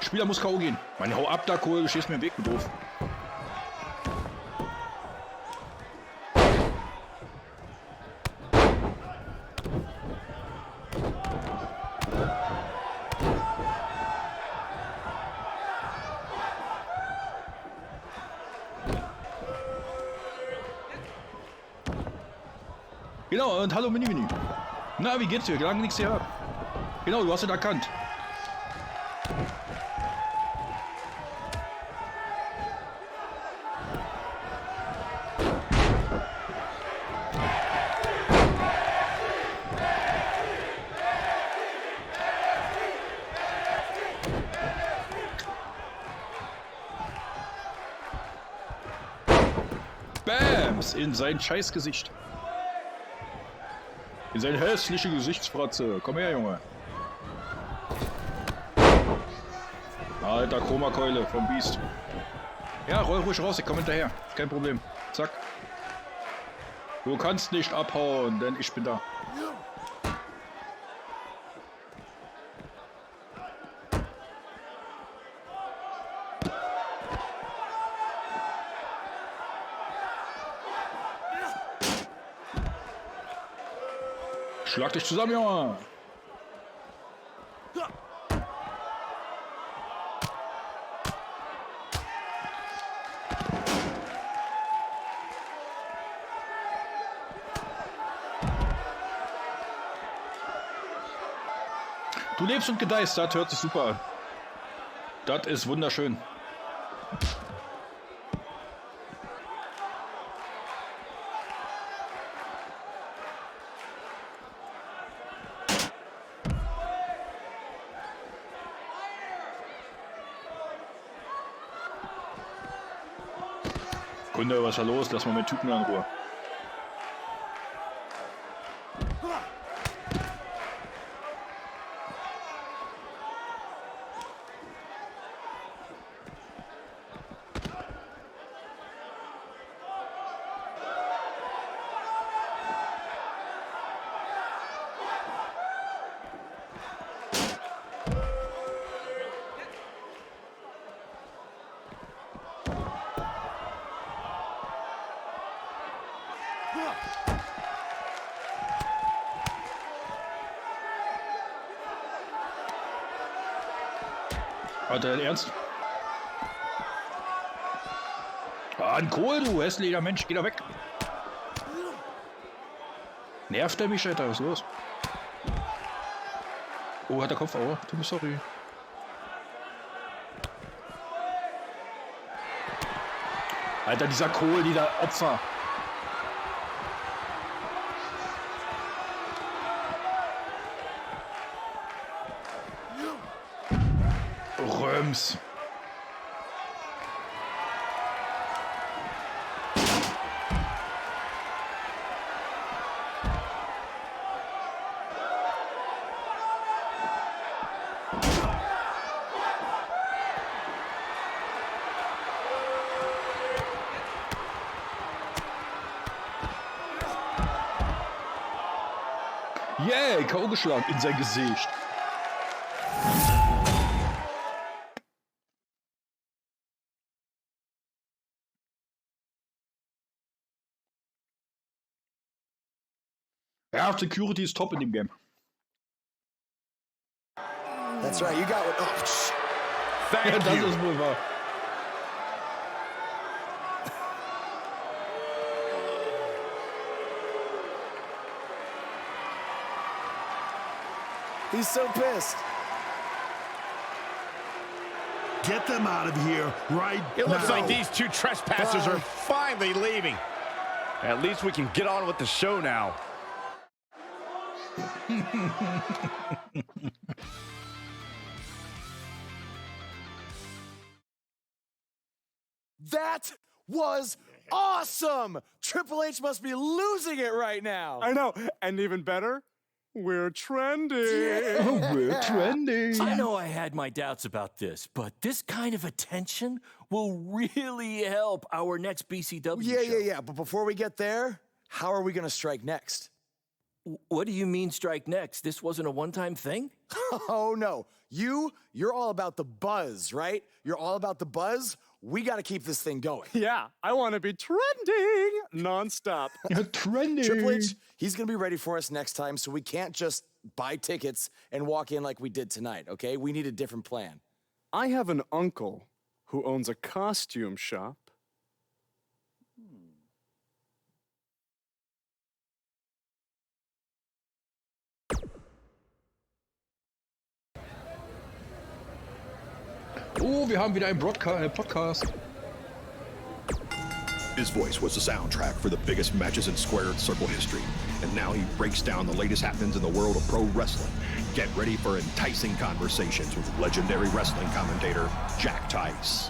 Spieler muss K.O. gehen. Mann, hau ab da, Kohl, du stehst mir im Weg, du doof. Genau, und hallo Mini. Na, wie geht's dir? Lange nichts her. Genau, du hast ihn erkannt. Bams! In sein Scheißgesicht. In seine hässliche Gesichtsfratze. Komm her, Junge. Alter, Chroma-Keule vom Biest. Ja, roll ruhig raus, ich komm hinterher. Kein Problem. Zack. Du kannst nicht abhauen, denn ich bin da. Schlag dich zusammen, Junge! Du lebst und gedeihst, das hört sich super an. Das ist wunderschön. Kunde, was ist da los? Lass mal mit Typen in Ruhe. Hat er denn ernst? Ah, ein Kohl, du hässlicher Mensch, geh da weg. Nervt er mich, Alter, was ist los? Oh, hat der Kopf, oh, tut mir sorry. Alter, dieser Kohl, dieser Opfer. Röms. Yeah, K.O. geschlagen in sein Gesicht. Ja, Security ist top in dem Game. That's right, you got what. Oh, Thank Das you. ist wohl wahr. he's so pissed. Get them out of here right It looks now. like these two trespassers are finally leaving. At least we can get on with the show now. That was awesome! Triple H must be losing it right now. I know. And even better, we're trending. We're trending. I know I had my doubts about this, but this kind of attention will really help our next BCW show. Yeah. But before we get there, how are we going to strike next? What do you mean strike next? This wasn't a one-time thing? Oh, no. You're all about the buzz, right? You're all about the buzz. We got to keep this thing going. Yeah, I want to be trending nonstop. Trending. Triple H, he's going to be ready for us next time, so we can't just buy tickets and walk in like we did tonight, okay? We need a different plan. I have an uncle who owns a costume shop. Oh, wir haben wieder einen Podcast. His voice was the soundtrack for the biggest matches in squared circle history. And now he breaks down the latest happenings in the world of pro wrestling. Get ready for enticing conversations with legendary wrestling commentator Jack Tice.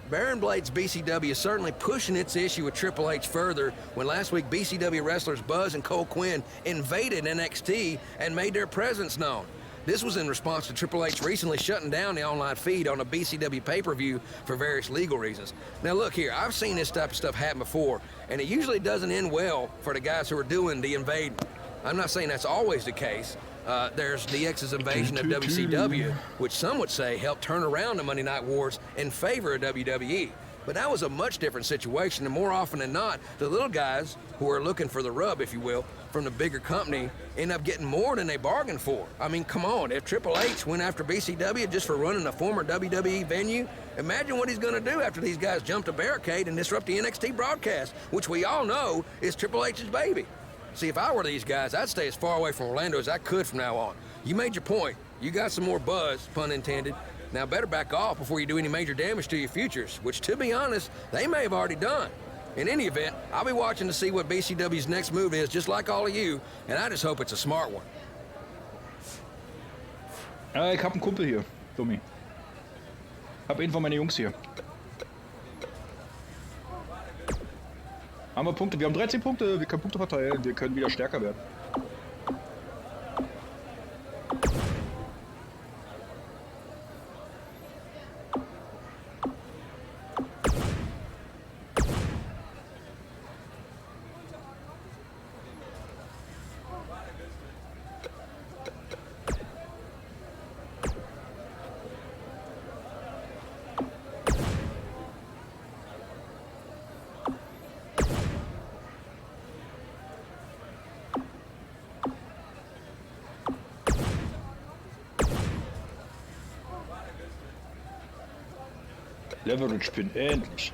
Baron Blade's BCW is certainly pushing its issue with Triple H further when last week BCW wrestlers Buzz and Cole Quinn invaded NXT and made their presence known. This was in response to Triple H recently shutting down the online feed on a BCW pay-per-view for various legal reasons. Now look here, I've seen this type of stuff happen before, and it usually doesn't end well for the guys who are doing the invading. I'm not saying that's always the case. There's DX's invasion of WCW, which some would say helped turn around the Monday Night Wars in favor of WWE. But that was a much different situation, and more often than not, the little guys who are looking for the rub, if you will, from the bigger company end up getting more than they bargained for. I mean, come on, if Triple H went after BCW just for running a former WWE venue, imagine what he's gonna do after these guys jump a barricade and disrupt the NXT broadcast, which we all know is Triple H's baby. See, if I were these guys, I'd stay as far away from Orlando as I could from now on. You made your point. You got some more buzz, pun intended. Now better back off before you do any major damage to your futures, which, to be honest, they may have already done. In any event, I'll be watching to see what BCW's next move is, just like all of you, and I just hope it's a smart one. Ich hab einen Kumpel hier, Dummi. Hab einen von meinen Jungs hier. Haben wir Punkte? Wir haben 13 Punkte. Wir können Punkte verteilen. Wir können wieder stärker werden. Leverage Pin, endlich.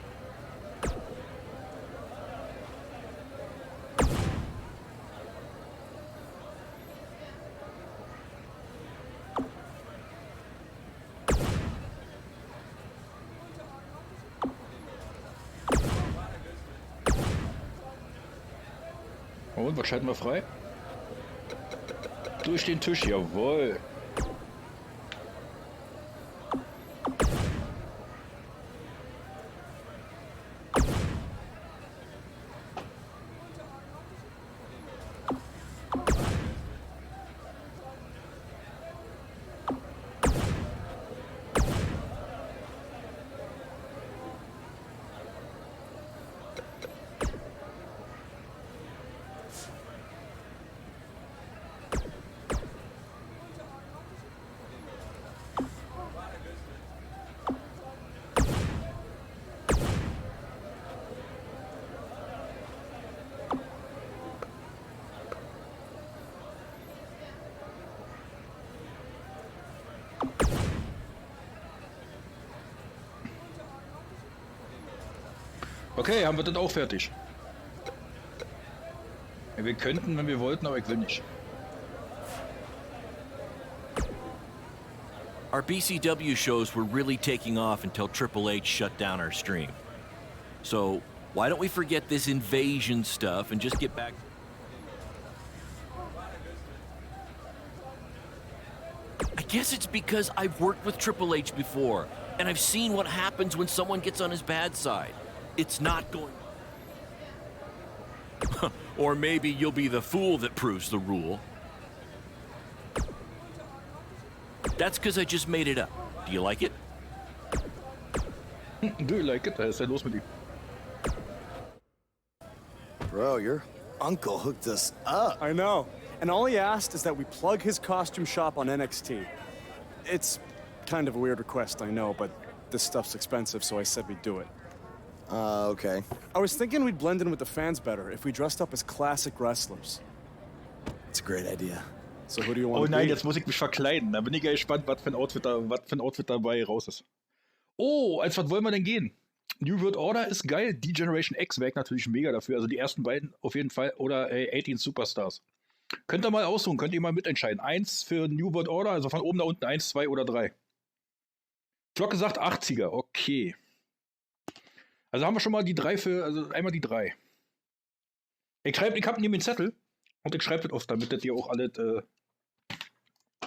Und was schalten wir frei? Durch den Tisch, jawohl. Okay, haben wir das auch fertig. Ja, wir könnten, wenn wir wollten, aber ich will nicht. Our BCW shows were really taking off until Triple H shut down our stream. So, why don't we forget this invasion stuff and just get back... I guess it's because I've worked with Triple H before, and I've seen what happens when someone gets on his bad side. It's not going... Or maybe you'll be the fool that proves the rule. That's because I just made it up. Do you like it? Do you like it? Was ist denn los mit ihm? Bro, your uncle hooked us up. I know. And all he asked is that we plug his costume shop on NXT. It's kind of a weird request, I know, but this stuff's expensive, so I said we'd do it. Okay. I was thinking we'd blend in with the fans better if we dressed up as classic wrestlers. It's a great idea. So who do you want Oh to nein, be? jetzt muss ich mich verkleiden. Da bin ich ja gespannt, was für ein Outfit dabei raus ist. Oh, als was wollen wir denn gehen? New World Order ist geil. D-Generation X wäre natürlich mega dafür. Also die ersten beiden auf jeden Fall. Oder 18 Superstars. Könnt ihr mal aussuchen, könnt ihr mal mitentscheiden. 1 für New World Order, also von oben nach unten 1, 2 oder 3. Flock gesagt 80er, okay. Also haben wir schon mal die 3 für, also einmal die 3. Ich hab neben den Zettel und ich schreibe das oft, damit das hier auch alles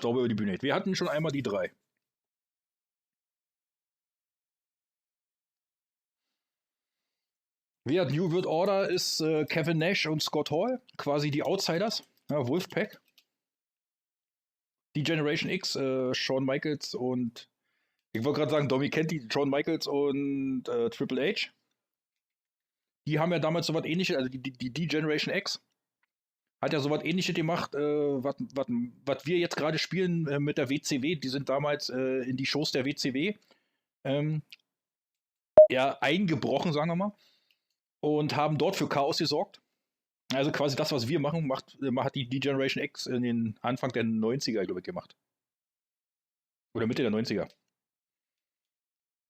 sauber über die Bühne geht. Wir hatten schon einmal die 3. Wir hatten New World Order ist Kevin Nash und Scott Hall, quasi die Outsiders. Ja, Wolfpack. Die Generation X, Shawn Michaels und ich wollte gerade sagen, Domi kennt die, Shawn Michaels und Triple H. Die haben ja damals so was ähnliches, also die Generation X hat ja so was ähnliches gemacht, was wir jetzt gerade spielen mit der WCW. Die sind damals in die Shows der WCW ja, eingebrochen, sagen wir mal, und haben dort für Chaos gesorgt. Also quasi das, was wir machen, hat die Generation X in den Anfang der 90er, glaube ich, gemacht. Oder Mitte der 90er.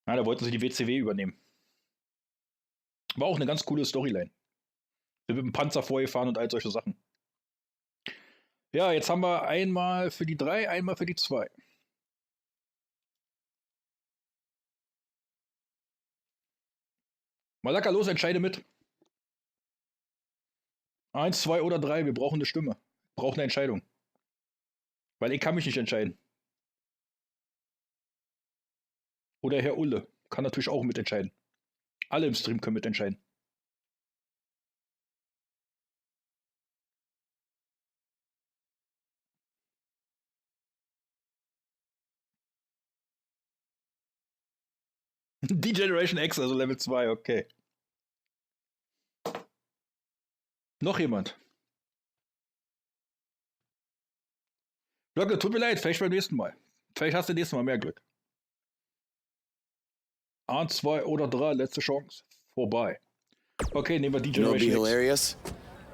Ja, da wollten sie die WCW übernehmen. War auch eine ganz coole Storyline. Wir mit dem Panzer vorgefahren und all solche Sachen. Ja, jetzt haben wir einmal für die 3, einmal für die 2. Malaka, los, entscheide mit. 1, 2 oder 3, wir brauchen eine Stimme. Wir brauchen eine Entscheidung. Weil ich kann mich nicht entscheiden. Oder Herr Ulle kann natürlich auch mitentscheiden. Alle im Stream können mitentscheiden. Die Generation X, also Level 2, okay. Noch jemand? Glocke, tut mir leid, vielleicht beim nächsten Mal. Vielleicht hast du nächstes Mal mehr Glück. 1, 2 oder 3, letzte Chance. Vorbei. Okay, nehmen wir die You know, it'd be Generation X. hilarious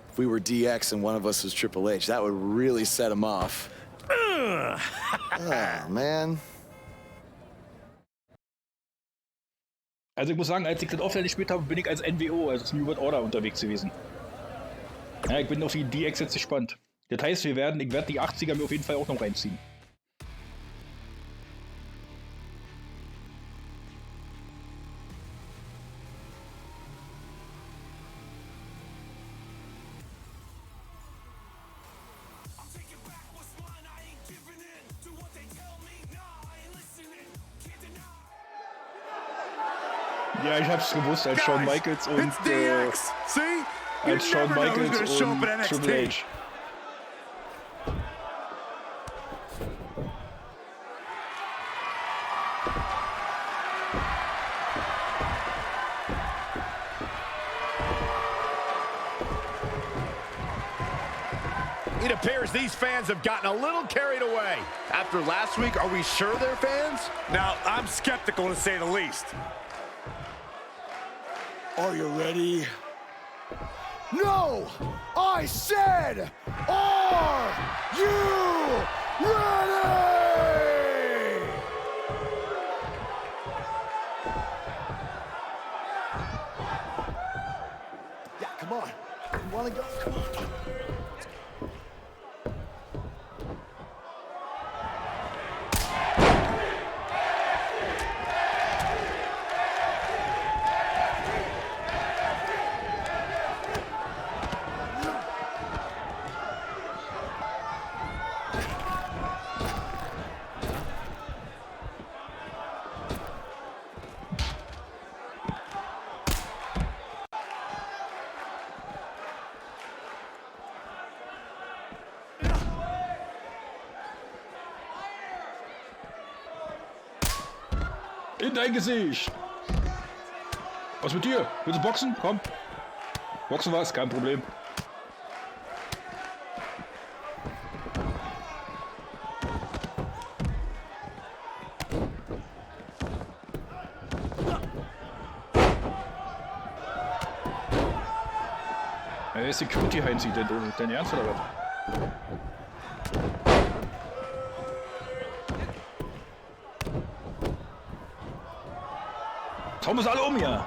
if we were DX and one of us was Triple H. That would really set him off. Oh, man. Also ich muss sagen, als ich das Offline gespielt habe, bin ich als NWO, also als New World Order unterwegs gewesen. Ja, ich bin auf die DX jetzt gespannt. Das heißt, ich werde die 80er mir auf jeden Fall auch noch reinziehen. Ja, ich hab's gewusst, als Shawn Michaels und als Shawn Michaels und Triple H. It appears these fans have gotten a little carried away. After last week, are we sure they're fans? Now, I'm skeptical to say the least. Are you ready? No! I said, are you ready? wanna go? Come on. In dein Gesicht! Was mit dir? Willst du boxen? Komm. Boxen was? Kein Problem. Wer ist Security Heinzi? Dein Ernst oder was? Hauen wir es alle um hier!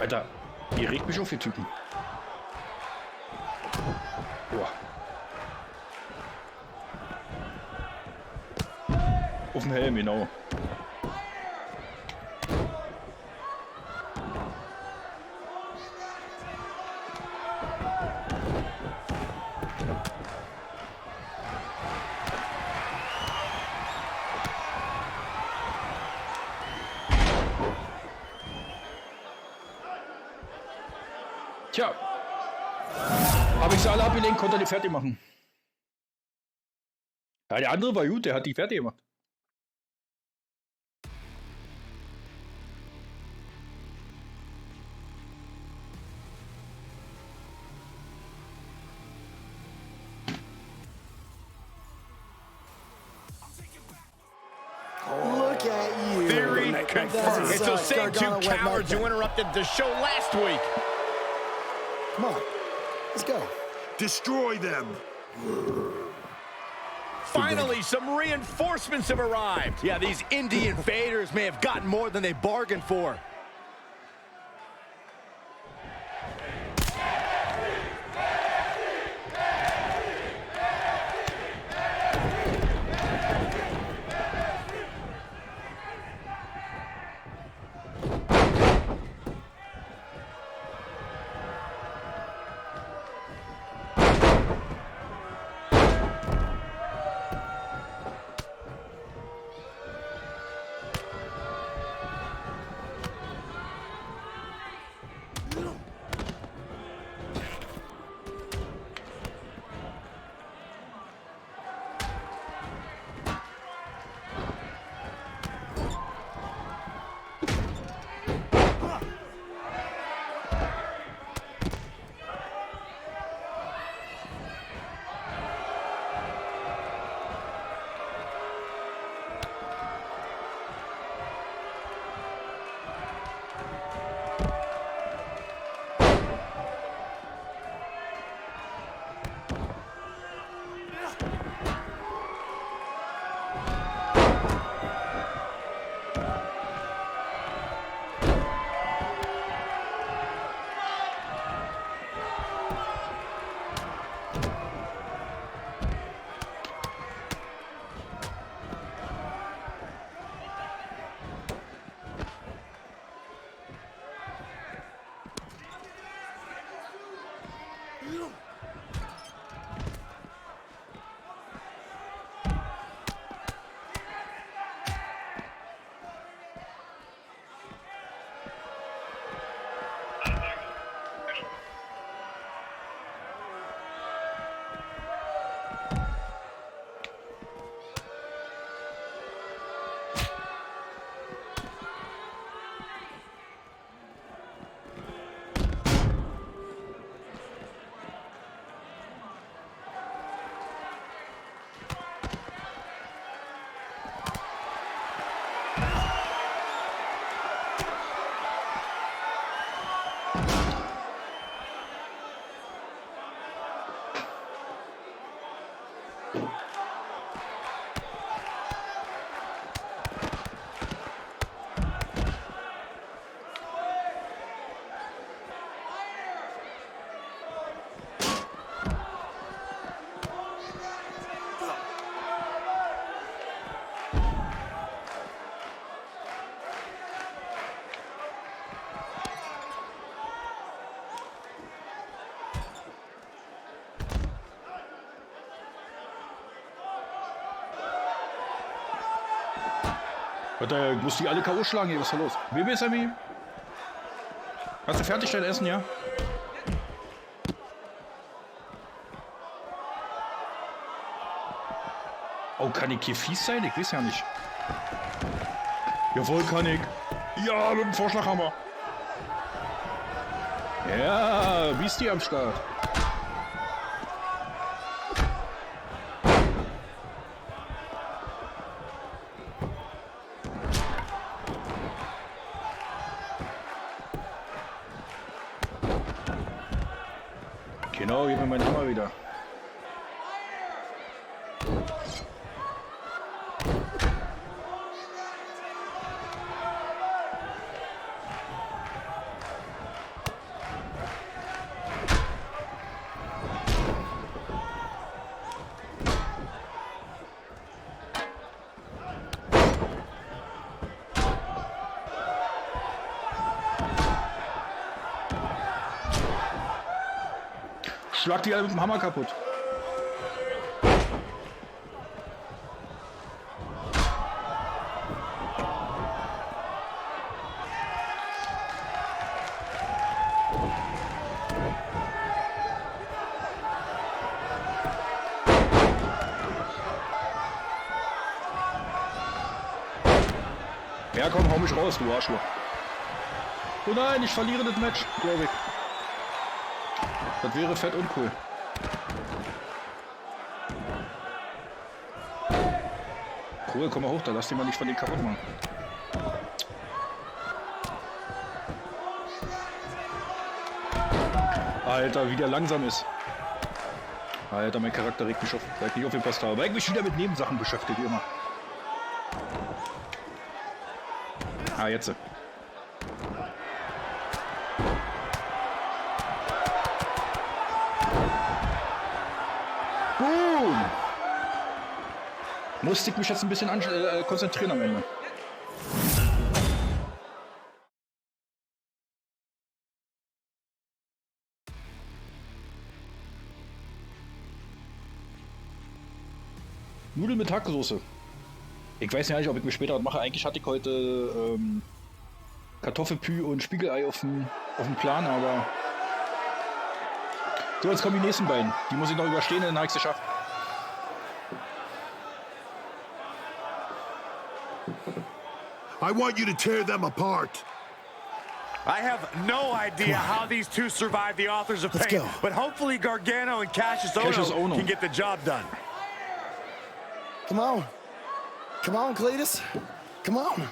Alter, ihr regt mich auf, ihr Typen. Boah. Auf dem Helm, genau. Tja, habe ich sie alle abgelenkt, konnte er die fertig machen. Ja, der andere war gut, der hat die fertig gemacht. Look at you. Theory confirmed. It's those same two cowards who interrupted the show last week. Come on, let's go. Destroy them. Finally, some reinforcements have arrived. Yeah, these indie invaders may have gotten more than they bargained for. Warte, muss die alle K.O. schlagen hier, was ist da los? Baby Sammy? Hast du fertig dein Essen, ja? Oh, kann ich hier fies sein? Ich weiß ja nicht. Jawohl, kann ich. Ja, mit dem Vorschlaghammer. Ja, Beastie am Start. Genau, gib mir meinen Hammer wieder. Schlag die alle mit dem Hammer kaputt. Ja komm, hau mich raus, du Arschloch. Oh nein, ich verliere das Match, glaube ich. Das wäre fett uncool. Cool, komm mal hoch, da lass den mal nicht von den kaputt machen. Alter, wie der langsam ist. Alter, mein Charakter regt mich auf, weil ich nicht aufgepasst habe. Weil ich mich wieder mit Nebensachen beschäftige, wie immer. Ah, jetzt. Boom! Musste ich mich jetzt ein bisschen konzentrieren am Ende. Nudeln mit Hacksoße. Ich weiß ja nicht, ob ich mir später was mache. Eigentlich hatte ich heute Kartoffelpü und Spiegelei auf dem Plan, aber... So, jetzt kommen die nächsten beiden. Die muss ich noch überstehen, dann habe ich es geschafft. I want you to tear them apart. I have no idea how these two survived the Authors of Pain, but hopefully Gargano and Cassius Ohno can get the job done. Come on. Come on, Cletus. Come on.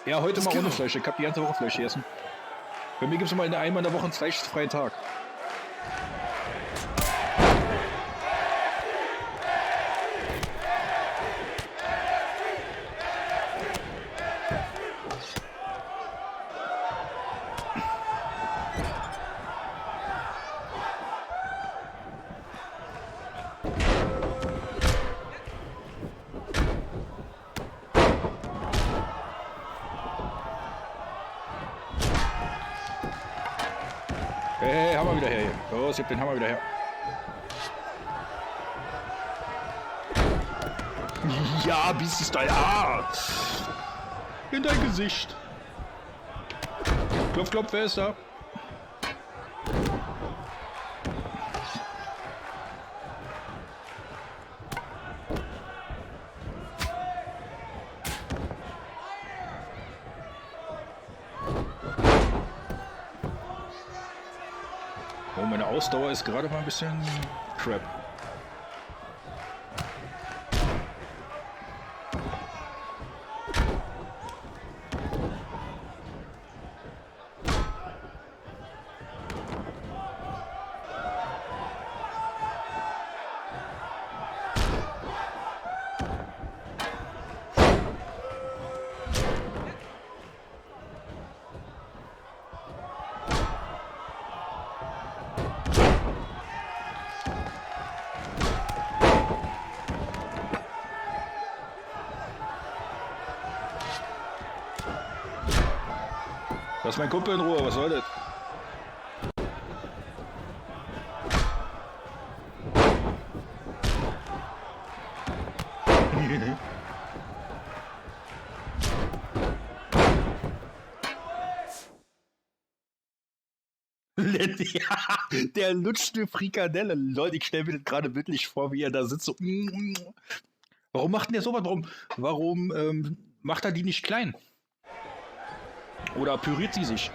Ja, heute mal ohne Fleisch. Ich habe die ganze Woche Fleisch gegessen. Bei mir gibt es immer einmal in der Woche einen fleischfreien Tag. Hey, Hammer wieder her hier. Los, gib den Hammer wieder her. Ja, Beastie-Style. Ah! In dein Gesicht. Klopf, klopf, wer ist da? Oh, meine Ausdauer ist gerade mal ein bisschen crap. Lass meinen Kumpel in Ruhe, was soll das? Ja, der lutscht eine Frikadelle. Leute, ich stelle mir das gerade bildlich vor, wie er da sitzt. So. Warum macht denn der sowas? Warum macht er die nicht klein? Oder püriert sie sich?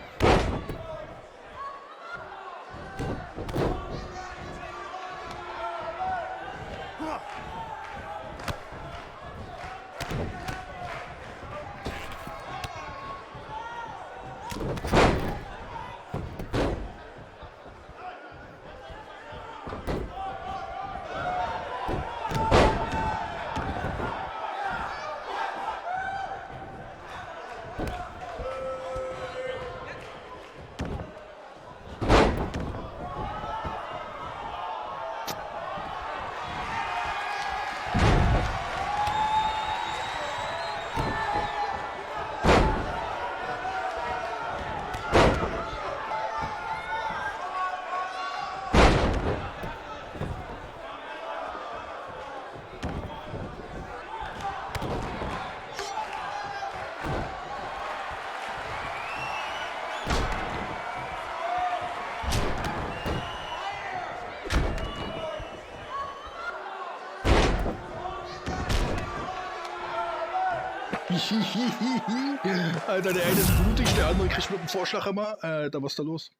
Alter, der eine ist blutig, der andere kriegt mit dem Vorschlaghammer. Da was ist da los?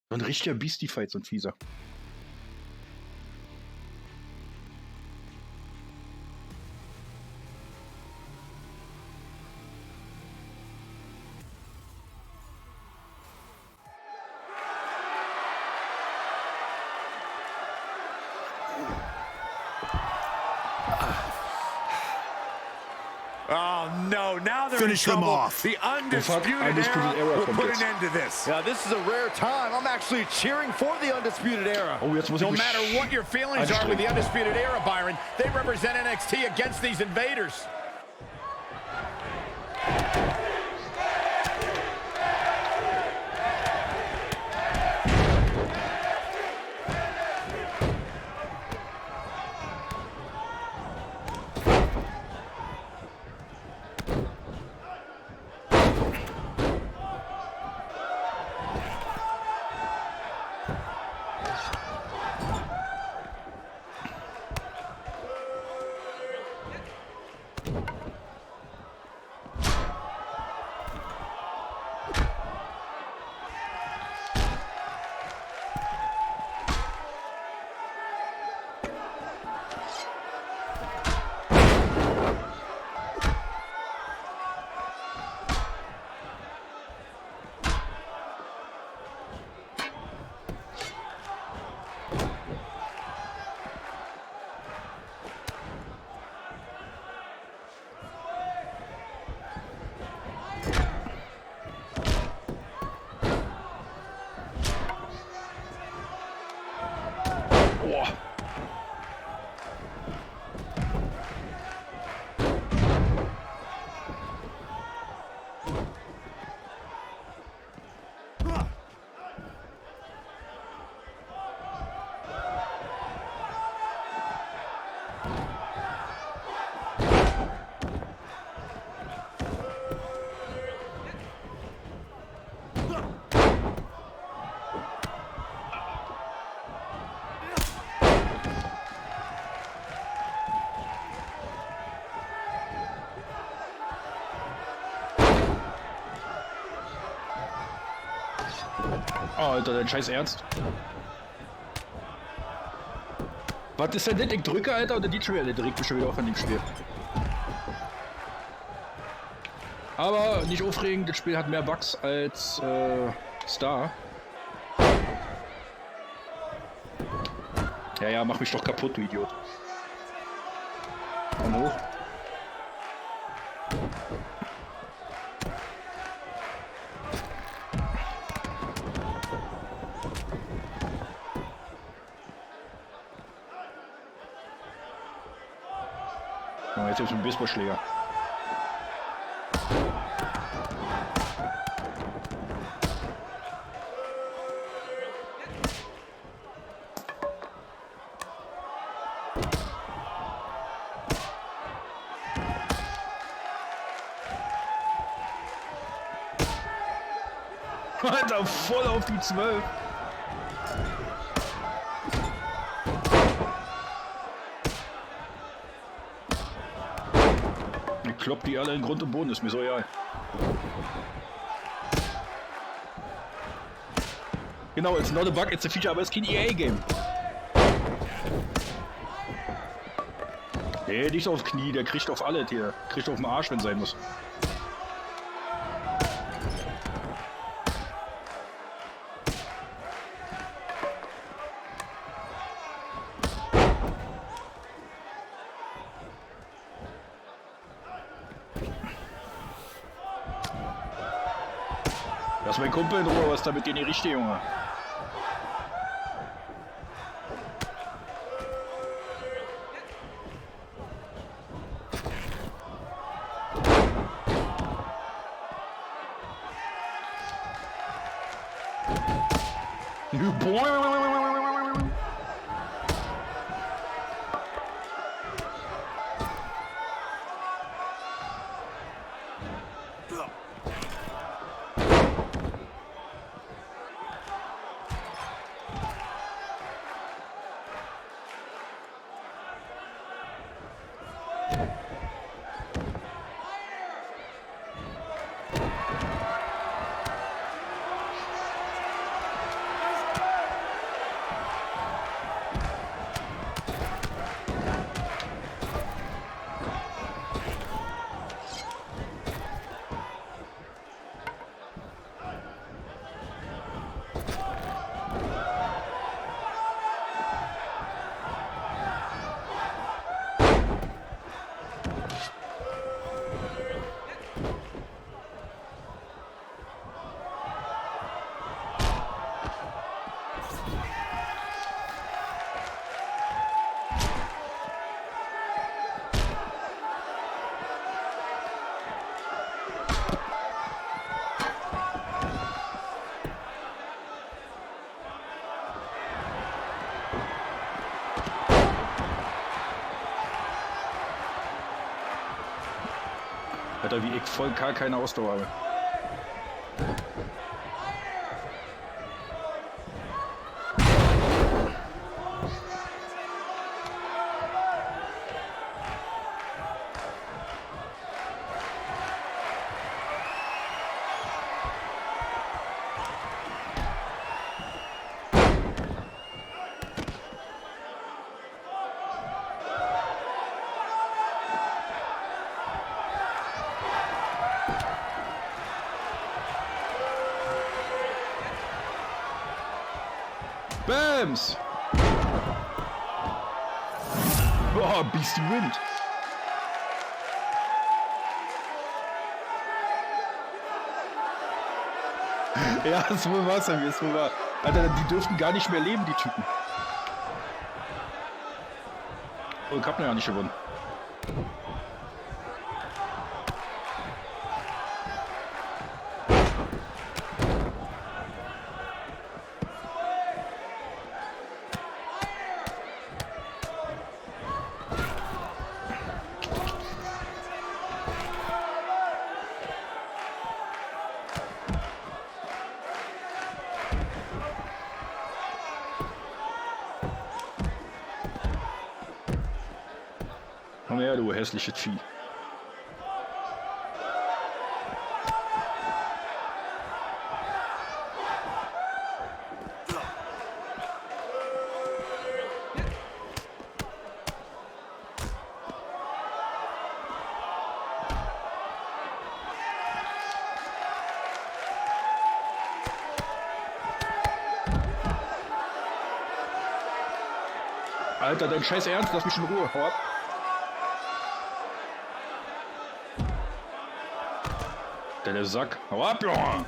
So ein richtiger Beastie-Fight, so ein fieser. Oh, no. Now they're Finish in them trouble. off. The undisputed era will put an end to this. Yeah, this is a rare time. I'm actually cheering for the Undisputed Era. Oh, jetzt muss ich No mich matter what your feelings are with the Undisputed Era, Byron, they represent NXT against these invaders. Boah. Oh, Alter, dein scheiß Ernst. Was ist denn das? Ich drücke, Alter, und der DJ, der regt mich schon wieder auf an dem Spiel. Aber nicht aufregend, das Spiel hat mehr Bugs als Star. Ja, mach mich doch kaputt, du Idiot. Komm hoch. Oh, jetzt ist ein Baseballschläger. Alter, voll auf die 12. Ich klopp die alle in Grund und Boden, ist mir so egal. Genau, it's not a bug, it's a feature, aber es ist kein EA-Game. Nee, nicht aufs Knie, der kriegt auf alle, der kriegt auf den Arsch, wenn sein muss. Lass mein Kumpel in Ruhe, was da mit dir nicht richtig, Junge. Alter, wie ich voll gar keine Ausdauer habe. Bams! Boah, Beastie Wind! Ja, das ist wohl was, ist wohl wahr. Alter, die dürften gar nicht mehr leben, die Typen. Oh, ich hab noch ja nicht gewonnen. Komm her, du hässliches Vieh. Alter, dein Scheiß Ernst, lass mich in Ruhe. Hau ab. Der Sack. Hau ab, Junge!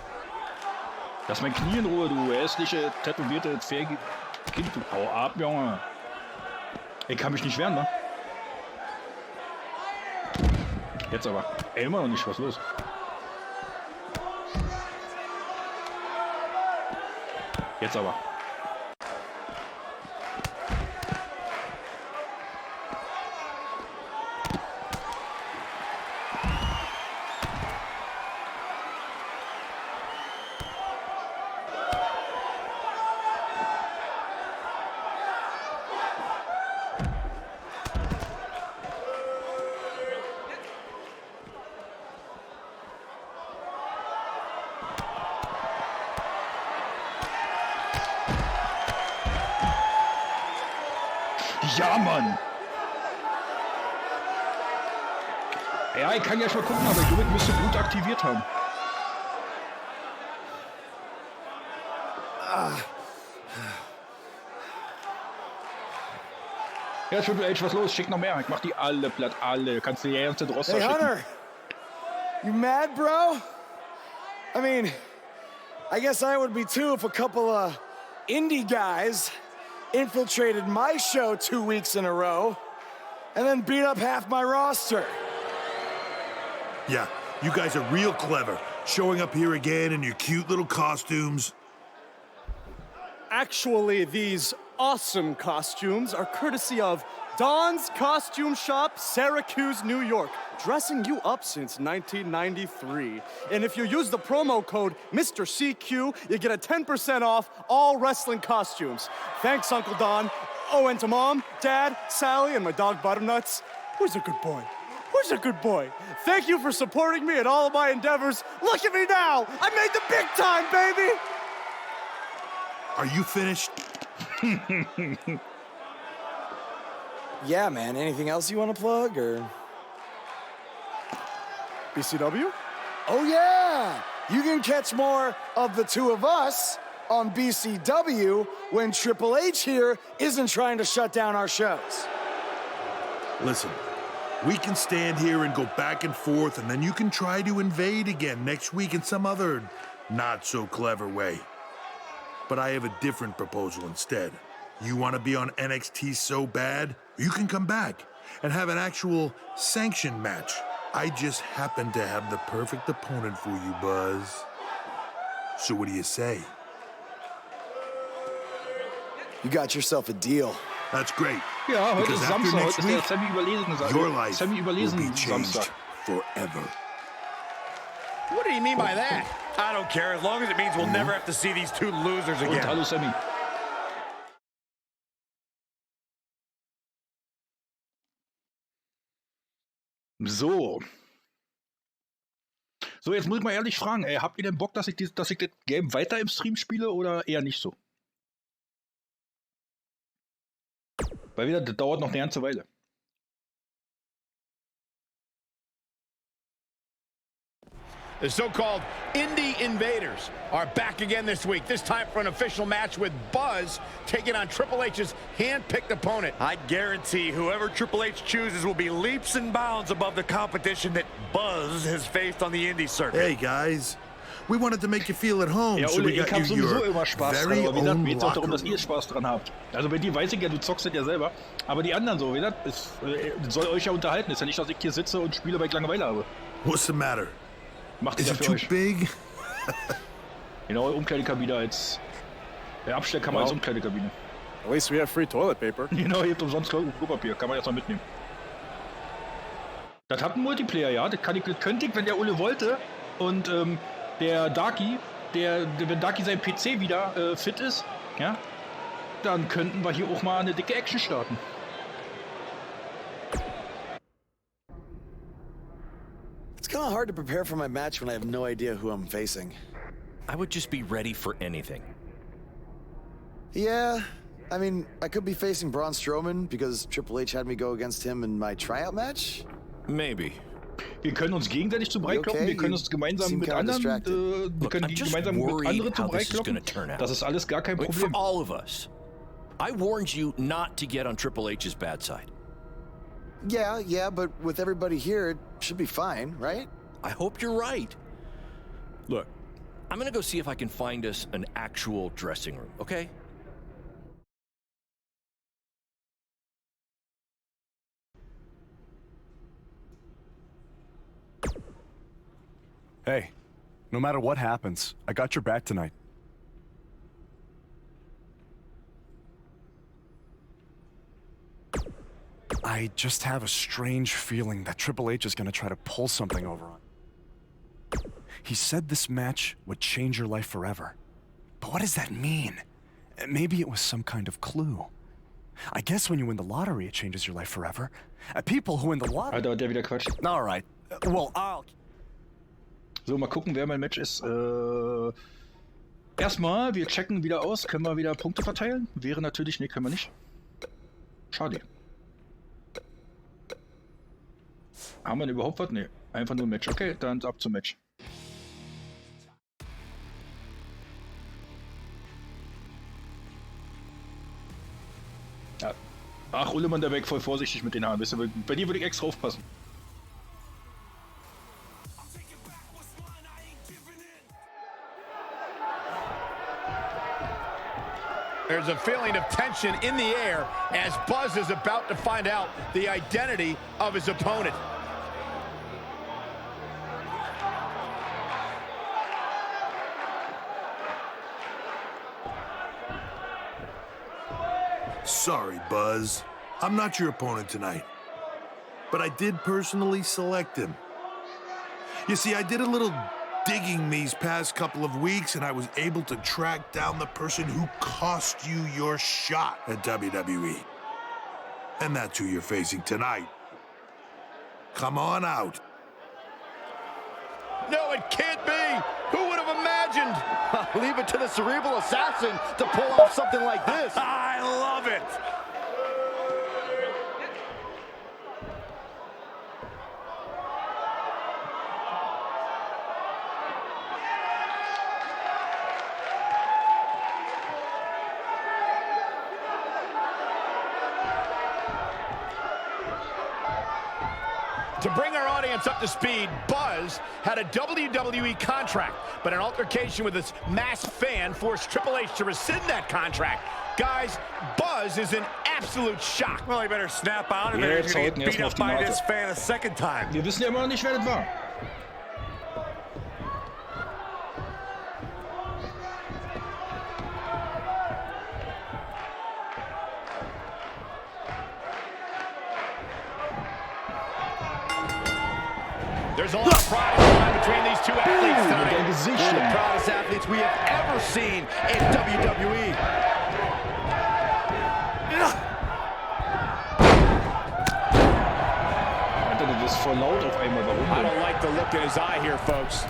Lass mein Knie in Ruhe, du hässliche, tätowierte, fähige Kind. Du. Hau ab, Junge! Ich kann mich nicht wehren, ne? Jetzt aber. Ey, immer noch nicht. Was ist los? Jetzt aber. Ja, Mann. Ja, ich kann ja schon gucken, aber ich glaube, ich müsste Blut aktiviert haben. Ja, Triple H, was los? Schick noch mehr. Ich mach die alle platt, alle. Kannst du die ganze Roster Hey, schicken. Hunter. You mad, bro? I mean, I guess I would be too if a couple of indie guys infiltrated my show 2 weeks in a row and then beat up half my roster. Yeah, you guys are real clever. Showing up here again in your cute little costumes. Actually, these awesome costumes are courtesy of Don's Costume Shop, Syracuse, New York. Dressing you up since 1993. And if you use the promo code Mr. CQ, you get a 10% off all wrestling costumes. Thanks, Uncle Don. Oh, and to Mom, Dad, Sally, and my dog Butternuts. Who's a good boy? Who's a good boy? Thank you for supporting me in all of my endeavors. Look at me now! I made the big time, baby! Are you finished? Yeah, man. Anything else you want to plug, or? BCW? Oh, yeah! You can catch more of the two of us on BCW when Triple H here isn't trying to shut down our shows. Listen, we can stand here and go back and forth, and then you can try to invade again next week in some other not-so-clever way. But I have a different proposal instead. You want to be on NXT so bad, you can come back and have an actual sanctioned match. I just happen to have the perfect opponent for you, Buzz. So what do you say? You got yourself a deal. That's great. Ja, heute Because ist after Samstag, next heute ist der week, Sammy-Überlesen. your life will Sammy-Überlesen be changed Samstag. forever. What do you mean by that? I don't care, as long as it means we'll never have to see these two losers Und again. hallo Sammy. So. So, jetzt muss ich mal ehrlich fragen, habt ihr denn Bock, dass ich das Game weiter im Stream spiele oder eher nicht so? Weil wieder, das dauert noch eine ganze Weile. The so-called Indie Invaders are back again this week, this time for an official match with Buzz taking on Triple H's hand-picked opponent. I guarantee whoever Triple H chooses will be leaps and bounds above the competition that Buzz has faced on the indie circuit. Hey, guys. We wanted to make you feel at home, Ja, so Ole, we ich got hab you sowieso your immer Spaß dran, very aber wie gesagt, own mir geht's auch darum, locker dass ihr Spaß dran habt. Also bei dir weiß ich ja, du zockst das ja selber, aber die anderen so, wie gesagt, es soll euch ja unterhalten. Ist ja nicht, dass ich hier sitze und spiele, weil ich Langeweile habe. What's the matter? Macht Is ihr it für too euch. big? Genau, Umkleidekabine als Abstellkammer als Well. Umkleidekabine. At least we have free toilet paper. Genau, ihr habt umsonst Klopapier, kann man erstmal mitnehmen. Das hat einen Multiplayer, ja, das könnte ich, wenn der Ole wollte und der Darky, wenn Darky sein PC wieder fit ist, ja, dann könnten wir hier auch mal eine dicke Action starten. It's kind of hard to prepare for my match when I have no idea who I'm facing. I would just be ready for anything. Yeah, I mean, I could be facing Braun Strowman because Triple H had me go against him in my tryout match. Maybe. Wir können uns gegenseitig zu Brei kloppen, Okay, wir können uns gemeinsam seem mit kinda anderen, distracted. wir Look, können I'm just gemeinsam mit worried anderen zu how Brei this is kloppen. gonna turn out. Das ist alles gar kein For Problem. all of us. I warned you not to get on Triple H's bad side. Yeah, but with everybody here, it should be fine, right? I hope you're right. Look, I'm gonna go see if I can find us an actual dressing room, okay? Hey, no matter what happens, I got your back tonight. I just have a strange feeling that Triple H is gonna try to pull something over on. He said this match would change your life forever. But what does that mean? Maybe it was some kind of clue. I guess when you win the lottery, it changes your life forever. People who win the lottery... Alter, der wieder Quatsch. All right. Well, I'll... So, mal gucken, wer mein Match ist. Erstmal, wir checken wieder aus. Können wir wieder Punkte verteilen? Wäre natürlich... Ne, können wir nicht. Schade. Haben wir denn überhaupt was? Ne, einfach nur ein Match. Okay, dann ab zum Match. Ja. Ach, Ullemann der Weg, voll vorsichtig mit den Haaren. Weißt du, bei dir würde ich extra aufpassen. There's a feeling of tension in the air as Buzz is about to find out the identity of his opponent. Sorry, Buzz. I'm not your opponent tonight. But I did personally select him. You see, I did a little digging these past couple of weeks, and I was able to track down the person who cost you your shot at WWE. And that's who you're facing tonight. Come on out. No, it can't be. Who would have imagined? Leave it to the cerebral assassin to pull off something like this. I love it. To bring our audience up to speed, Buzz had a WWE contract, but an altercation with his masked fan forced Triple H to rescind that contract. Guys, Buzz is in absolute shock. Well, he better snap out and then he's going to get beat up by this fan a second time. Wir wissen ja immer noch nicht, wer das war. There's a lot of pride between these two athletes tonight. One of the proudest athletes we have ever seen in WWE. Das ist voll laut auf einmal. Warum? I don't like the look in his eye here, folks.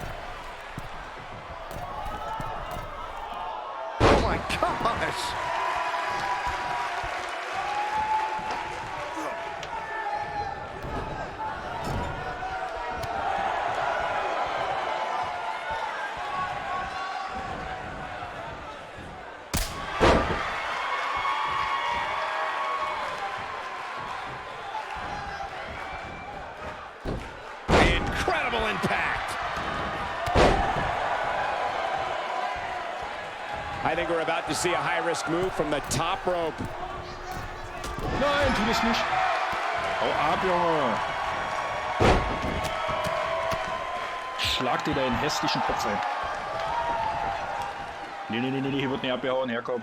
Oh my gosh. I think we're about to see a high-risk move from the top rope. Nein, tu das nicht. Hau ab, Junge. Schlag dir deinen hässlichen Kopf ein. Nee, hier wird nicht abgehauen, herkomm.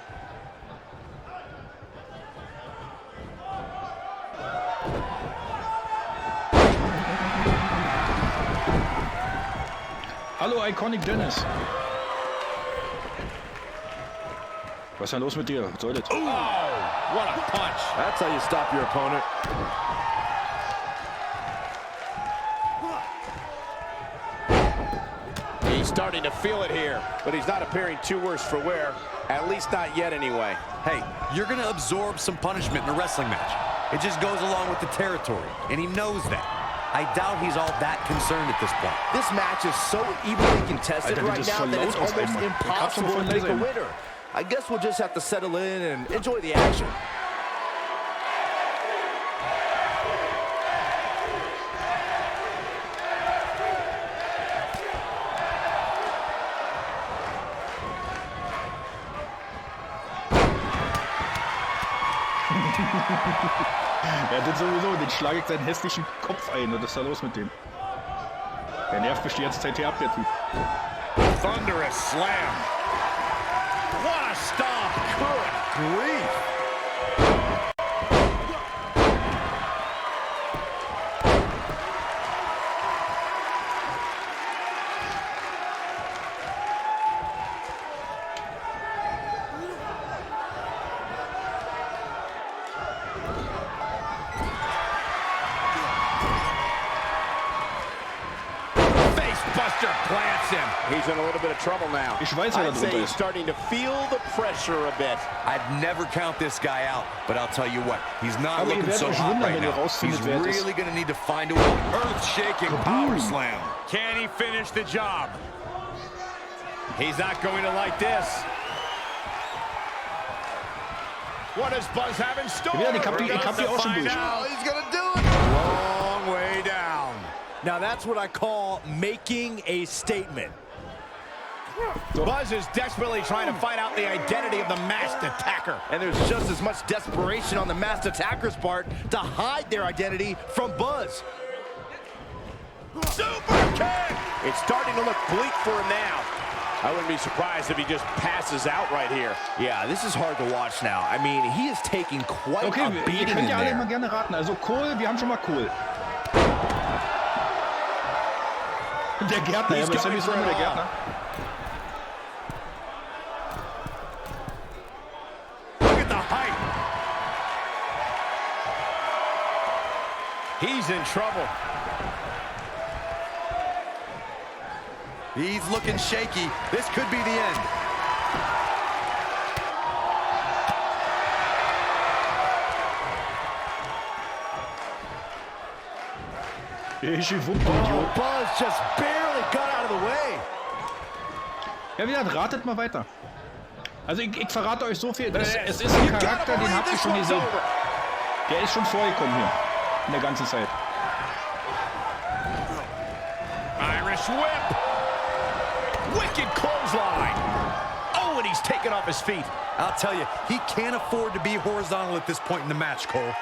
Hallo, Iconic Dennis. Was ist denn los mit dir? Was soll das? Oh, what a punch. That's how you stop your opponent. He's starting to feel it here, but he's not appearing too worse for wear. At least not yet anyway. Hey, you're going to absorb some punishment in a wrestling match. It just goes along with the territory, and he knows that. I doubt he's all that concerned at this point. This match is so evenly contested right now that it's almost impossible to pick a winner. I guess we'll just have to settle in and enjoy the action. Ja, das sowieso, den schlage ich seinen hässlichen Kopf ein. Was ist da los mit dem? Der nervt mich die ganze Zeit hier ab, der Typ. Thunderous slam. What a stomp! Good grief! Buster plants him. He's in a little bit of trouble now. Ich weiß, wer da I'd say drunter he's ist. starting to feel the pressure a bit. I'd never count this guy out, but I'll tell you what, he's not Aber ihr looking werdet so euch hot wundern, right wenn ihr now. He's rausfindet, wer es ist. really going to need to find a way. Earth-shaking power slam. Can he finish the job? He's not going to like this. What does Buzz have in store? Ja, ich hab die auch schon durch. He's going to do it. Long way down. Now that's what I call making a statement. Buzz is desperately trying to find out the identity of the masked attacker. And there's just as much desperation on the masked attacker's part to hide their identity from Buzz. Super kick! It's starting to look bleak for him now. I wouldn't be surprised if he just passes out right here. Yeah, this is hard to watch now. I mean, he is taking quite Okay, a ihr beating könnt in ja alle there. mal gerne raten. Also Kohl, wir haben schon mal Kohl. Der Gärtner, ja, bei Sammy ist immer der Gärtner. Look at the height. He's in trouble. He's looking shaky. This could be the end. Buzz just barely got out of the way. Ja, wie gesagt, ratet mal weiter. Also ich verrate euch so viel. Es ist ein Charakter, den habt ihr schon gesehen. Der ist schon vorgekommen hier. In der ganzen Zeit. Irish whip. Wicked clothesline. Oh, and he's taken off his feet. I'll tell you, he can't afford to be horizontal at this point in the match, Cole.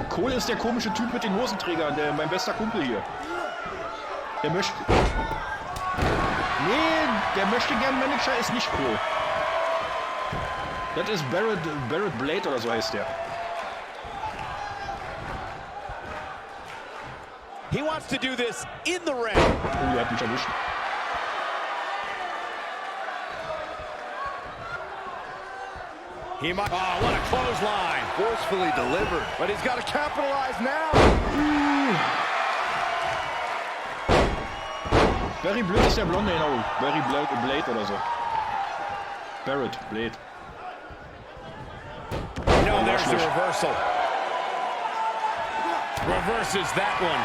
Kohl ist der komische Typ mit den Hosenträgern, mein bester Kumpel hier. Der möchte... Nee, der möchte gern Manager ist nicht Kohl. Das ist Barrett Blade oder so heißt der. He wants to do this in the ring. Oh, er hat mich erwischt. He might. Oh, what a clothesline. Forcefully delivered. But he's got to capitalize now. Barry Blade ist der Blonde, genau. Barry Blade oder so. Barrett Blade. No, there's the reversal. Reverses that one.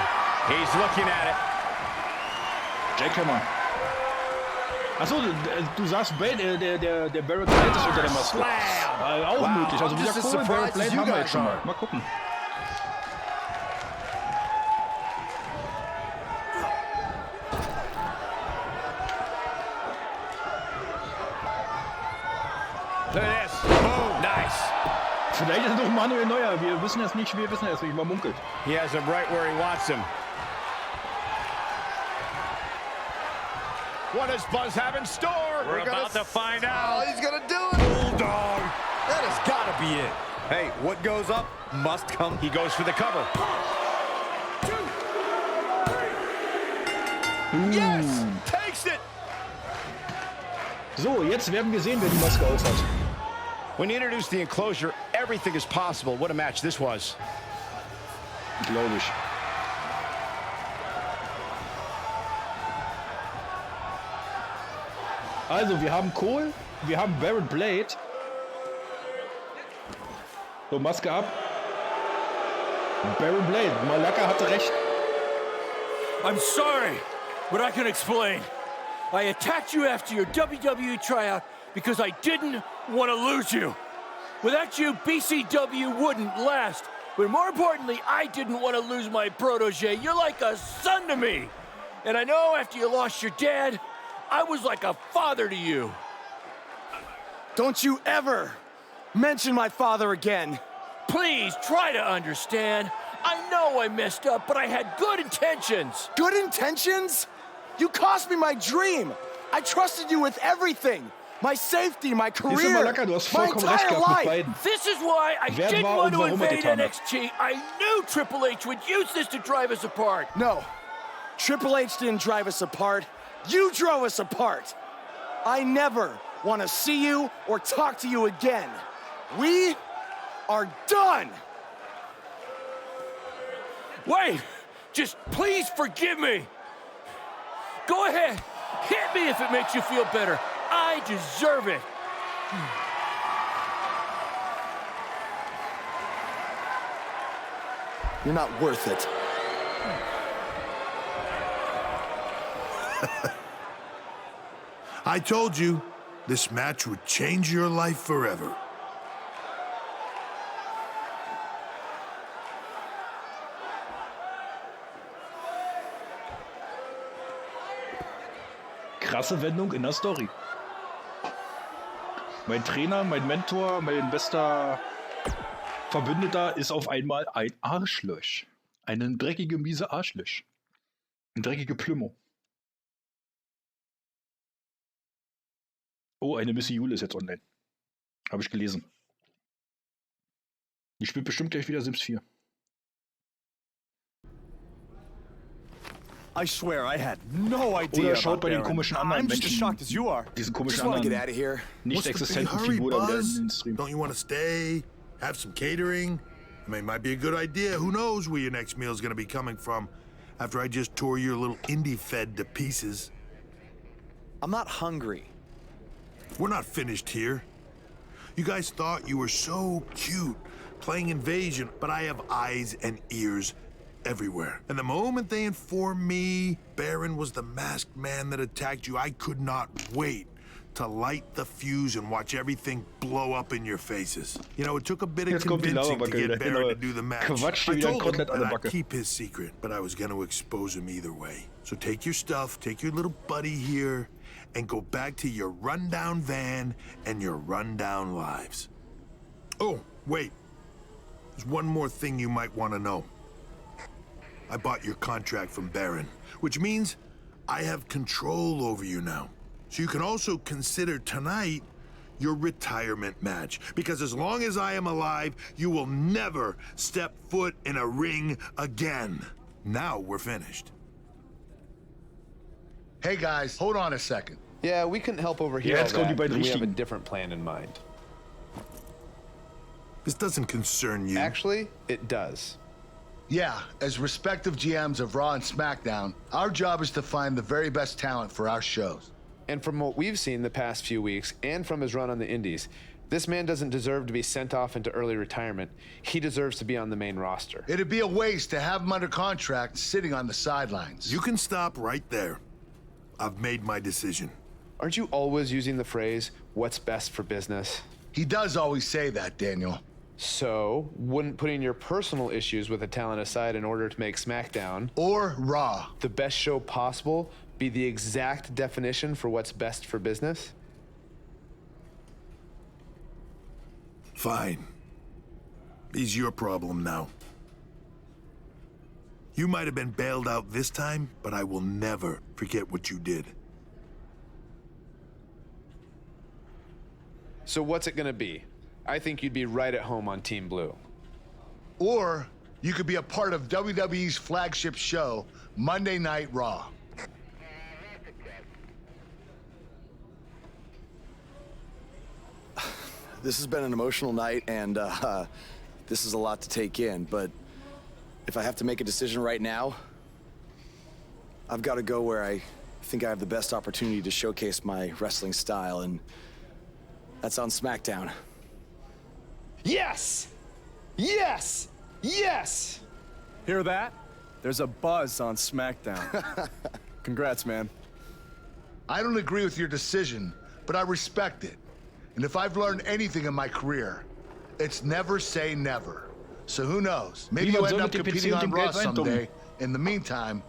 He's looking at it. Jackhammer. Achso, du sagst, Blade, der Barrett Blade ist unter der Maske. Auch möglich. Also wieder cool, Barrett Blade haben wir jetzt schon mal. Mal gucken. Look at this. Boom. Nice. Vielleicht ist es doch Manuel Neuer. Wir wissen es nicht, wir wissen es nicht. Man munkelt. He has him right where he wants him. What does Buzz have in store? We're about to find out. Oh, he's gonna do it. Bulldog. That has gotta be it. Hey, what goes up must come. He goes for the cover. Yes! Takes it! So, jetzt werden wir sehen, wer die Maske auf hat. When you introduce the enclosure, everything is possible. What a match this was. Glaube ich. Also, wir haben Cole, wir haben Barrett Blade. So, Maske ab. Barrett Blade. Malaka hatte recht. I'm sorry, but I can explain. I attacked you after your WWE tryout because I didn't want to lose you. Without you, BCW wouldn't last. But more importantly, I didn't want to lose my protege. You're like a son to me. And I know after you lost your dad, I was like a father to you. Don't you ever mention my father again. Please try to understand. I know I messed up, but I had good intentions. Good intentions? You cost me my dream. I trusted you with everything. My safety, my career, Malaka, du hast my vollkommen recht entire gehabt mit life. beiden. This is why I Wer didn't war want und to warum er invade getan hat. NXT. I knew Triple H would use this to drive us apart. No, Triple H didn't drive us apart. You drove us apart. I never want to see you or talk to you again. We are done. Wait, Just please forgive me. Go ahead. Hit me if it makes you feel better. I deserve it. You're not worth it. I told you, this match would change your life forever. Krasse Wendung in der Story. Mein Trainer, mein Mentor, mein bester Verbündeter ist auf einmal ein Arschloch. Eine dreckige, miese Arschloch. Ein dreckige Plümmer. Oh, eine Missy Jule ist jetzt online. Habe ich gelesen. Die spielt bestimmt gleich wieder Sims 4. I swear I had no idea. Oder schaut bei den komischen anderen I'm just as shocked as you are. Diesen komischen Just wanna anderen get out of here. nicht What's the big existenten hurry, Figur da wieder Buzz? in den Stream. Don't you want to stay? Have some catering? I mean, it might be a good idea. Who knows where your next meal is going to be coming from after I just tore your little indie fed to pieces. I'm not hungry. We're not finished here. You guys thought you were so cute playing Invasion, but I have eyes and ears everywhere. And the moment they informed me Baron was the masked man that attacked you, I could not wait to light the fuse and watch everything blow up in your faces. You know, it took a bit of convincing to get Baron to do the match. I told him that I'd keep his secret, but I was going to expose him either way. So take your stuff, take your little buddy here, and go back to your rundown van and your rundown lives. Oh, wait. There's one more thing you might want to know. I bought your contract from Baron, which means I have control over you now. So you can also consider tonight your retirement match, because as long as I am alive, you will never step foot in a ring again. Now we're finished. Hey guys, hold on a second. Yeah, we couldn't help over here. Ja, jetzt kommen die beiden We have a Richtigen. different plan in mind. This doesn't concern you. Actually, it does. Yeah, as respective GMs of Raw and SmackDown, our job is to find the very best talent for our shows. And from what we've seen the past few weeks, and from his run on the Indies, this man doesn't deserve to be sent off into early retirement. He deserves to be on the main roster. It'd be a waste to have him under contract sitting on the sidelines. You can stop right there. I've made my decision. Aren't you always using the phrase, what's best for business? He does always say that, Daniel. So, wouldn't putting your personal issues with the talent aside in order to make SmackDown or Raw the best show possible be the exact definition for what's best for business? Fine. It's your problem now. You might have been bailed out this time, but I will never forget what you did. So what's it gonna be? I think you'd be right at home on Team Blue. Or you could be a part of WWE's flagship show, Monday Night Raw. This has been an emotional night, and this is a lot to take in, but if I have to make a decision right now, I've got to go where I think I have the best opportunity to showcase my wrestling style, and that's on SmackDown. Yes! Yes! Yes! Hear that? There's a buzz on SmackDown. Congrats, man. I don't agree with your decision, but I respect it. And if I've learned anything in my career, it's never say never. So who knows? Maybe you'll end up competing on Raw someday. In the meantime,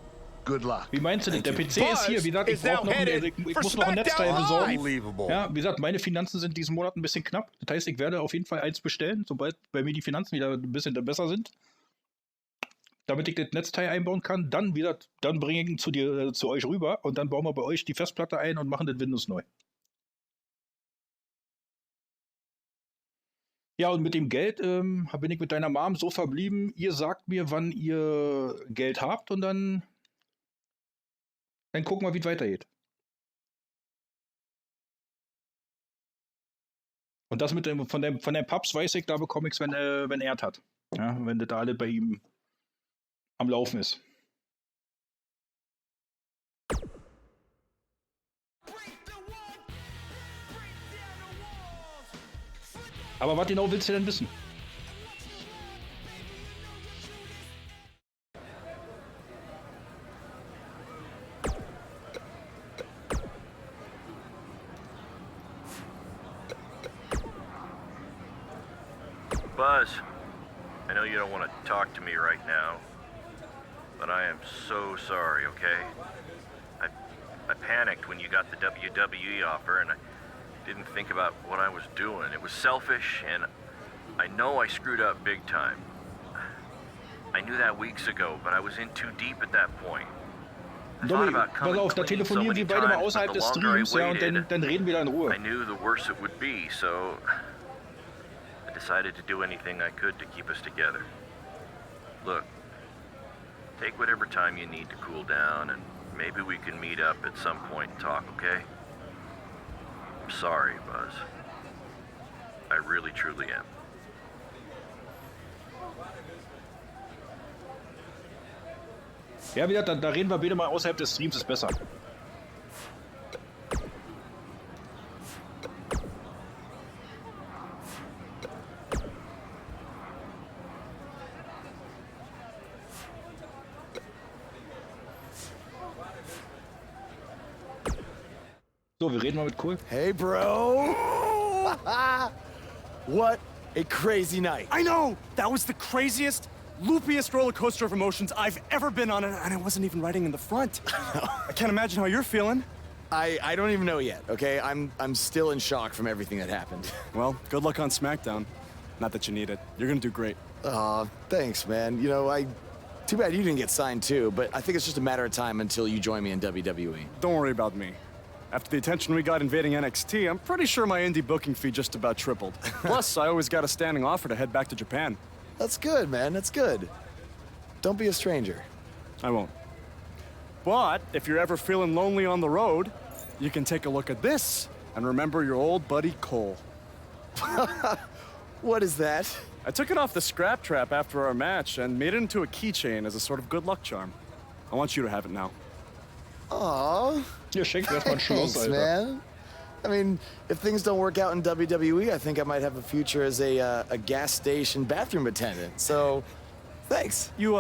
good luck. Wie meinst du denn? Der PC ist hier. Wie gesagt, ich muss noch ein Netzteil besorgen. Ja, wie gesagt, meine Finanzen sind diesen Monat ein bisschen knapp. Das heißt, ich werde auf jeden Fall eins bestellen, sobald bei mir die Finanzen wieder ein bisschen besser sind. Damit ich das Netzteil einbauen kann. Dann bringe ich ihn zu euch rüber und dann bauen wir bei euch die Festplatte ein und machen das Windows neu. Ja, und mit dem Geld bin ich mit deiner Mom so verblieben, ihr sagt mir, wann ihr Geld habt und dann gucken wir, wie es weitergeht. Und das mit von den Pubs weiß ich, da bekomme ich es, wenn er es hat. Ja, wenn das da alle bei ihm am Laufen ist. Aber was genau willst du denn wissen? Buzz, I know you don't want to talk to me right now, but I am so sorry, okay? I panicked when you got the WWE offer, and I didn't think about what I was doing. It was selfish, and I know I screwed up big time. I knew that weeks ago, but I was in too deep at that point. Dolly, pass auf, da telefonieren wir beide mal außerhalb des Streams, ja, und dann reden wir da in Ruhe. I knew the worse it would be, so I decided to do anything I could to keep us together. Look, take whatever time you need to cool down, and maybe we can meet up at some point and talk, okay? I'm sorry, Buzz. I really, truly am. Ja, wieder, da reden wir beide mal außerhalb des Streams, ist besser. So, wir reden mal mit Cole. Hey, bro. What a crazy night. I know! That was the craziest, loopiest roller coaster of emotions I've ever been on, and I wasn't even riding in the front. I can't imagine how you're feeling. I don't even know yet, okay? I'm still in shock from everything that happened. Well, good luck on SmackDown. Not that you need it. You're gonna do great. Aw, thanks, man. You know, too bad you didn't get signed too, but I think it's just a matter of time until you join me in WWE. Don't worry about me. After the attention we got invading NXT, I'm pretty sure my indie booking fee just about tripled. Plus, I always got a standing offer to head back to Japan. That's good, man. That's good. Don't be a stranger. I won't. But if you're ever feeling lonely on the road, you can take a look at this and remember your old buddy Cole. What is that? I took it off the scrap trap after our match and made it into a keychain as a sort of good luck charm. I want you to have it now. Aww. Ja, schenk erstmal ein Schloss, Thanks, Alter. man. I mean, if things don't work out in WWE, I think I might have a future as a gas station bathroom attendant. So, thanks. You,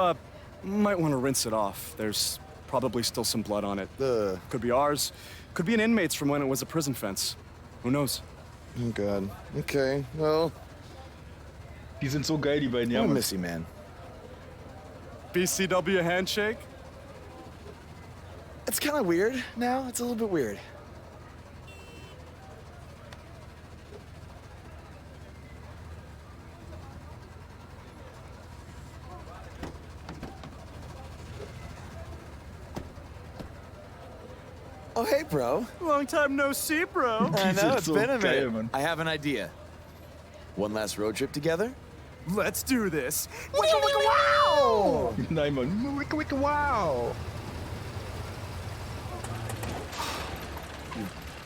might want to rinse it off. There's probably still some blood on it. Could be ours. Could be an inmate's from when it was a prison fence. Who knows? Oh, God. Okay, well... Die sind so geil, die beiden, I ja. miss you, man. BCW handshake? It's kind of weird now. It's a little bit weird. Oh, hey, bro. Long time no see, bro. I know, it's so been a geil, minute. Mann. I have an idea. One last road trip together? Let's do this. Wow! Nein, Mann. Wow!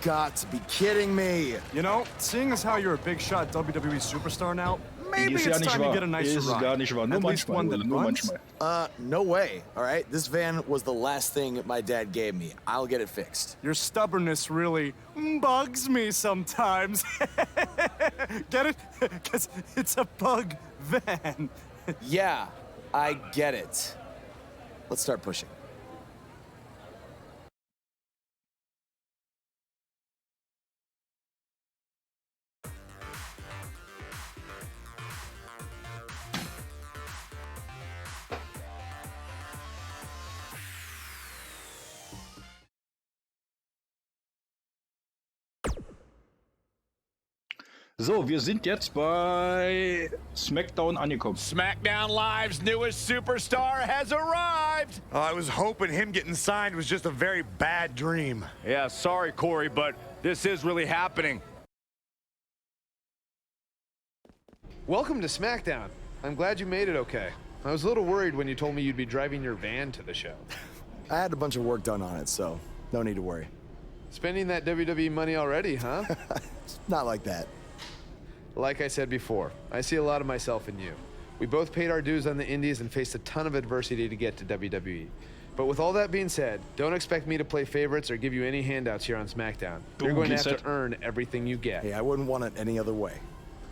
Got to be kidding me. You know, seeing as how you're a big shot WWE superstar now, maybe Ist ja it's nicht time to wahr. get a nicer Ist ride. gar nicht wahr. Nur At least manchmal, one Ole, that nur runs. manchmal. No way, all right? This van was the last thing my dad gave me. I'll get it fixed. Your stubbornness really bugs me sometimes. Get it? Because it's a bug van. Yeah, I get it. Let's start pushing. So, wir sind jetzt bei SmackDown angekommen. SmackDown Live's newest superstar has arrived. I was hoping him getting signed was just a very bad dream. Yeah, sorry, Corey, but this is really happening. Welcome to SmackDown. I'm glad you made it okay. I was a little worried when you told me you'd be driving your van to the show. I had a bunch of work done on it, so no need to worry. Spending that WWE money already, huh? Not like that. Like I said before, I see a lot of myself in you. We both paid our dues on the indies and faced a ton of adversity to get to WWE. But with all that being said, don't expect me to play favorites or give you any handouts here on SmackDown. You're going to have to earn everything you get. Hey, I wouldn't want it any other way.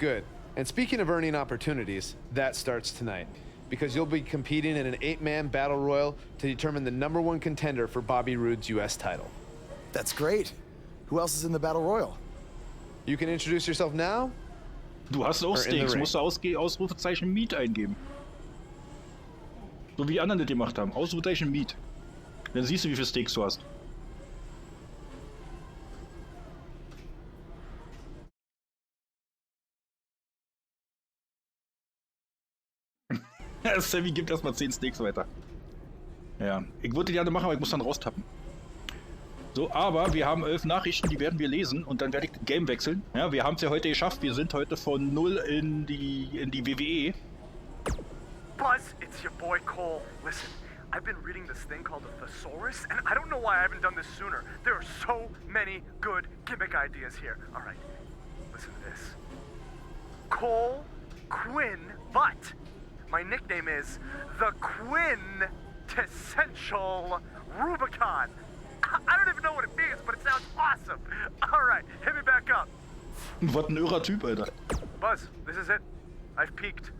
Good. And speaking of earning opportunities, that starts tonight. Because you'll be competing in an 8-man battle royal to determine the #1 contender for Bobby Roode's U.S. title. That's great. Who else is in the battle royal? You can introduce yourself now. Du hast auch Steaks, musst du Ausrufezeichen Meat eingeben. So wie die anderen das gemacht haben. Ausrufezeichen Meat. Dann siehst du, wie viele Steaks du hast. Sammy gibt erstmal 10 Steaks weiter. Ja, ich würde die gerne machen, aber ich muss dann raustappen. So, aber wir haben 11 Nachrichten, die werden wir lesen und dann werde ich das Game wechseln. Ja, wir haben es ja heute geschafft, wir sind heute von 0 in die WWE. Buzz, it's your boy Cole. Listen, I've been reading this thing called a thesaurus, and I don't know why I haven't done this sooner. There are so many good gimmick ideas here. All right, listen to this. Cole Quinn, but my nickname is the Quintessential Rubicon. I don't even know what it means, but it sounds awesome. All right, hit me back up. Was ein irrer Typ, Alter. Buzz, this is it. I've peaked.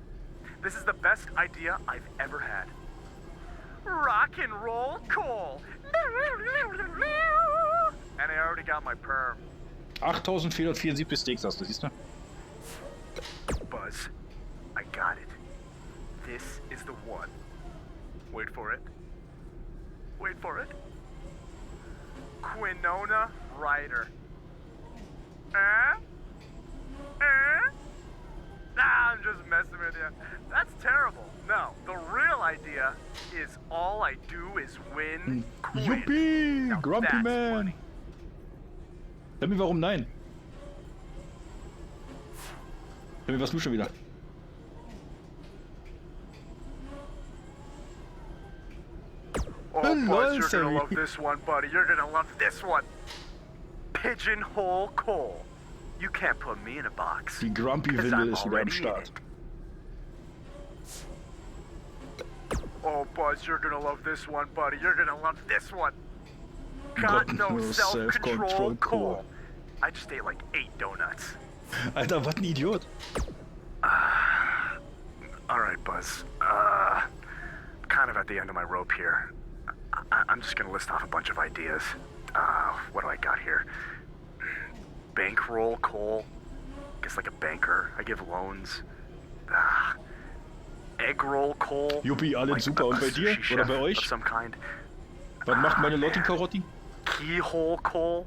This is the best idea I've ever had. Rock and roll Cole. And I already got my perm. 8.474 Steaks hast du, siehst du? Buzz, I got it. This is the one. Wait for it. Wait for it. Quinona Ryder. Nah, I'm just messing with you. That's terrible. No, the real idea is all I do is win Quinn. Yuppie! Now Grumpy that's Man! funny. Sammy, warum nein? Sammy, was du schon wieder? Oh, Buzz, you're gonna love this one, buddy. You're gonna love this one. Pigeonhole Cole. You can't put me in a box. Die Grumpy-Windel ist wieder am Start. Oh, Buzz, you're gonna love this one, buddy. You're gonna love this one. Got no self-control Cole. I just ate like 8 donuts. Alter, was ein Idiot. Alright, Buzz. Kind of at the end of my rope here. I'm just gonna list off a bunch of ideas. What do I got here? Bankroll Cole. Guess like a banker. I give loans. Egg roll Cole. Juppie, alles like super. Und bei dir? Oder bei euch? Some kind. Was macht meine Lotti Karotti? Keyhole Cole.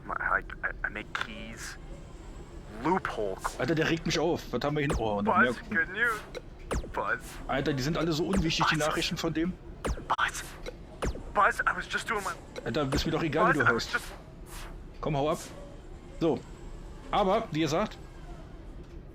I make keys. Loophole Cole. Alter, der regt mich auf. Was haben wir hin? Oh, noch mehr. Buzz, good news. Buzz. Alter, die sind alle so unwichtig, die Nachrichten von dem. Buzz, I was just doing my... Alter, ist mir doch egal, wie du heißt. Komm, hau ab. So. Aber, wie gesagt,